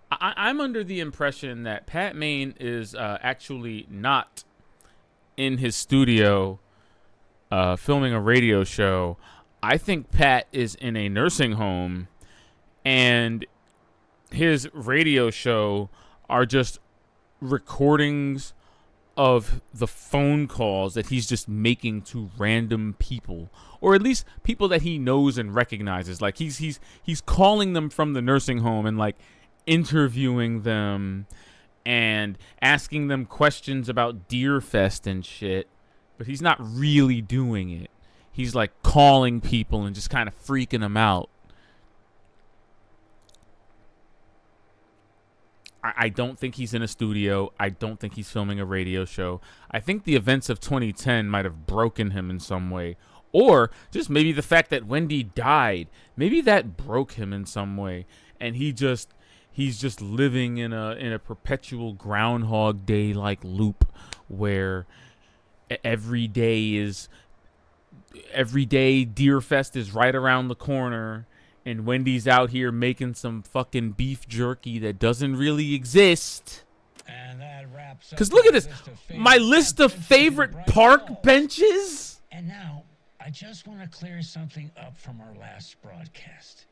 A: I'm under the impression that Pat Maine is actually not in his studio filming a radio show. I think Pat is in a nursing home, and his radio show are just recordings of the phone calls that he's just making to random people, or at least people that he knows and recognizes. Like he's calling them from the nursing home and like interviewing them and asking them questions about Deerfest and shit, but he's not really doing it. He's like calling people and just kind of freaking them out. I don't think he's in a studio. I don't think he's filming a radio show. I think the events of 2010 might have broken him in some way. Or just maybe the fact that Wendy died. Maybe that broke him in some way. And he's just living in a perpetual Groundhog Day like loop where every day Deer Fest is right around the corner, and Wendy's out here making some fucking beef jerky that doesn't really exist.
L: And that wraps up.
A: Because look at this, my list of favorite park benches.
L: And now, I just want to clear something up from our last broadcast.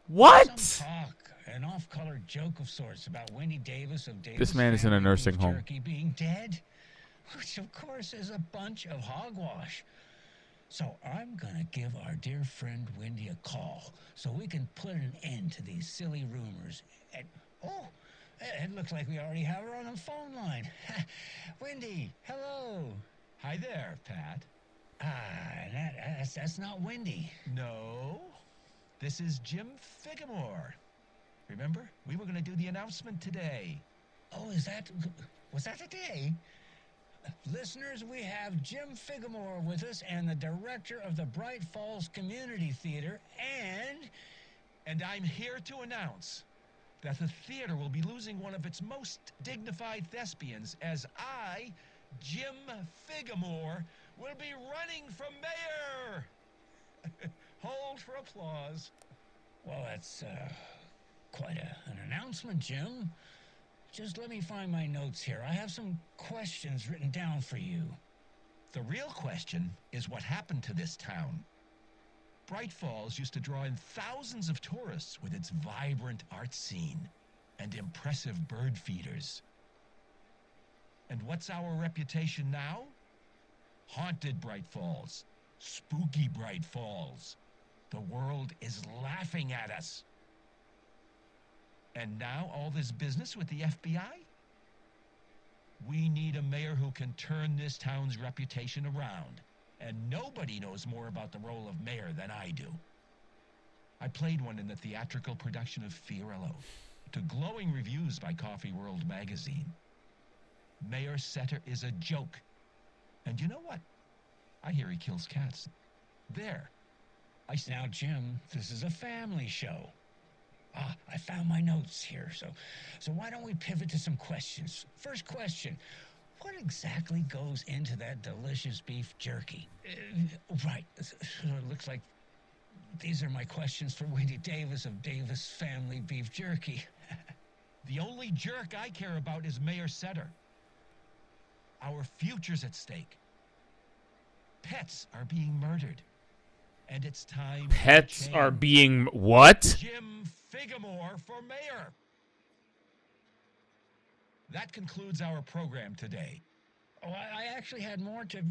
A: What?
L: Some talk, an off-color joke of sorts about Wendy Davis of Davis.
A: This man is in a nursing home.
L: Jerky being dead, which of course is a bunch of hogwash. So I'm gonna give our dear friend Wendy a call so we can put an end to these silly rumors. And it looks like we already have her on the phone line. Wendy, hello.
Q: Hi there, Pat.
L: That's not Wendy.
Q: No, this is Jim Figamore. Remember, we were going to do the announcement today.
L: Oh, was that today? Listeners, we have Jim Figamore with us and the director of the Bright Falls Community Theater,
Q: and I'm here to announce that the theater will be losing one of its most dignified thespians as I, Jim Figamore, will be running for mayor. Hold for applause.
L: Well, that's quite an announcement, Jim. Just let me find my notes here. I have some questions written down for you.
Q: The real question is what happened to this town. Bright Falls used to draw in thousands of tourists with its vibrant art scene and impressive bird feeders. And what's our reputation now? Haunted Bright Falls. Spooky Bright Falls. The world is laughing at us. And now all this business with the FBI? We need a mayor who can turn this town's reputation around. And nobody knows more about the role of mayor than I do. I played one in the theatrical production of Fiorello, to glowing reviews by Coffee World magazine. Mayor Setter is a joke. And you know what? I hear he kills cats. There.
L: Now, Jim, this is a family show. I found my notes here, so why don't we pivot to some questions? First question, what exactly goes into that delicious beef jerky? Right, so it looks like these are my questions for Wendy Davis of Davis Family Beef Jerky.
Q: The only jerk I care about is Mayor Setter. Our future's at stake. Pets are being murdered. And it's time.
A: Pets are being what?
Q: Jim Figamore for mayor. That concludes our program today.
L: Oh, I actually had more to...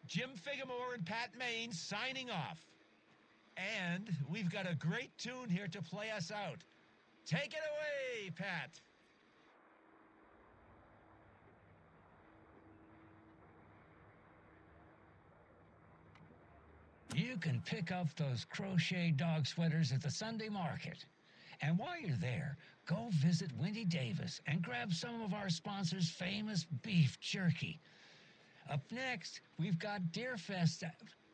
Q: Jim Figamore and Pat Maine signing off. And we've got a great tune here to play us out. Take it away, Pat.
L: You can pick up those crochet dog sweaters at the Sunday market. And while you're there, go visit Wendy Davis and grab some of our sponsors' famous beef jerky. Up next, we've got Deerfest.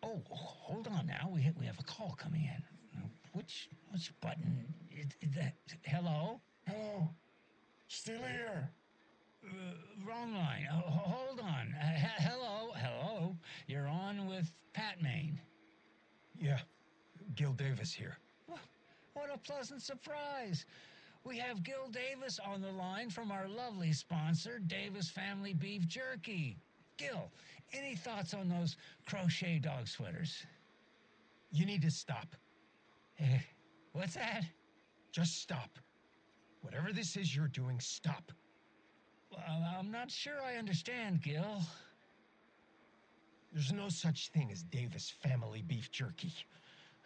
L: Oh, hold on now. We have a call coming in. Which button is that? Hello?
O: Hello. Still here.
L: Wrong line. Hold on. Hello. You're on with Pat Maine.
M: Yeah, Gil Davis here.
L: What a pleasant surprise. We have Gil Davis on the line from our lovely sponsor, Davis Family Beef Jerky. Gil, any thoughts on those crochet dog sweaters?
M: You need to stop.
L: What's that?
M: Just stop. Whatever this is you're doing, stop.
L: I'm not sure I understand, Gil.
M: There's no such thing as Davis Family Beef Jerky.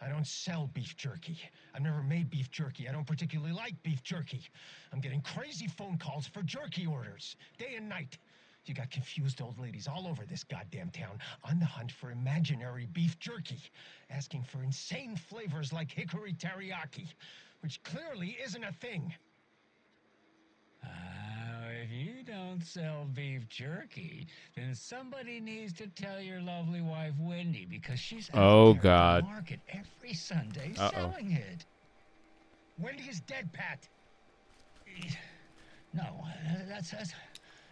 M: I don't sell beef jerky. I've never made beef jerky. I don't particularly like beef jerky. I'm getting crazy phone calls for jerky orders, day and night. You got confused old ladies all over this goddamn town on the hunt for imaginary beef jerky, asking for insane flavors like hickory teriyaki, which clearly isn't a thing.
L: If you don't sell beef jerky, then somebody needs to tell your lovely wife Wendy, because she's out there at the market every Sunday selling it.
M: Wendy is dead, Pat.
L: No,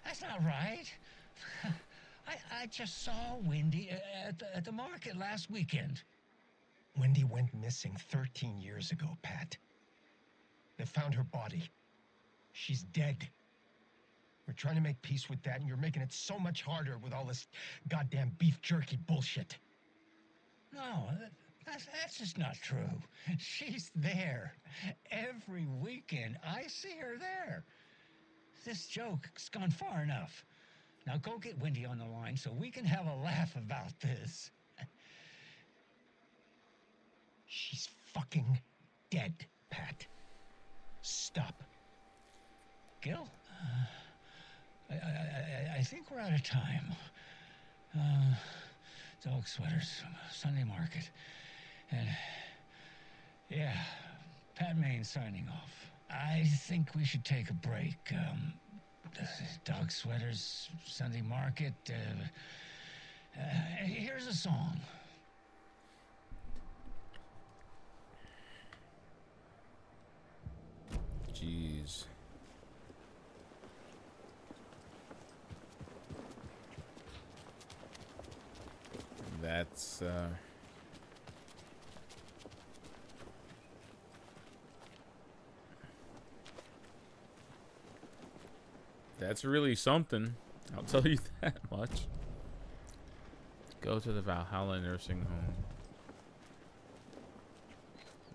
L: That's not right. I just saw Wendy at the market last weekend.
M: Wendy went missing 13 years ago, Pat. They found her body. She's dead. We're trying to make peace with that, and you're making it so much harder with all this goddamn beef jerky bullshit.
L: No, that's just not true. She's there. Every weekend, I see her there. This joke's gone far enough. Now go get Wendy on the line so we can have a laugh about this.
M: She's fucking dead, Pat. Stop.
L: Gil? I think we're out of time. Dog sweaters, Sunday market. And, yeah, Pat Maine signing off. I think we should take a break. Dog sweaters, Sunday market. Here's a song.
A: Jeez. That's really something. I'll tell you that much. Go to the Valhalla Nursing Home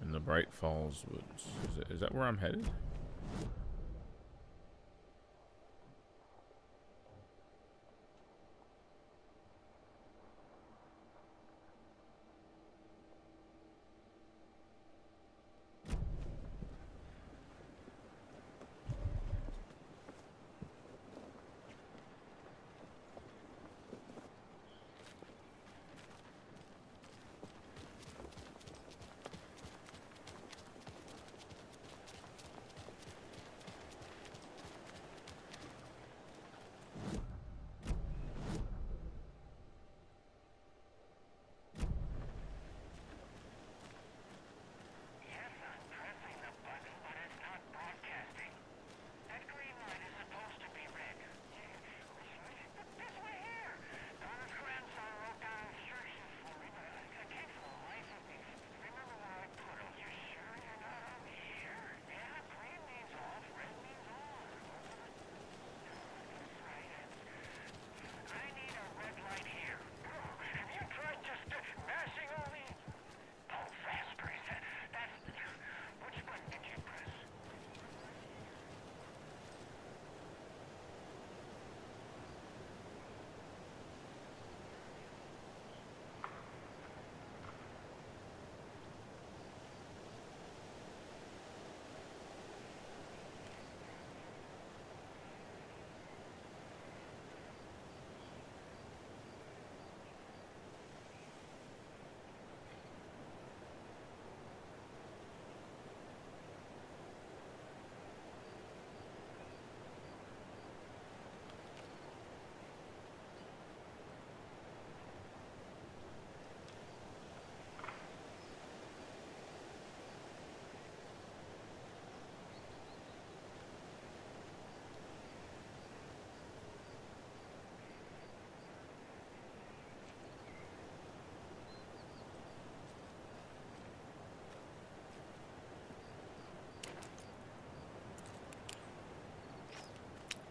A: in the Bright Falls Woods. Is that where I'm headed?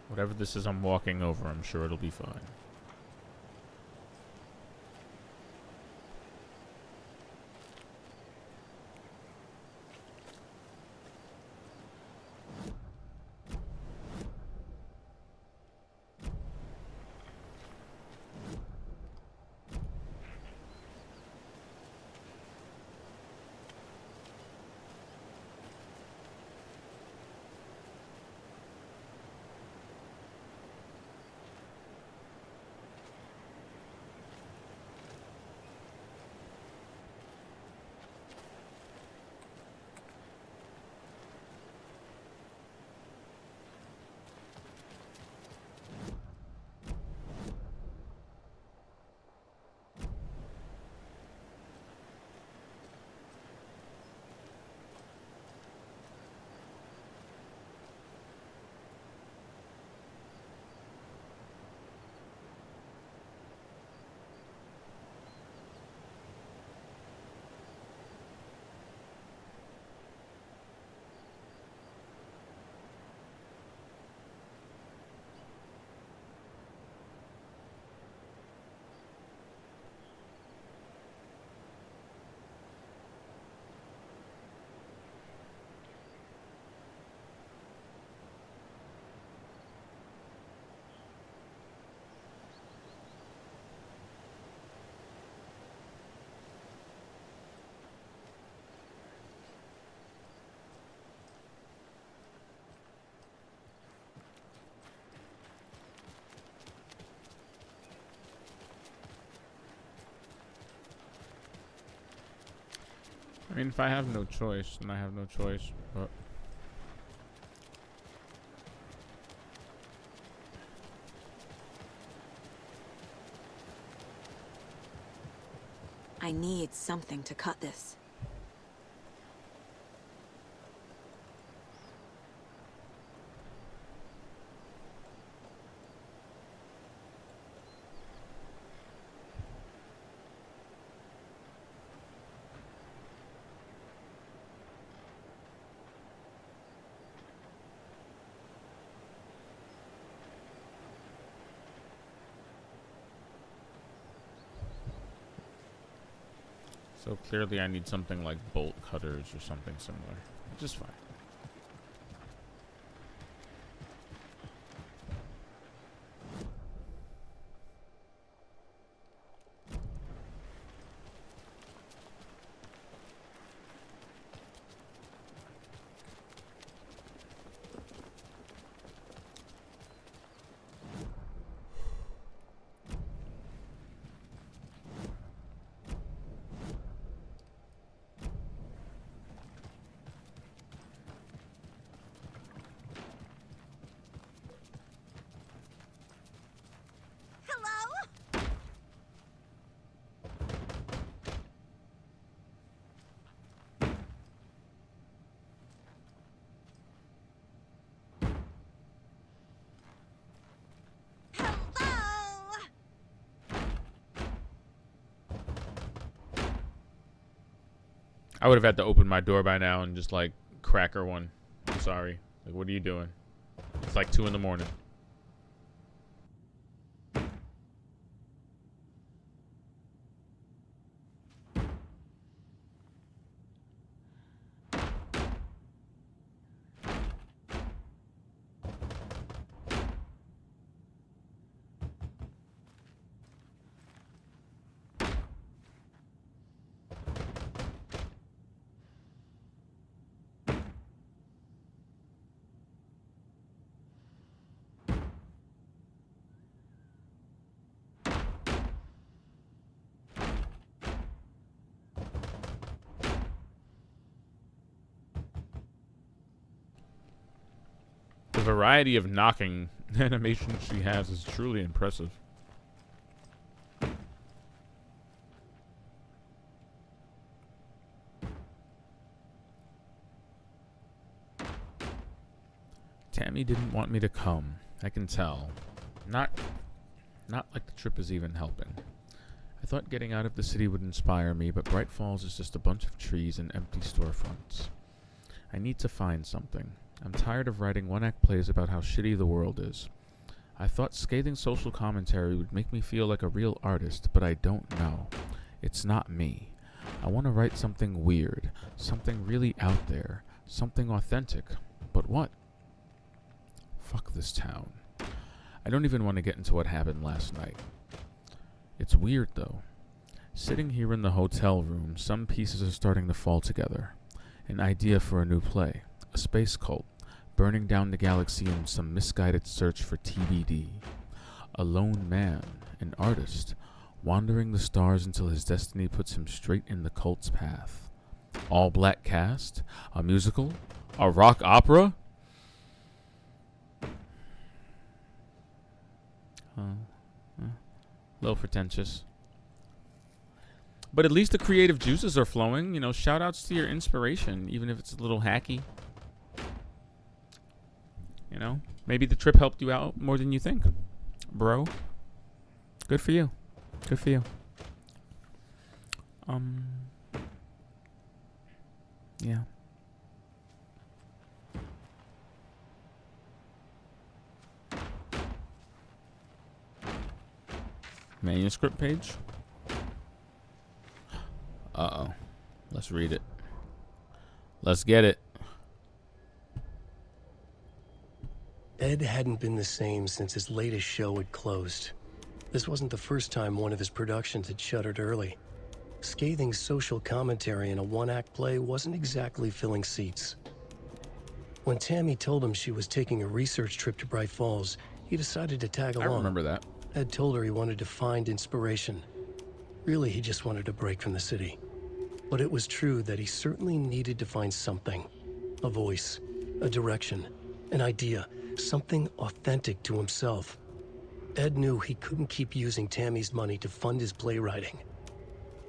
A: Whatever this is I'm walking over, I'm sure it'll be fine. mean, if I have no choice, then I have no choice, but...
R: I need something to cut this.
A: So clearly I need something like bolt cutters or something similar, which is fine. I would have had to open my door by now and just like crack her one. I'm sorry. Like, what are you doing? It's like 2 in the morning. The variety of knocking animations she has is truly impressive. Tammy didn't want me to come. I can tell. Not like the trip is even helping. I thought getting out of the city would inspire me, but Bright Falls is just a bunch of trees and empty storefronts. I need to find something. I'm tired of writing one-act plays about how shitty the world is. I thought scathing social commentary would make me feel like a real artist, but I don't know. It's not me. I want to write something weird, something really out there, something authentic. But what? Fuck this town. I don't even want to get into what happened last night. It's weird, though. Sitting here in the hotel room, some pieces are starting to fall together. An idea for a new play. A space cult, burning down the galaxy in some misguided search for TBD. A lone man, an artist, wandering the stars until his destiny puts him straight in the cult's path. All black cast? A musical? A rock opera? A little pretentious. But at least the creative juices are flowing. You know, shout outs to your inspiration, even if it's a little hacky. You know, maybe the trip helped you out more than you think, bro. Good for you. Good for you. Yeah. Manuscript page. Uh-oh. Let's read it. Let's get it.
B: Ed hadn't been the same since his latest show had closed. This wasn't the first time one of his productions had shuttered early. Scathing social commentary in a one-act play wasn't exactly filling seats. When Tammy told him she was taking a research trip to Bright Falls, he decided to tag along.
A: I remember that.
B: Ed told her he wanted to find inspiration. Really, he just wanted a break from the city. But it was true that he certainly needed to find something. A voice, a direction, an idea, something authentic to himself. Ed knew he couldn't keep using Tammy's money to fund his playwriting.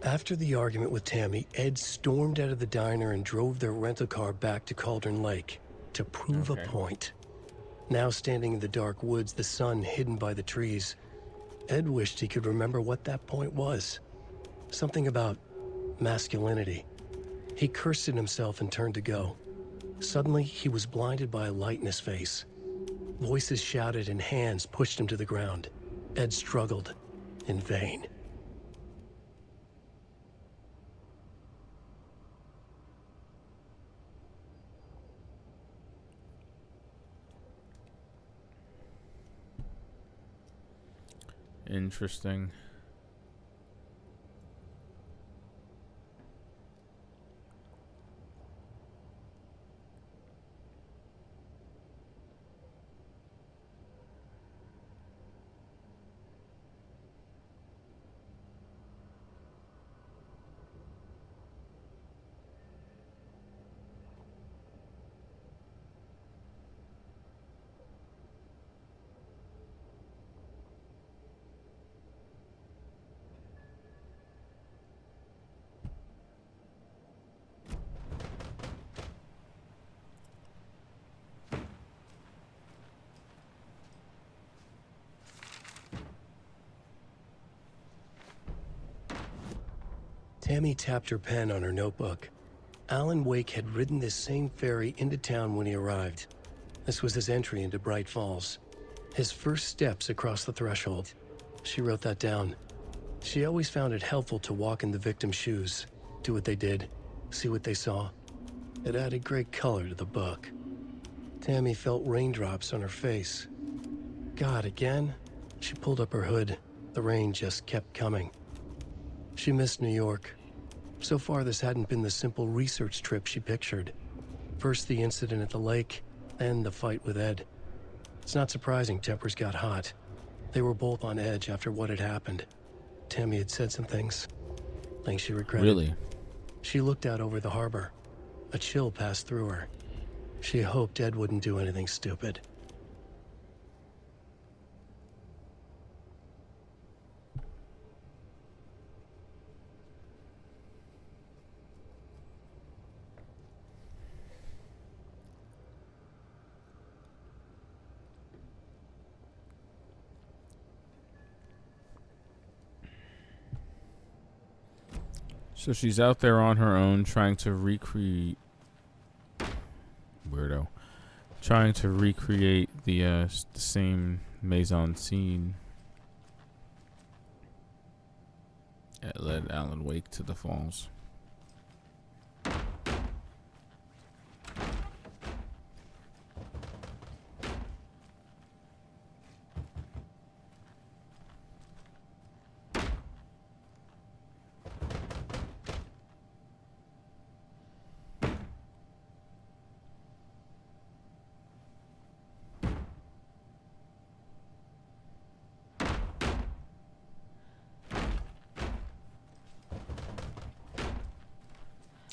B: After the argument with Tammy, Ed stormed out of the diner and drove their rental car back to Cauldron Lake to prove a point. Now standing in the dark woods, the sun hidden by the trees, Ed wished he could remember what that point was. Something about masculinity. He cursed at himself and turned to go. Suddenly, he was blinded by a light in his face. Voices shouted and hands pushed him to the ground. Ed struggled, in vain.
A: Interesting.
B: Tammy tapped her pen on her notebook. Alan Wake had ridden this same ferry into town when he arrived. This was his entry into Bright Falls. His first steps across the threshold. She wrote that down. She always found it helpful to walk in the victim's shoes, do what they did, see what they saw. It added great color to the book. Tammy felt raindrops on her face. God, again? She pulled up her hood. The rain just kept coming. She missed New York. So far, this hadn't been the simple research trip she pictured. First the incident at the lake, then the fight with Ed. It's not surprising tempers got hot. They were both on edge after what had happened. Tammy had said some things she regretted.
A: Really?
B: She looked out over the harbor. A chill passed through her. She hoped Ed wouldn't do anything stupid.
A: So she's out there on her own trying to recreate... Weirdo. Trying to recreate the same maison scene that led Alan Wake to the falls.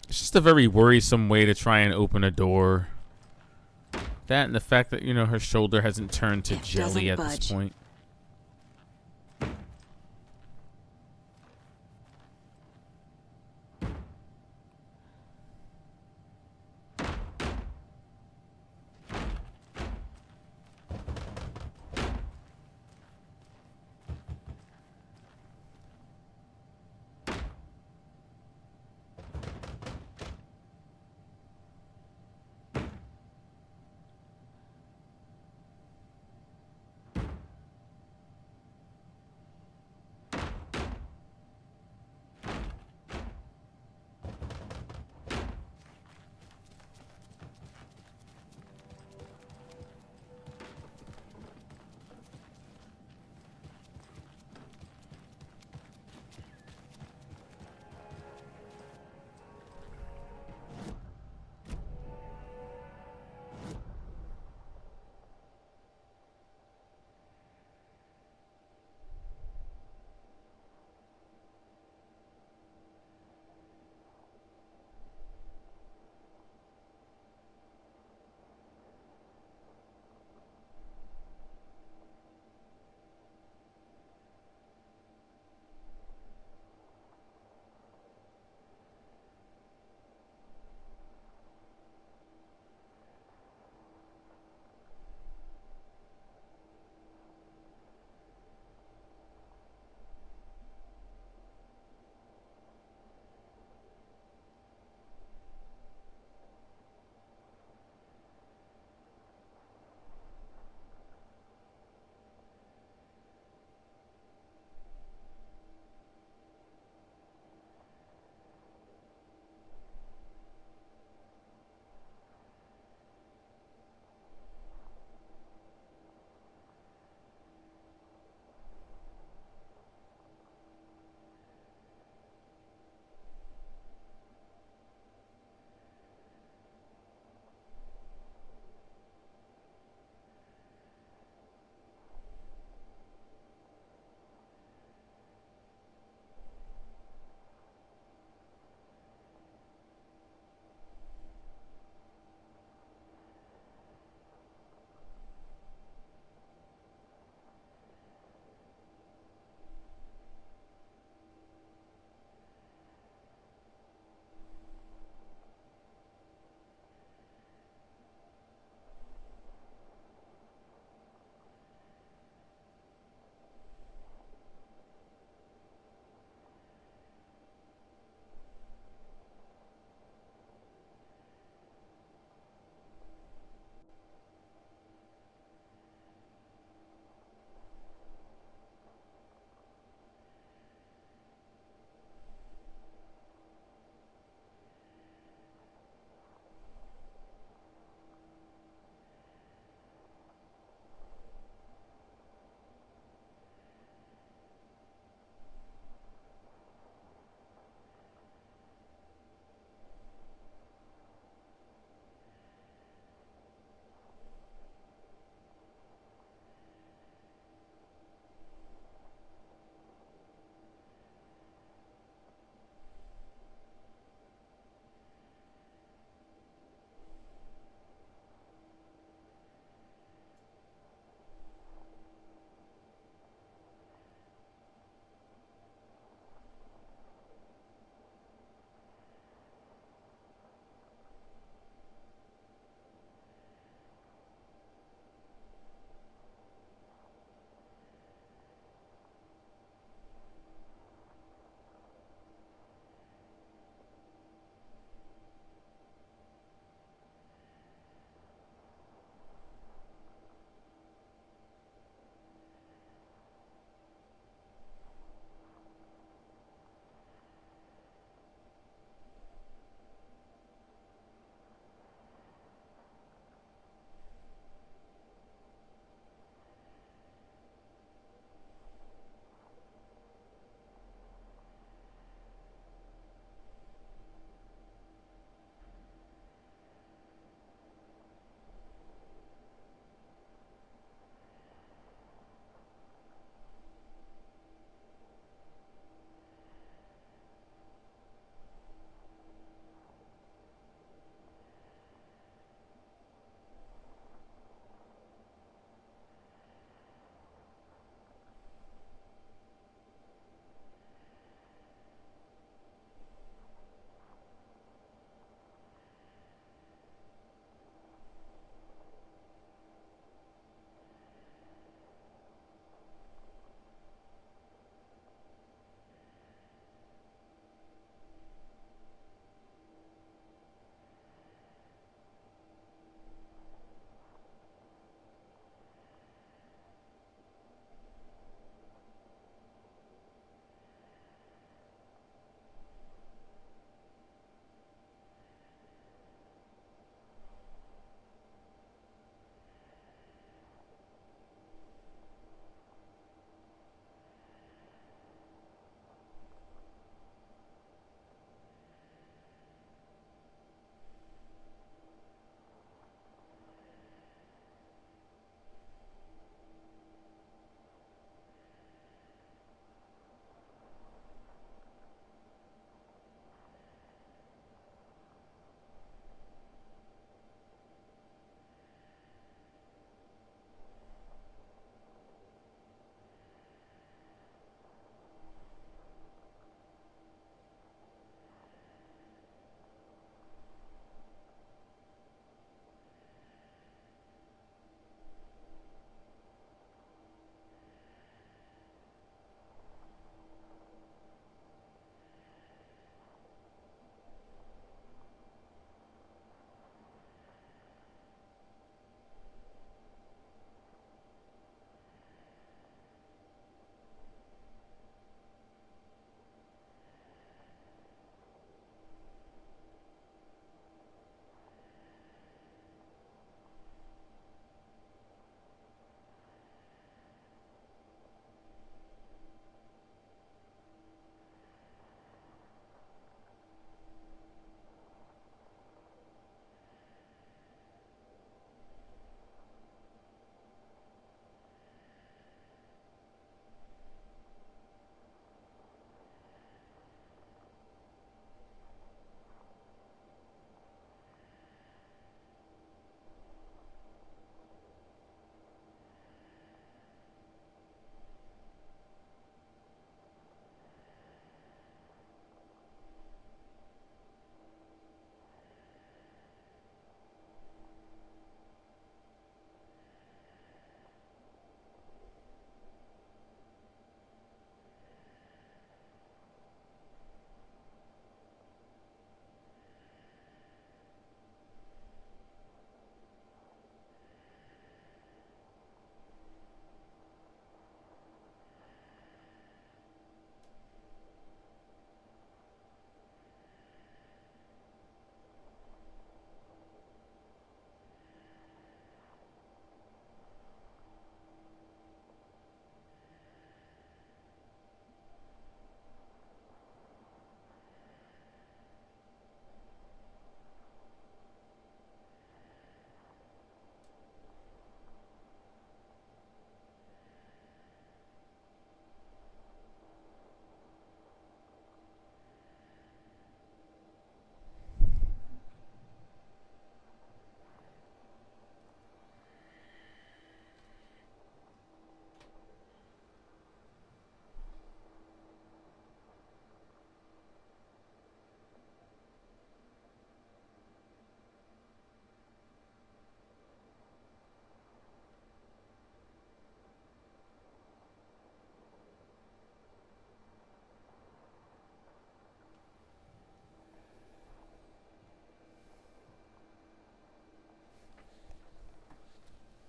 A: It's just a very worrisome way to try and open a door. That and the fact that, you know, her shoulder hasn't turned to jelly at this point.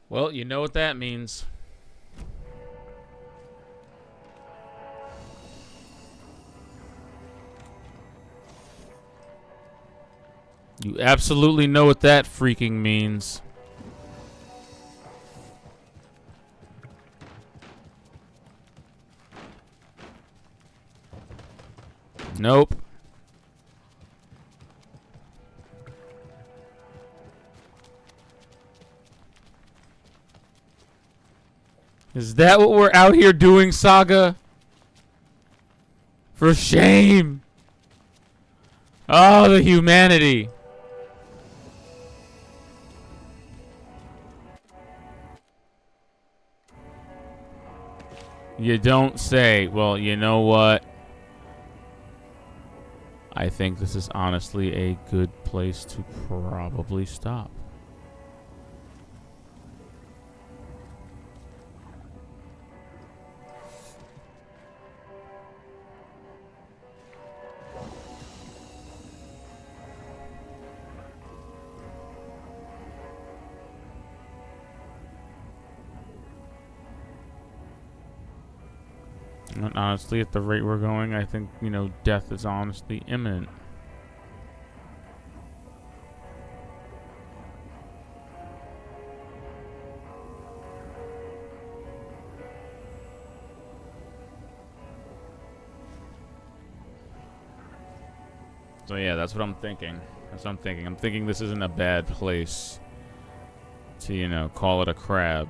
A: Well, you know what that means. You absolutely know what that freaking means. Nope. Is that what we're out here doing, Saga? For shame. Oh, the humanity. You don't say. Well, you know what? I think this is honestly a good place to probably stop. And honestly, at the rate we're going, I think, you know, death is honestly imminent. So yeah, that's what I'm thinking. That's what I'm thinking. I'm thinking this isn't a bad place to, you know, call it a crab.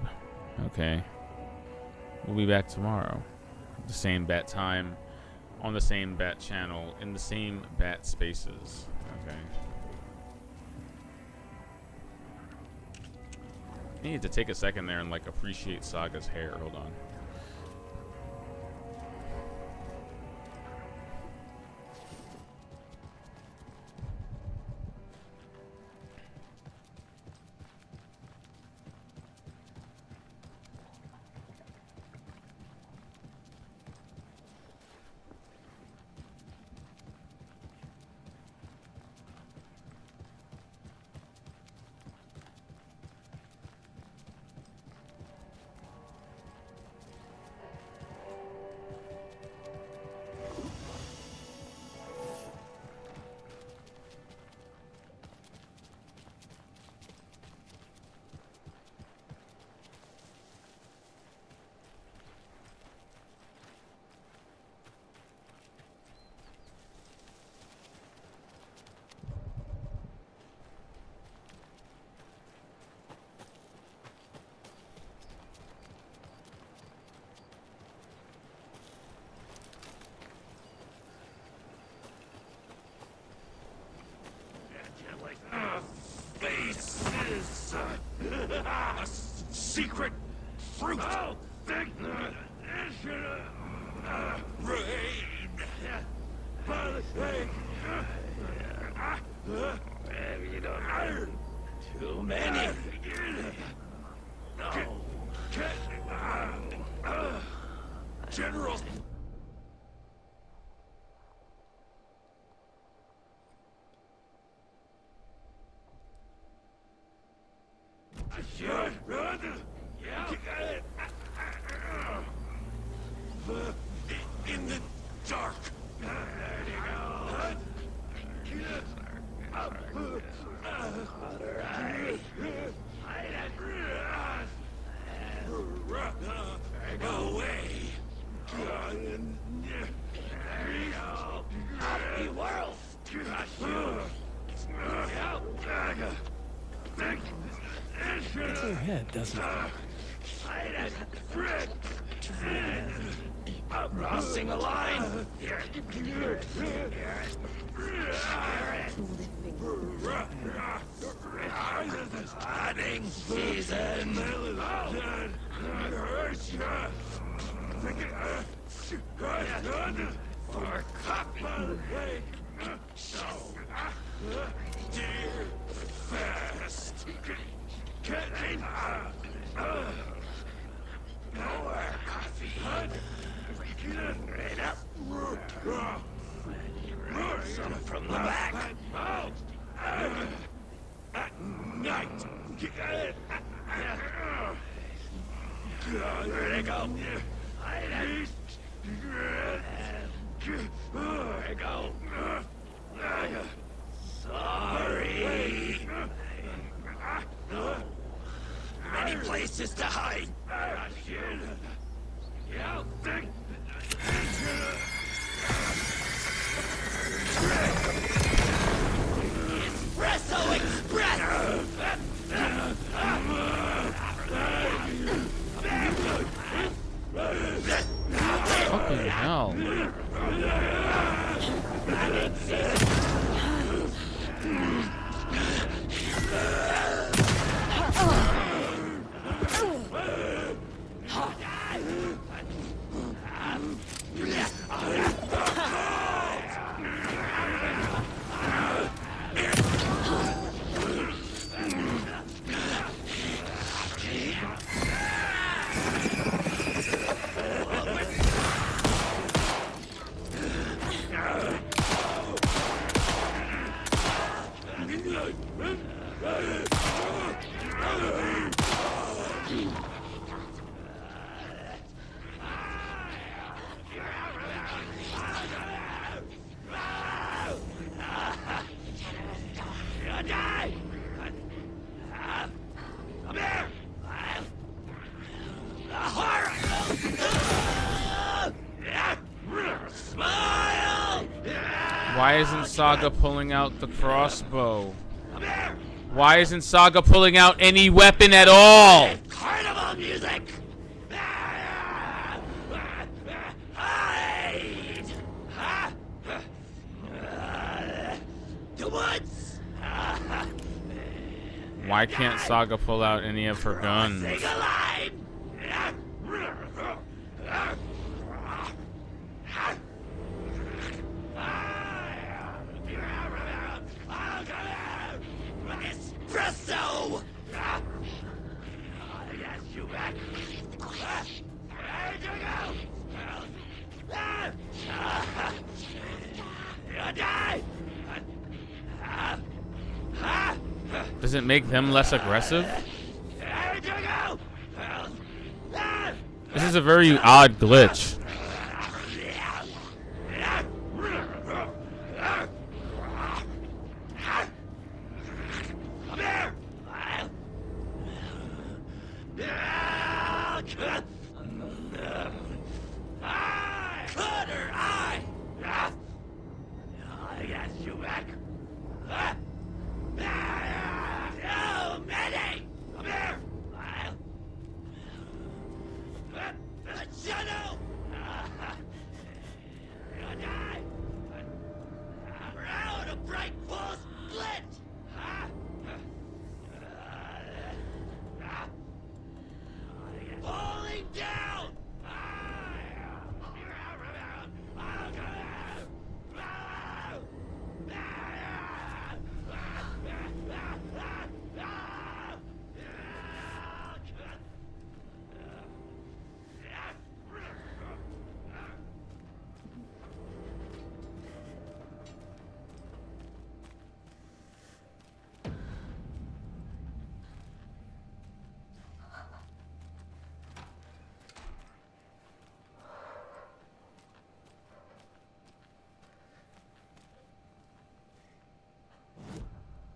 A: Okay. We'll be back tomorrow. The same bat time, on the same bat channel, in the same bat spaces. Okay. I need to take a second there and like appreciate Saga's hair. Hold on.
H: Faces. A secret fruit. Oh, thank rain. You don't too many. No. General. In the dark. Go away. Happy world.
B: Gets in your head, doesn't it?
H: Crossing the line. Hunting season. For copy. Dear fast. More coffee. Right up. Some from the back. At night. Where'd it go? Where'd it go? Sorry. Many places to hide. Espresso Express!
A: Fucking hell. Why isn't Saga pulling out the crossbow? Why isn't Saga pulling out any weapon at all?
H: Carnival music! Hide! The woods!
A: Why can't Saga pull out any of her guns?
H: Sing a line! Espresso! Yes, you back. Where'd you go? You die!
A: Does it make them less aggressive?
H: Where'd you go?
A: This is a very odd glitch.
H: Cutter eye! Yes, you back. Oh, Mayday! Come here! Shadow! You die! We're out of bright full split! Falling down!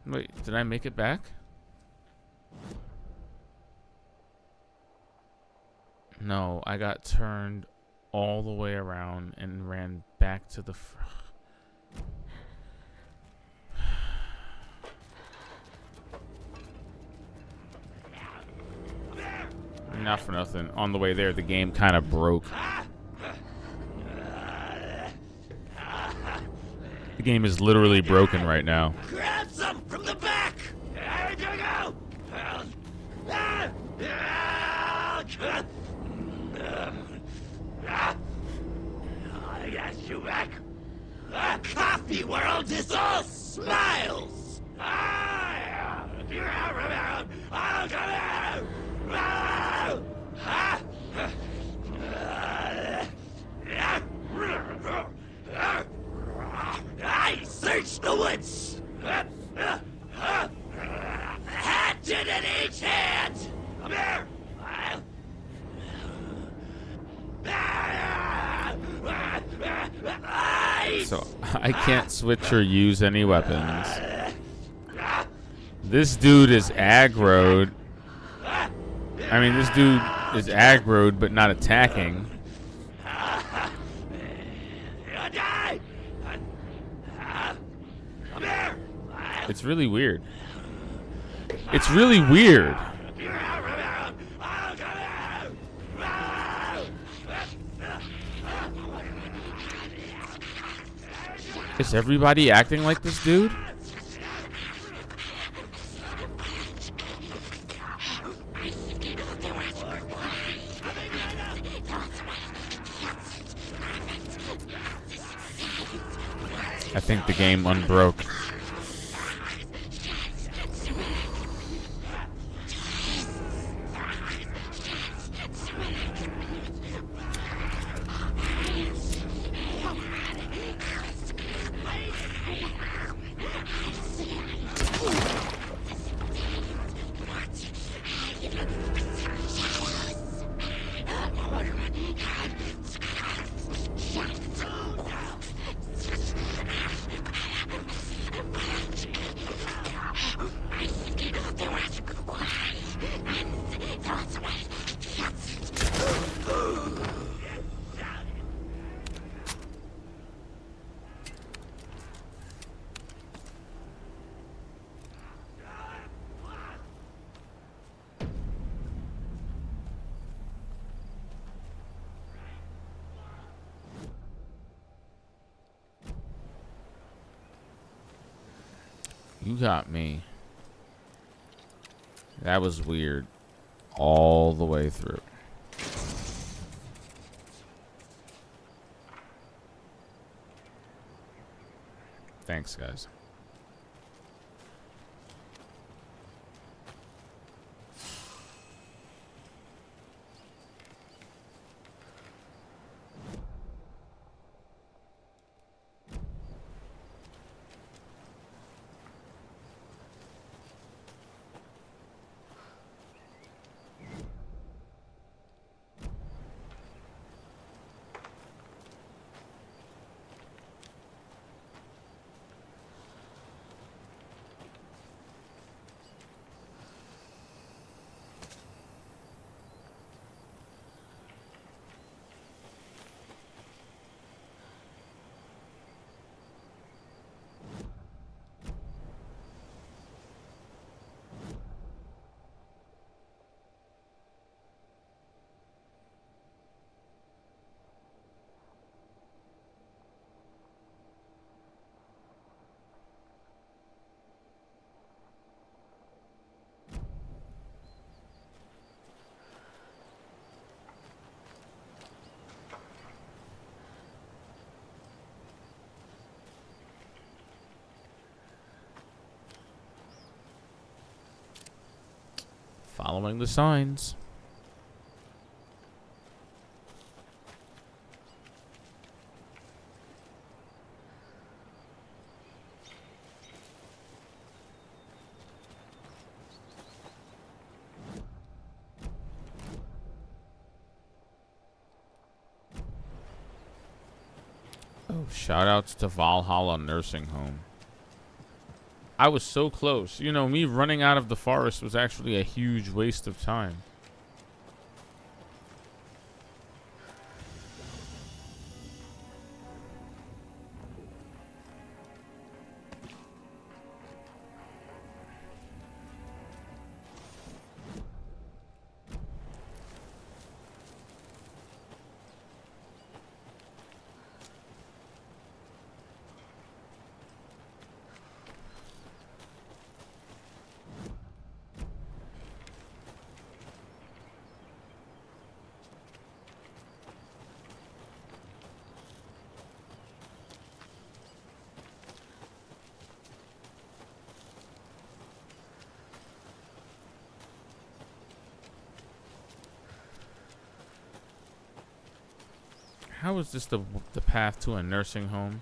A: Wait, did I make it back? No, I got turned all the way around and ran back to the Not for nothing. On the way there, the game kind of broke. The game is literally broken right now.
H: Grab some from the back! There you go! Yes, you back. Coffee world is all smiles! I searched the woods! Hatchet in each hand! Come here!
A: I can't switch or use any weapons. This dude is aggroed. I mean, this dude is aggroed but not attacking. It's really weird. It's really weird. Is everybody acting like this dude? I think the game unbroke. You got me. That was weird. All the way through. Thanks, guys. Following the signs. Oh, shout outs to Valhalla Nursing Home. I was so close. You know, me running out of the forest was actually a huge waste of time. How is this the path to a nursing home?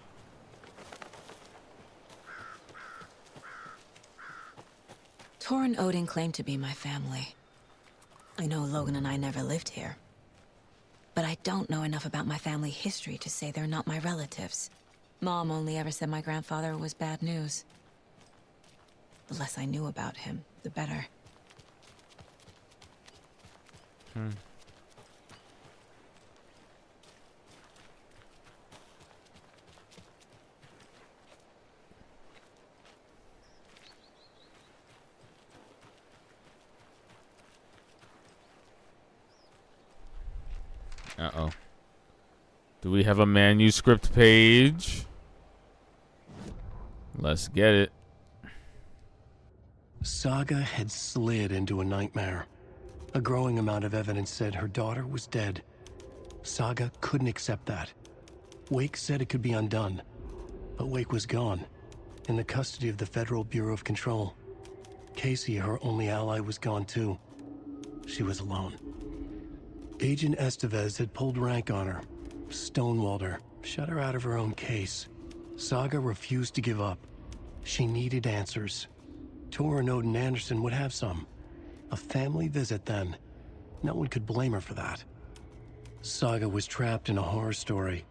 R: Tor and Odin claim to be my family. I know Logan and I never lived here. But I don't know enough about my family history to say they're not my relatives. Mom only ever said my grandfather was bad news. The less I knew about him, the better.
A: Uh-oh. Do we have a manuscript page? Let's get it.
B: Saga had slid into a nightmare. A growing amount of evidence said her daughter was dead. Saga couldn't accept that. Wake said it could be undone. But Wake was gone, in the custody of the Federal Bureau of Control. Casey, her only ally, was gone too. She was alone. Agent Estevez had pulled rank on her, stonewalled her, shut her out of her own case. Saga refused to give up. She needed answers. Tor and Odin Anderson would have some. A family visit then. No one could blame her for that. Saga was trapped in a horror story.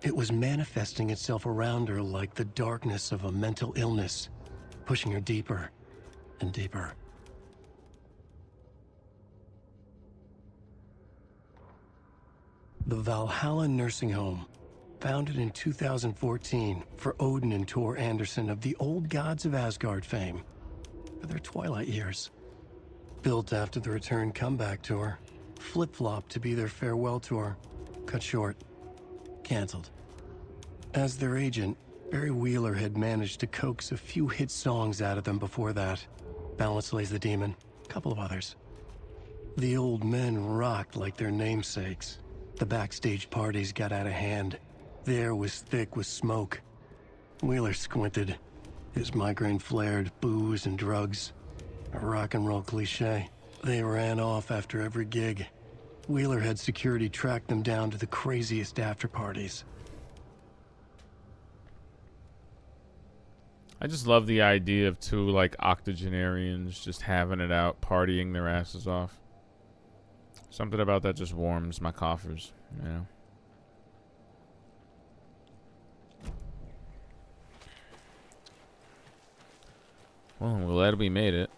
B: It was manifesting itself around her like the darkness of a mental illness, pushing her deeper and deeper. The Valhalla Nursing Home, founded in 2014 for Odin and Tor Anderson of the Old Gods of Asgard fame, for their twilight years. Built after the return comeback tour, flip-flopped to be their farewell tour, cut short, canceled. As their agent, Barry Wheeler had managed to coax a few hit songs out of them before that. Balance Lays the Demon, a couple of others. The old men rocked like their namesakes. The backstage parties got out of hand. The air was thick with smoke. Wheeler squinted. His migraine flared, booze and drugs. A rock and roll cliche. They ran off after every gig. Wheeler had security track them down to the craziest after parties.
A: I just love the idea of two, like, octogenarians just having it out, partying their asses off. Something about that just warms my coffers, you know? Well, I'm glad we made it.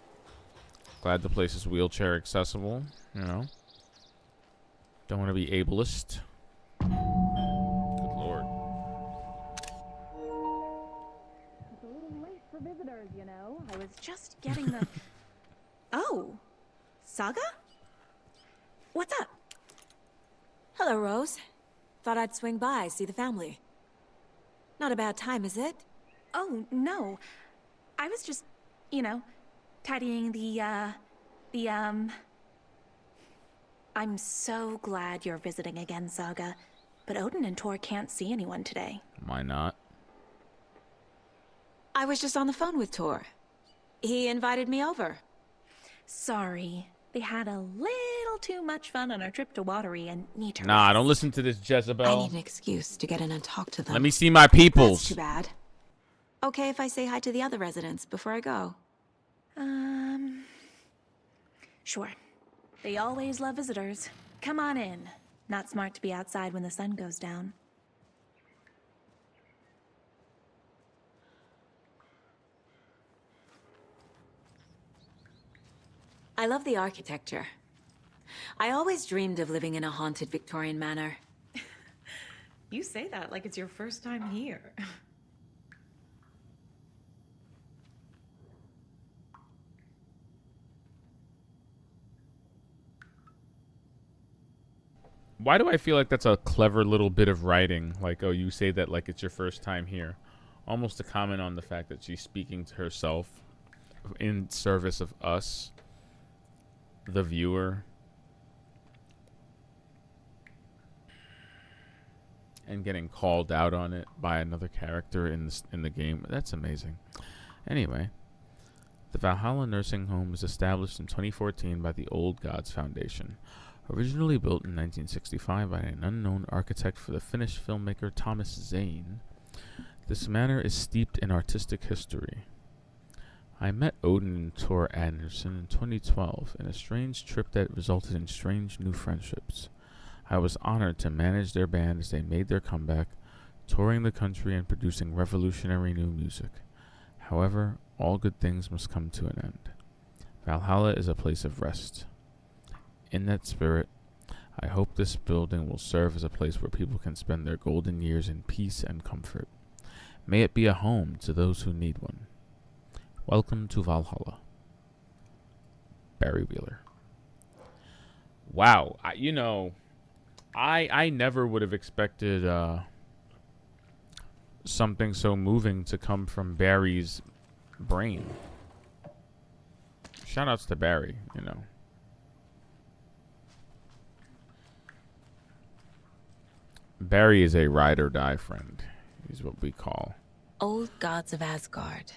A: Glad the place is wheelchair accessible, you know? Don't want to be ableist. Good lord.
S: It's a little late for visitors, you know. I was just getting the... Oh, Saga? What's up?
R: Hello, Rose. Thought I'd swing by, see the family. Not a bad time, is it?
S: Oh, no. I was just, you know, tidying I'm so glad you're visiting again, Saga. But Odin and Tor can't see anyone today.
A: Why not?
R: I was just on the phone with Tor. He invited me over.
S: Sorry. They had a little too much fun on our trip to Watery and need to
A: Nah,
S: rest.
A: don't listen to this Jezebel.
R: I need an excuse to get in and talk to them.
A: Let me see my peoples.
R: That's too bad. Okay if I say hi to the other residents before I go?
S: Sure. They always love visitors. Come on in. Not smart to be outside when the sun goes down.
R: I love the architecture. I always dreamed of living in a haunted Victorian manor.
S: You say that like it's your first time here.
A: Why do I feel like that's a clever little bit of writing? Like, oh, you say that like it's your first time here. Almost a comment on the fact that she's speaking to herself in service of us, the viewer. And getting called out on it by another character in the game. That's amazing. Anyway, the Valhalla Nursing Home was established in 2014 by the Old Gods Foundation. Originally built in 1965 by an unknown architect for the Finnish filmmaker Thomas Zane, this manor is steeped in artistic history. I met Odin and Tor Anderson in 2012 in a strange trip that resulted in strange new friendships. I was honored to manage their band as they made their comeback, touring the country and producing revolutionary new music. However, all good things must come to an end. Valhalla is a place of rest. In that spirit, I hope this building will serve as a place where people can spend their golden years in peace and comfort. May it be a home to those who need one. Welcome to Valhalla. Barry Wheeler. Wow, I never would have expected something so moving to come from Barry's brain. Shoutouts to Barry, Barry is a ride or die friend. He's what we call
R: Old gods of Asgard.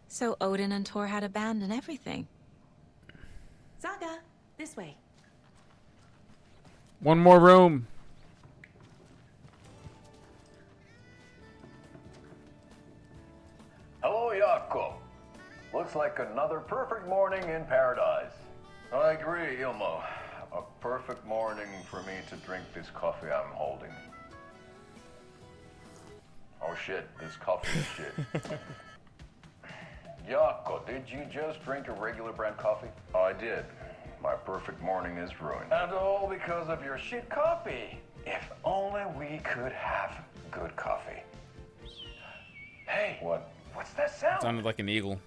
R: So Odin and Thor had a band and everything. Saga, this way.
A: one more room.
T: Hello, Jaakko. Looks like another perfect morning in paradise. I agree, Ilmo. A perfect morning for me to drink this coffee I'm holding. Oh shit, this coffee is shit. Jaakko, did you just drink a regular brand coffee? I did. My perfect morning is ruined. And all because of your shit coffee. If only we could have good coffee. Hey, what's that sound?
A: Sounded like an eagle.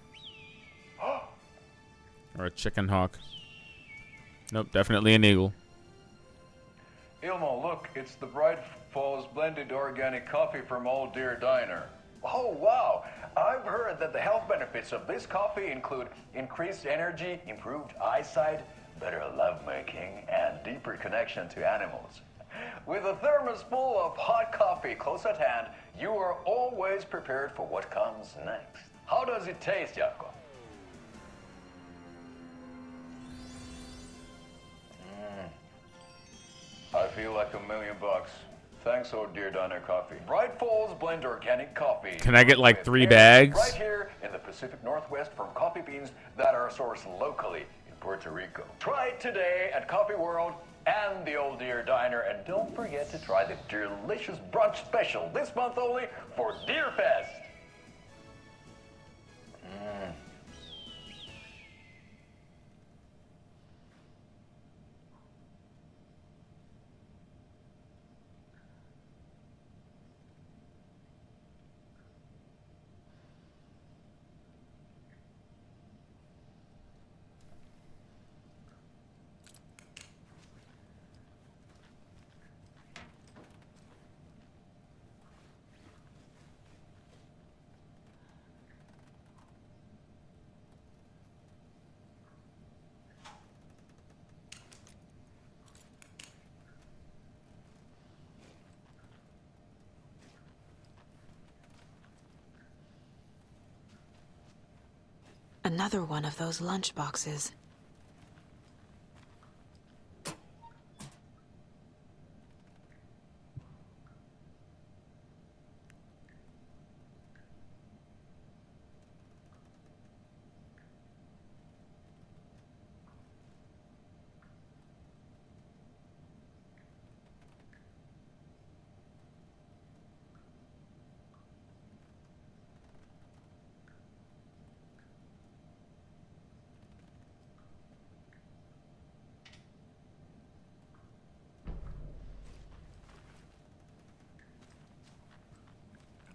A: Or a chicken hawk. Nope, definitely an eagle.
T: Ilmo, look, it's the Bright Falls blended organic coffee from Old Deer Diner. Oh, wow. I've heard that the health benefits of this coffee include increased energy, improved eyesight, better lovemaking, and deeper connection to animals. With a thermos full of hot coffee close at hand, you are always prepared for what comes next. How does it taste, Jaakko? I feel like $1 million. Thanks, Old Deer Diner Coffee. Bright Falls Blend Organic Coffee.
A: Can I get like 3 bags?
T: Right here in the Pacific Northwest from coffee beans that are sourced locally in Puerto Rico. Try it today at Coffee World and the Old Deer Diner. And don't forget to try the delicious brunch special this month only for Deer Fest.
R: Another one of those lunch boxes.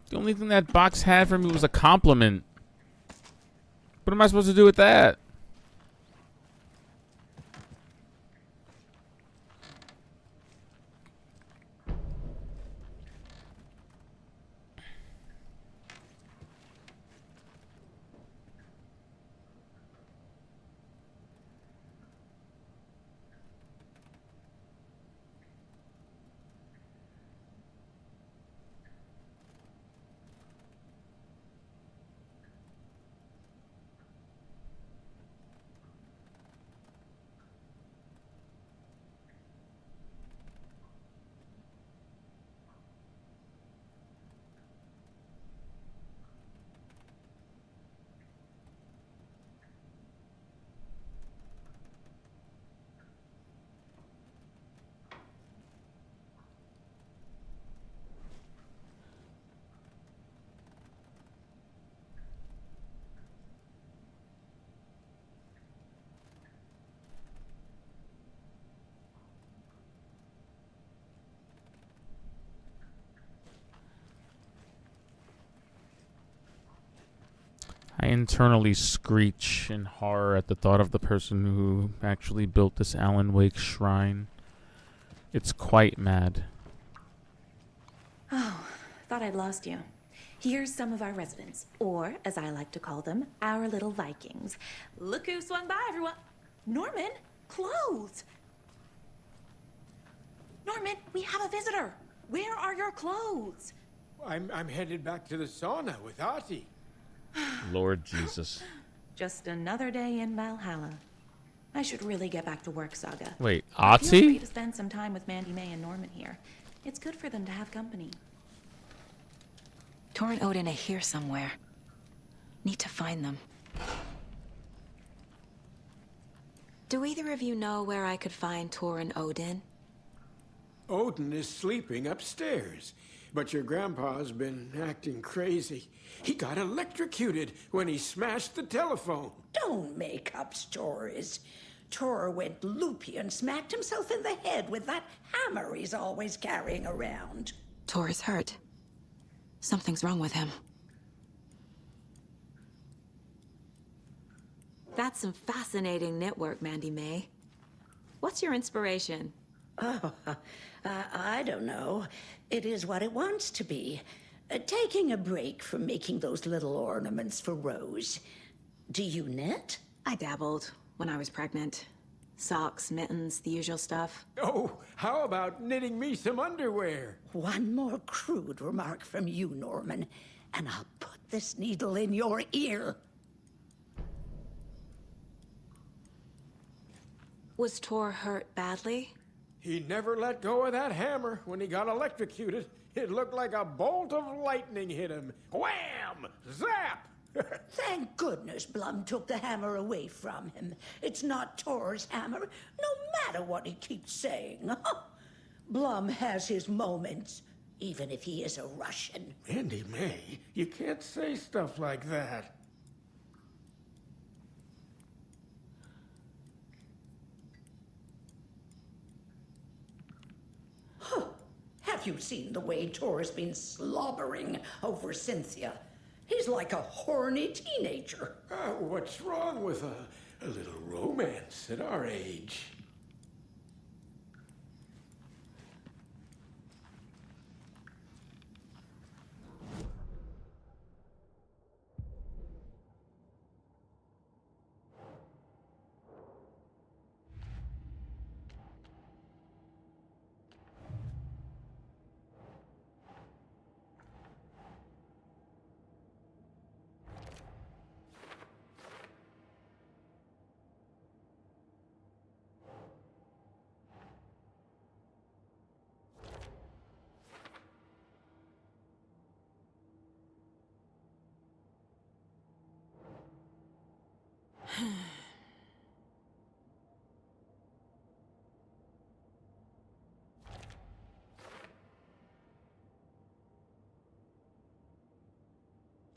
A: The only thing that box had for me was a compliment. What am I supposed to do with that? I internally screech in horror at the thought of the person who actually built this Alan Wake shrine. It's quite mad.
R: Oh, thought I'd lost you. Here's some of our residents, or as I like to call them, our little Vikings. Look who swung by, everyone. Norman, clothes. Norman, we have a visitor. Where are your clothes?
U: I'm headed back to the sauna with Artie.
A: Lord Jesus.
R: Just another day in Valhalla. I should really get back to work, Saga.
A: Wait,
R: Feel
A: Artie?
R: free to spend some time with Mandy May and Norman here. It's good for them to have company.
V: Tor and Odin are here somewhere. Need to find them.
R: Do either of you know where I could find Tor and Odin?
U: Odin is sleeping upstairs, but your grandpa's been acting crazy. He got electrocuted when he smashed the telephone.
W: Don't make up stories. Tor went loopy and smacked himself in the head with that hammer he's always carrying around.
V: Tor is hurt. Something's wrong with him.
R: That's some fascinating network, Mandy May. What's your inspiration?
W: Oh, I don't know. It is what it wants to be. Taking a break from making those little ornaments for Rose. Do you knit?
R: I dabbled when I was pregnant. Socks, mittens, the usual stuff.
U: Oh, how about knitting me some underwear?
W: One more crude remark from you, Norman, and I'll put this needle in your ear.
R: Was Tor hurt badly?
U: He never let go of that hammer when he got electrocuted. It looked like a bolt of lightning hit him. Wham! Zap!
W: Thank goodness Blum took the hammer away from him. It's not Tor's hammer, no matter what he keeps saying. Blum has his moments, even if he is a Russian.
U: Mandy May, you can't say stuff like that.
W: Have you seen the way Tor's been slobbering over Cynthia? He's like a horny teenager.
U: What's wrong with a little romance at our age?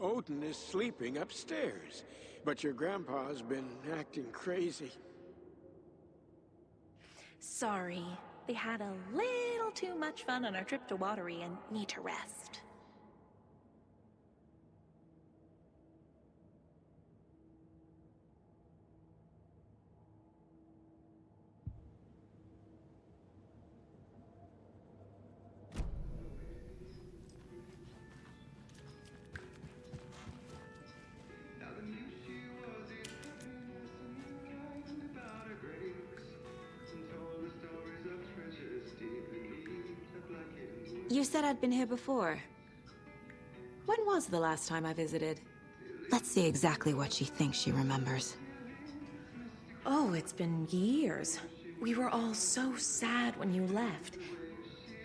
U: Odin is sleeping upstairs, but your grandpa's been acting crazy.
R: Sorry. They had a little too much fun on our trip to Watery and need to rest. You said I'd been here before. When was the last time I visited?
V: Let's see exactly what she thinks she remembers.
R: Oh, it's been years. We were all so sad when you left.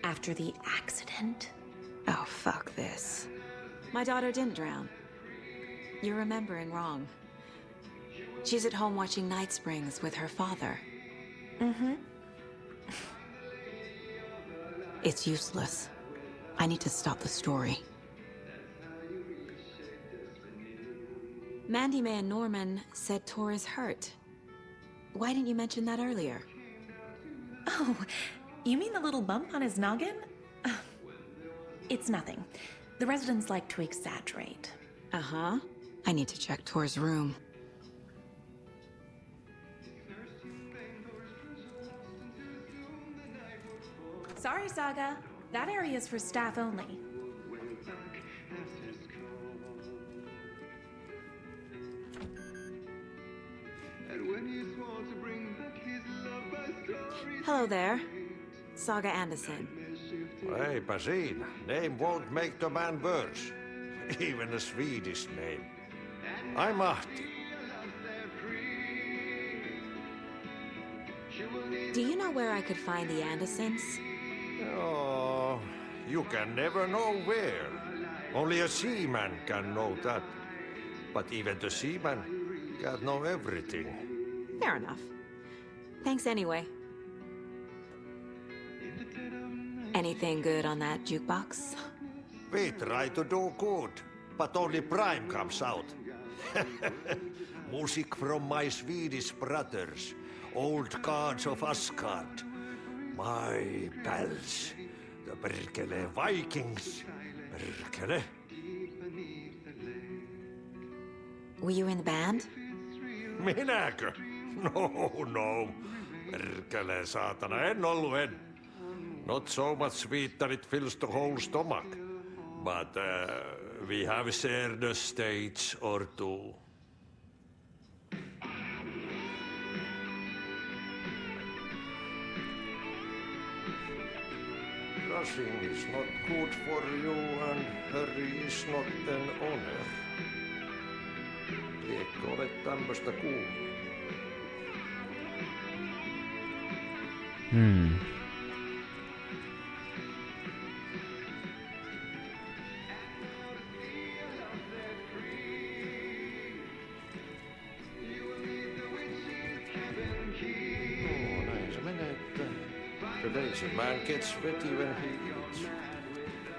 R: After the accident.
V: Oh, fuck this.
R: My daughter didn't drown.
V: You're remembering wrong. She's at home watching Night Springs with her father.
R: Mm-hmm.
V: It's useless. I need to stop the story.
R: Mandy May and Norman said Tor is hurt. Why didn't you mention that earlier? Oh, you mean the little bump on his noggin? It's nothing. The residents like to exaggerate.
V: Uh-huh. I need to check Tor's room.
R: Sorry, Saga. That area is for staff only.
V: Hello there. Saga Anderson.
F: Eipä siinä. Name won't make the man worse. Even a Swedish name. I'm Ahti.
V: Do you know where I could find the Andersons?
F: Oh, you can never know where. Only a seaman can know that. But even the seaman can't know everything.
V: Fair enough. Thanks anyway. Anything good on that jukebox?
F: We try to do good, but only Prime comes out. Music from my Swedish brothers, old gods of Asgard. My pals, the Perkele Vikings. Perkele.
V: Were you in the band?
F: Minäkö? No. Perkele saatana, en ollut. Not so much sweet that it fills the whole stomach. But we have shared a stage or two. Rushing is not good for you, and hurry is not an honor. Liekö olet tämmöstä kuullut? The lazy man gets sweaty when he eats,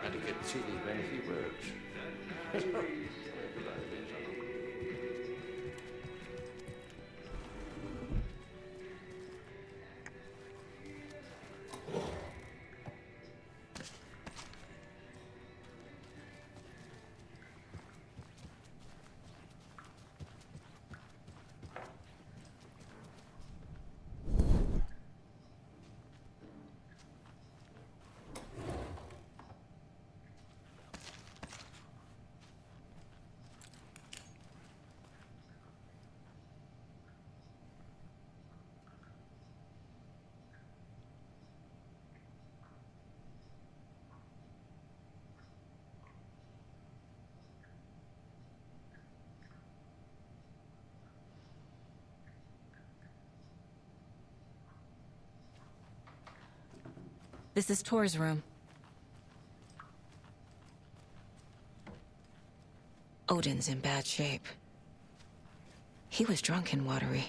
F: and he gets silly when he works.
V: This is Tor's room. Odin's in bad shape. He was drunk and watery.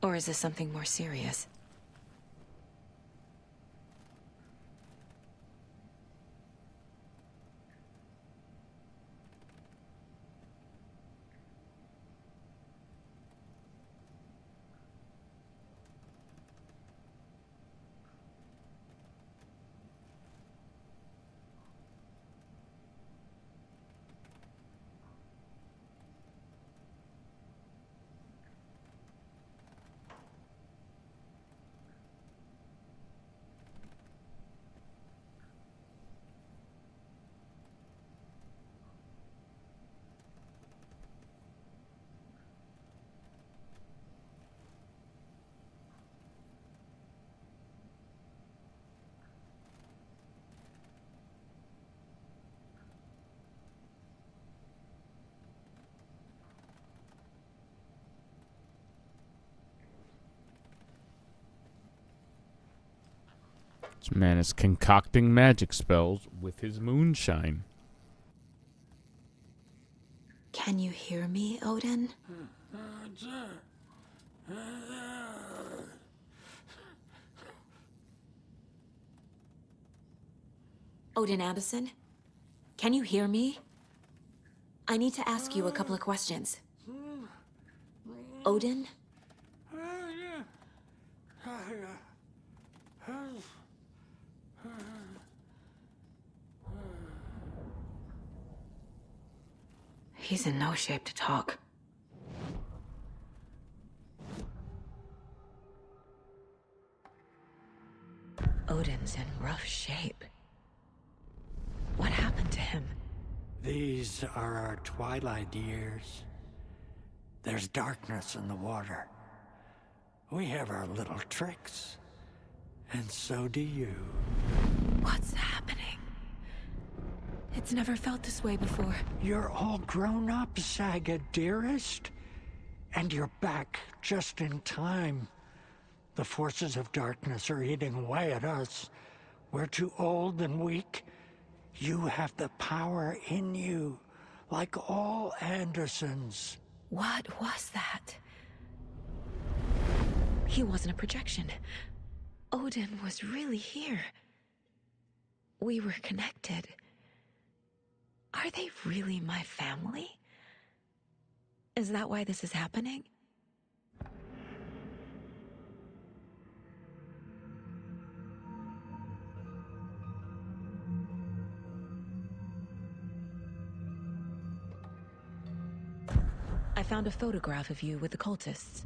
V: Or is this something more serious?
A: This man is concocting magic spells with his moonshine.
V: Can you hear me, Odin? Odin Anderson? Can you hear me? I need to ask you a couple of questions. Odin? He's in no shape to talk. Odin's in rough shape. What happened to him?
E: These are our twilight years. There's darkness in the water. We have our little tricks. And so do you.
V: What's happening? It's never felt this way before.
E: You're all grown up, Saga, dearest. And you're back just in time. The forces of darkness are eating away at us. We're too old and weak. You have the power in you, like all Andersons.
V: What was that? He wasn't a projection. Odin was really here. We were connected. Are they really my family? Is that why this is happening? I found a photograph of you with the cultists.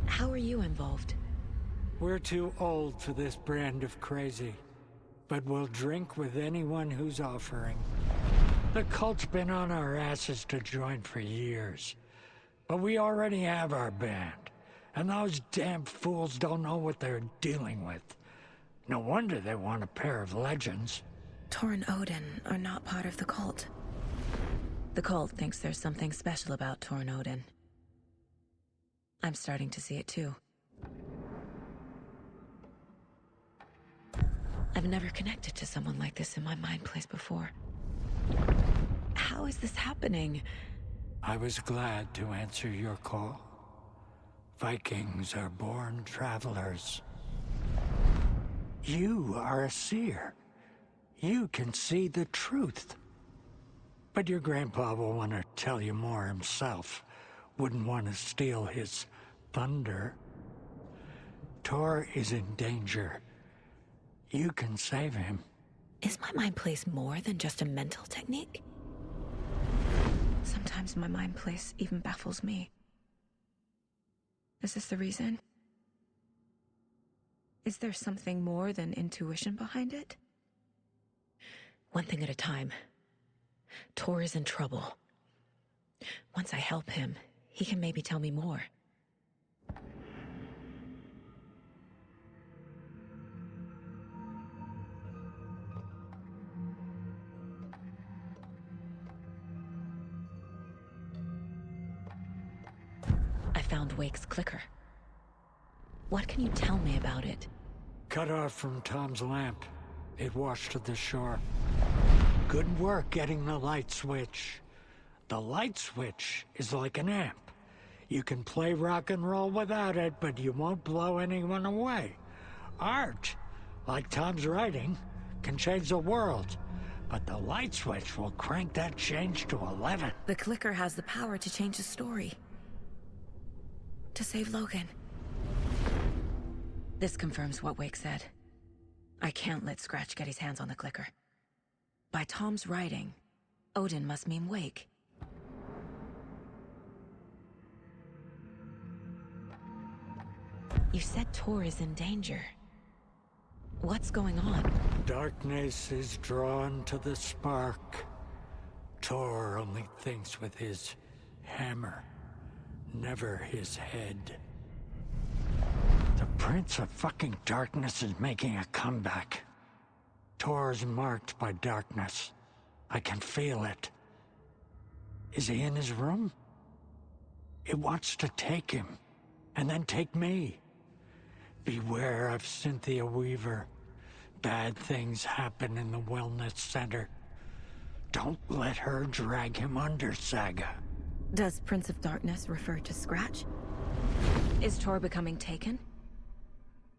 V: How are you involved?
E: We're too old for this brand of crazy, but we'll drink with anyone who's offering. The cult's been on our asses to join for years, but we already have our band, and those damn fools don't know what they're dealing with. No wonder they want a pair of legends.
V: Tor and Odin are not part of the cult. The cult thinks there's something special about Tor and Odin. I'm starting to see it too. I've never connected to someone like this in my mind place before. How is this happening?
E: I was glad to answer your call. Vikings are born travelers. You are a seer. You can see the truth. But your grandpa will want to tell you more himself. Wouldn't want to steal his thunder. Tor is in danger. You can save him.
V: Is my mind place more than just a mental technique? Sometimes my mind place even baffles me. Is this the reason? Is there something more than intuition behind it? One thing at a time. Tor is in trouble. Once I help him, he can maybe tell me more. I found Wake's clicker. What can you tell me about it?
E: Cut off from Tom's lamp. It washed to the shore. Good work getting the light switch. The light switch is like an amp. You can play rock and roll without it, but you won't blow anyone away. Art, like Tom's writing, can change the world, but the light switch will crank that change to 11.
V: The clicker has the power to change the story. To save Logan. This confirms what Wake said. I can't let Scratch get his hands on the clicker. By Tom's writing, Odin must mean Wake. You said Tor is in danger. What's going on?
E: Darkness is drawn to the spark. Tor only thinks with his hammer, never his head. The Prince of fucking Darkness is making a comeback. Tor's marked by darkness. I can feel it. Is he in his room? It wants to take him, and then take me. Beware of Cynthia Weaver. Bad things happen in the wellness center. Don't let her drag him under, Saga.
V: Does Prince of Darkness refer to Scratch? Is Tor becoming taken?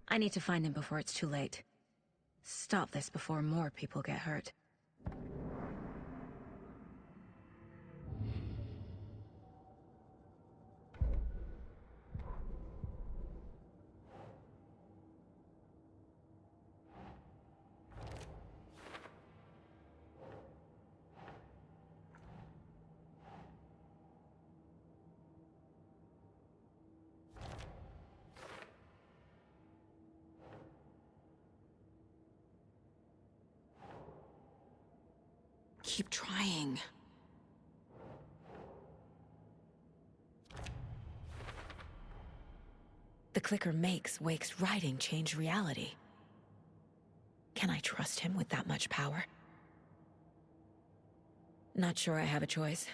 V: I need to find him before it's too late. Stop this before more people get hurt. keep trying. The clicker makes Wake's writing change reality. Can I trust him with that much power? Not sure I have a choice.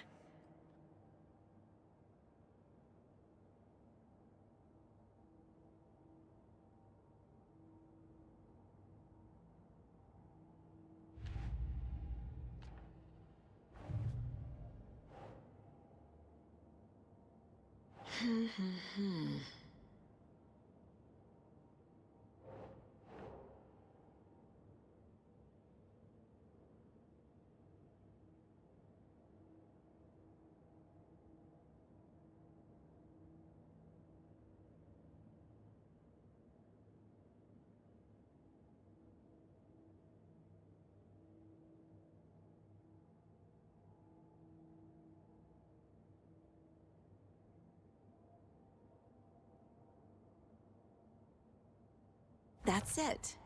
V: That's it.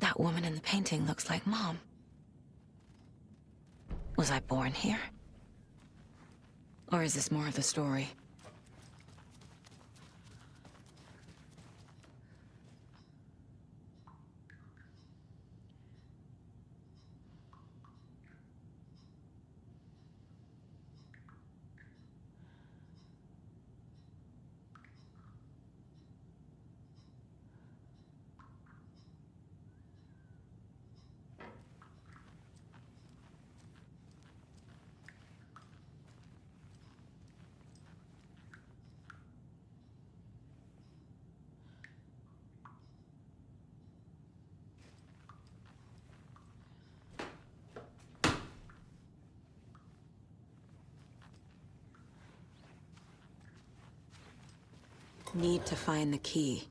V: That woman in the painting looks like Mom. Was I born here? Or is this more of the story? Need to find the key.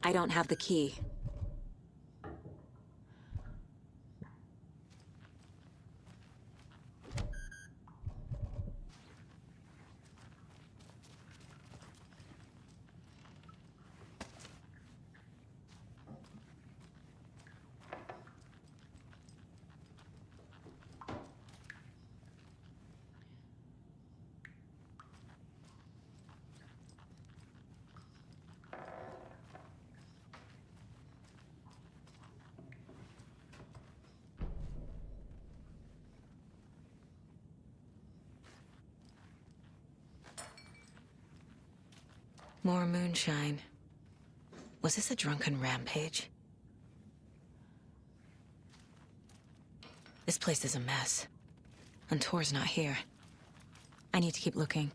G: I don't have the key. More moonshine. Was this a drunken rampage? This place is a mess. And Tor's not here. I need to keep looking.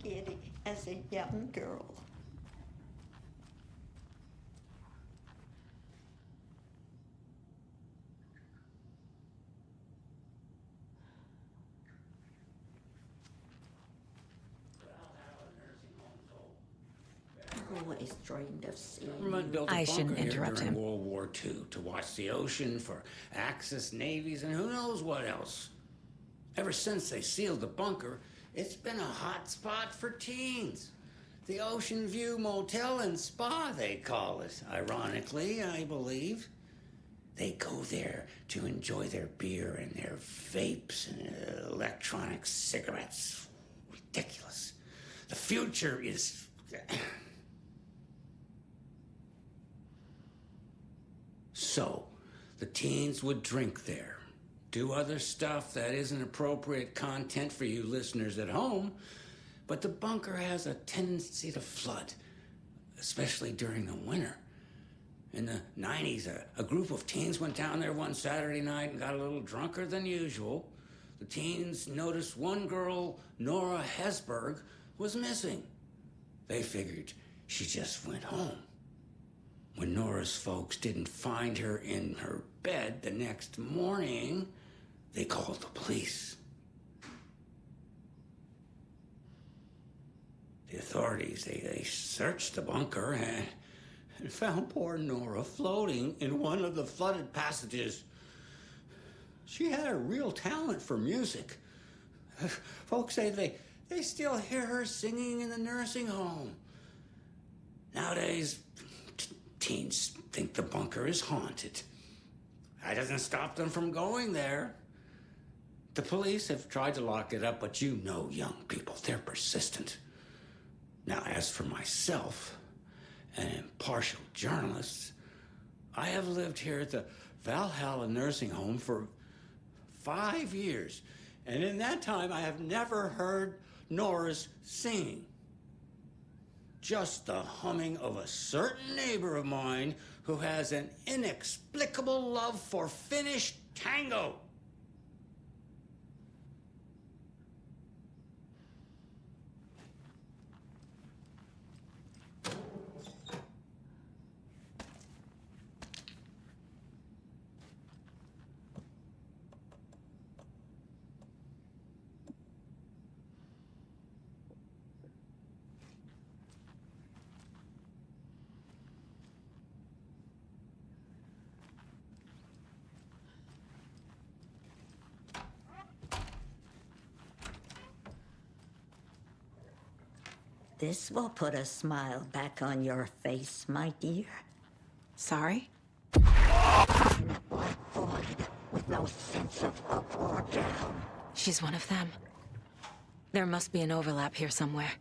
W: Giddy as a young girl. Always dreamed of seeing
I: Government built a
G: I
I: bunker
G: shouldn't
I: here
G: interrupt
I: during
G: him.
I: World War II to watch the ocean for Axis navies and who knows what else. Ever since they sealed the bunker, it's been a hot spot for teens. The Ocean View Motel and Spa, they call it. Ironically, I believe. They go there to enjoy their beer and their vapes and electronic cigarettes. Ridiculous. The future is... So, the teens would drink there, do other stuff that isn't appropriate content for you listeners at home, but the bunker has a tendency to flood, especially during the winter. In the 90s, a group of teens went down there one Saturday night and got a little drunker than usual. The teens noticed one girl, Nora Hesberg, was missing. They figured she just went home. When Nora's folks didn't find her in her bed the next morning, they called the police. The authorities, they searched the bunker and found poor Nora floating in one of the flooded passages. She had a real talent for music. Folks say they still hear her singing in the nursing home. Nowadays, teens think the bunker is haunted. That doesn't stop them from going there. The police have tried to lock it up, but you know young people, they're persistent. Now, as for myself, an impartial journalist, I have lived here at the Valhalla nursing home for 5 years, and in that time I have never heard Nora's singing. Just the humming of a certain neighbor of mine who has an inexplicable love for Finnish tango.
W: This will put a smile back on your face, my dear.
G: Sorry?
W: In a black void with no sense of up or down.
G: She's one of them. There must be an overlap here somewhere.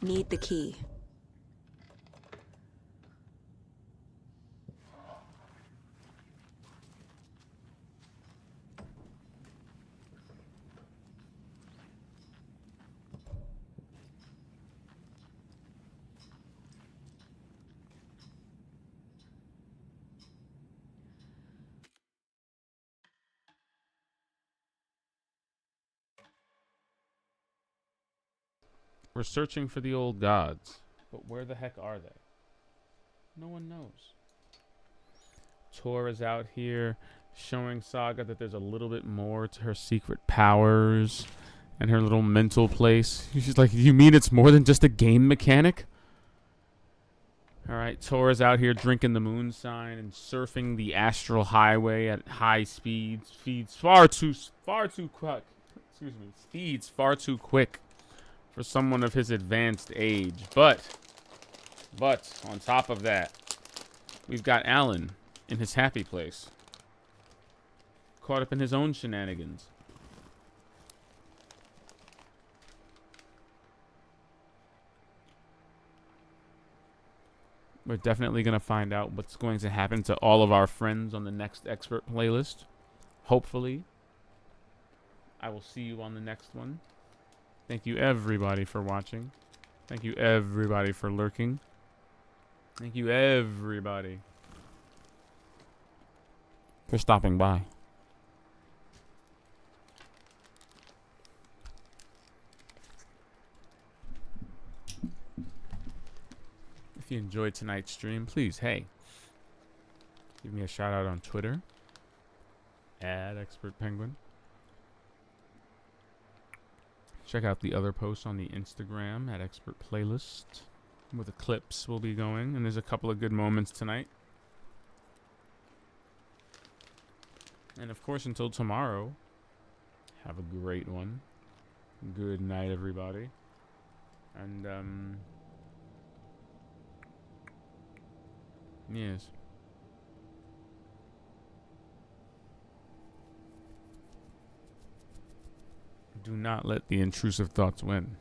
G: Need the key.
A: We're searching for the old gods, but where the heck are they? No one knows. Tor is out here showing Saga that there's a little bit more to her secret powers and her little mental place. She's like, you mean it's more than just a game mechanic? Alright, Tor is out here drinking the moon sign and surfing the astral highway at high speeds. Speeds far too quick. Excuse me. Speeds far too quick for someone of his advanced age. But on top of that, we've got Alan in his happy place, caught up in his own shenanigans. We're definitely going to find out what's going to happen to all of our friends on the next expert playlist. Hopefully. I will see you on the next one. Thank you everybody for watching. Thank you everybody for lurking. Thank you everybody for stopping by. If you enjoyed tonight's stream, please, hey, give me a shout out on Twitter @ExpertPenguin. Check out the other posts on the Instagram @ExpertPlaylist, where the clips will be going, and there's a couple of good moments tonight. And of course, until tomorrow, have a great one. Good night, everybody. And yes. Do not let the intrusive thoughts win.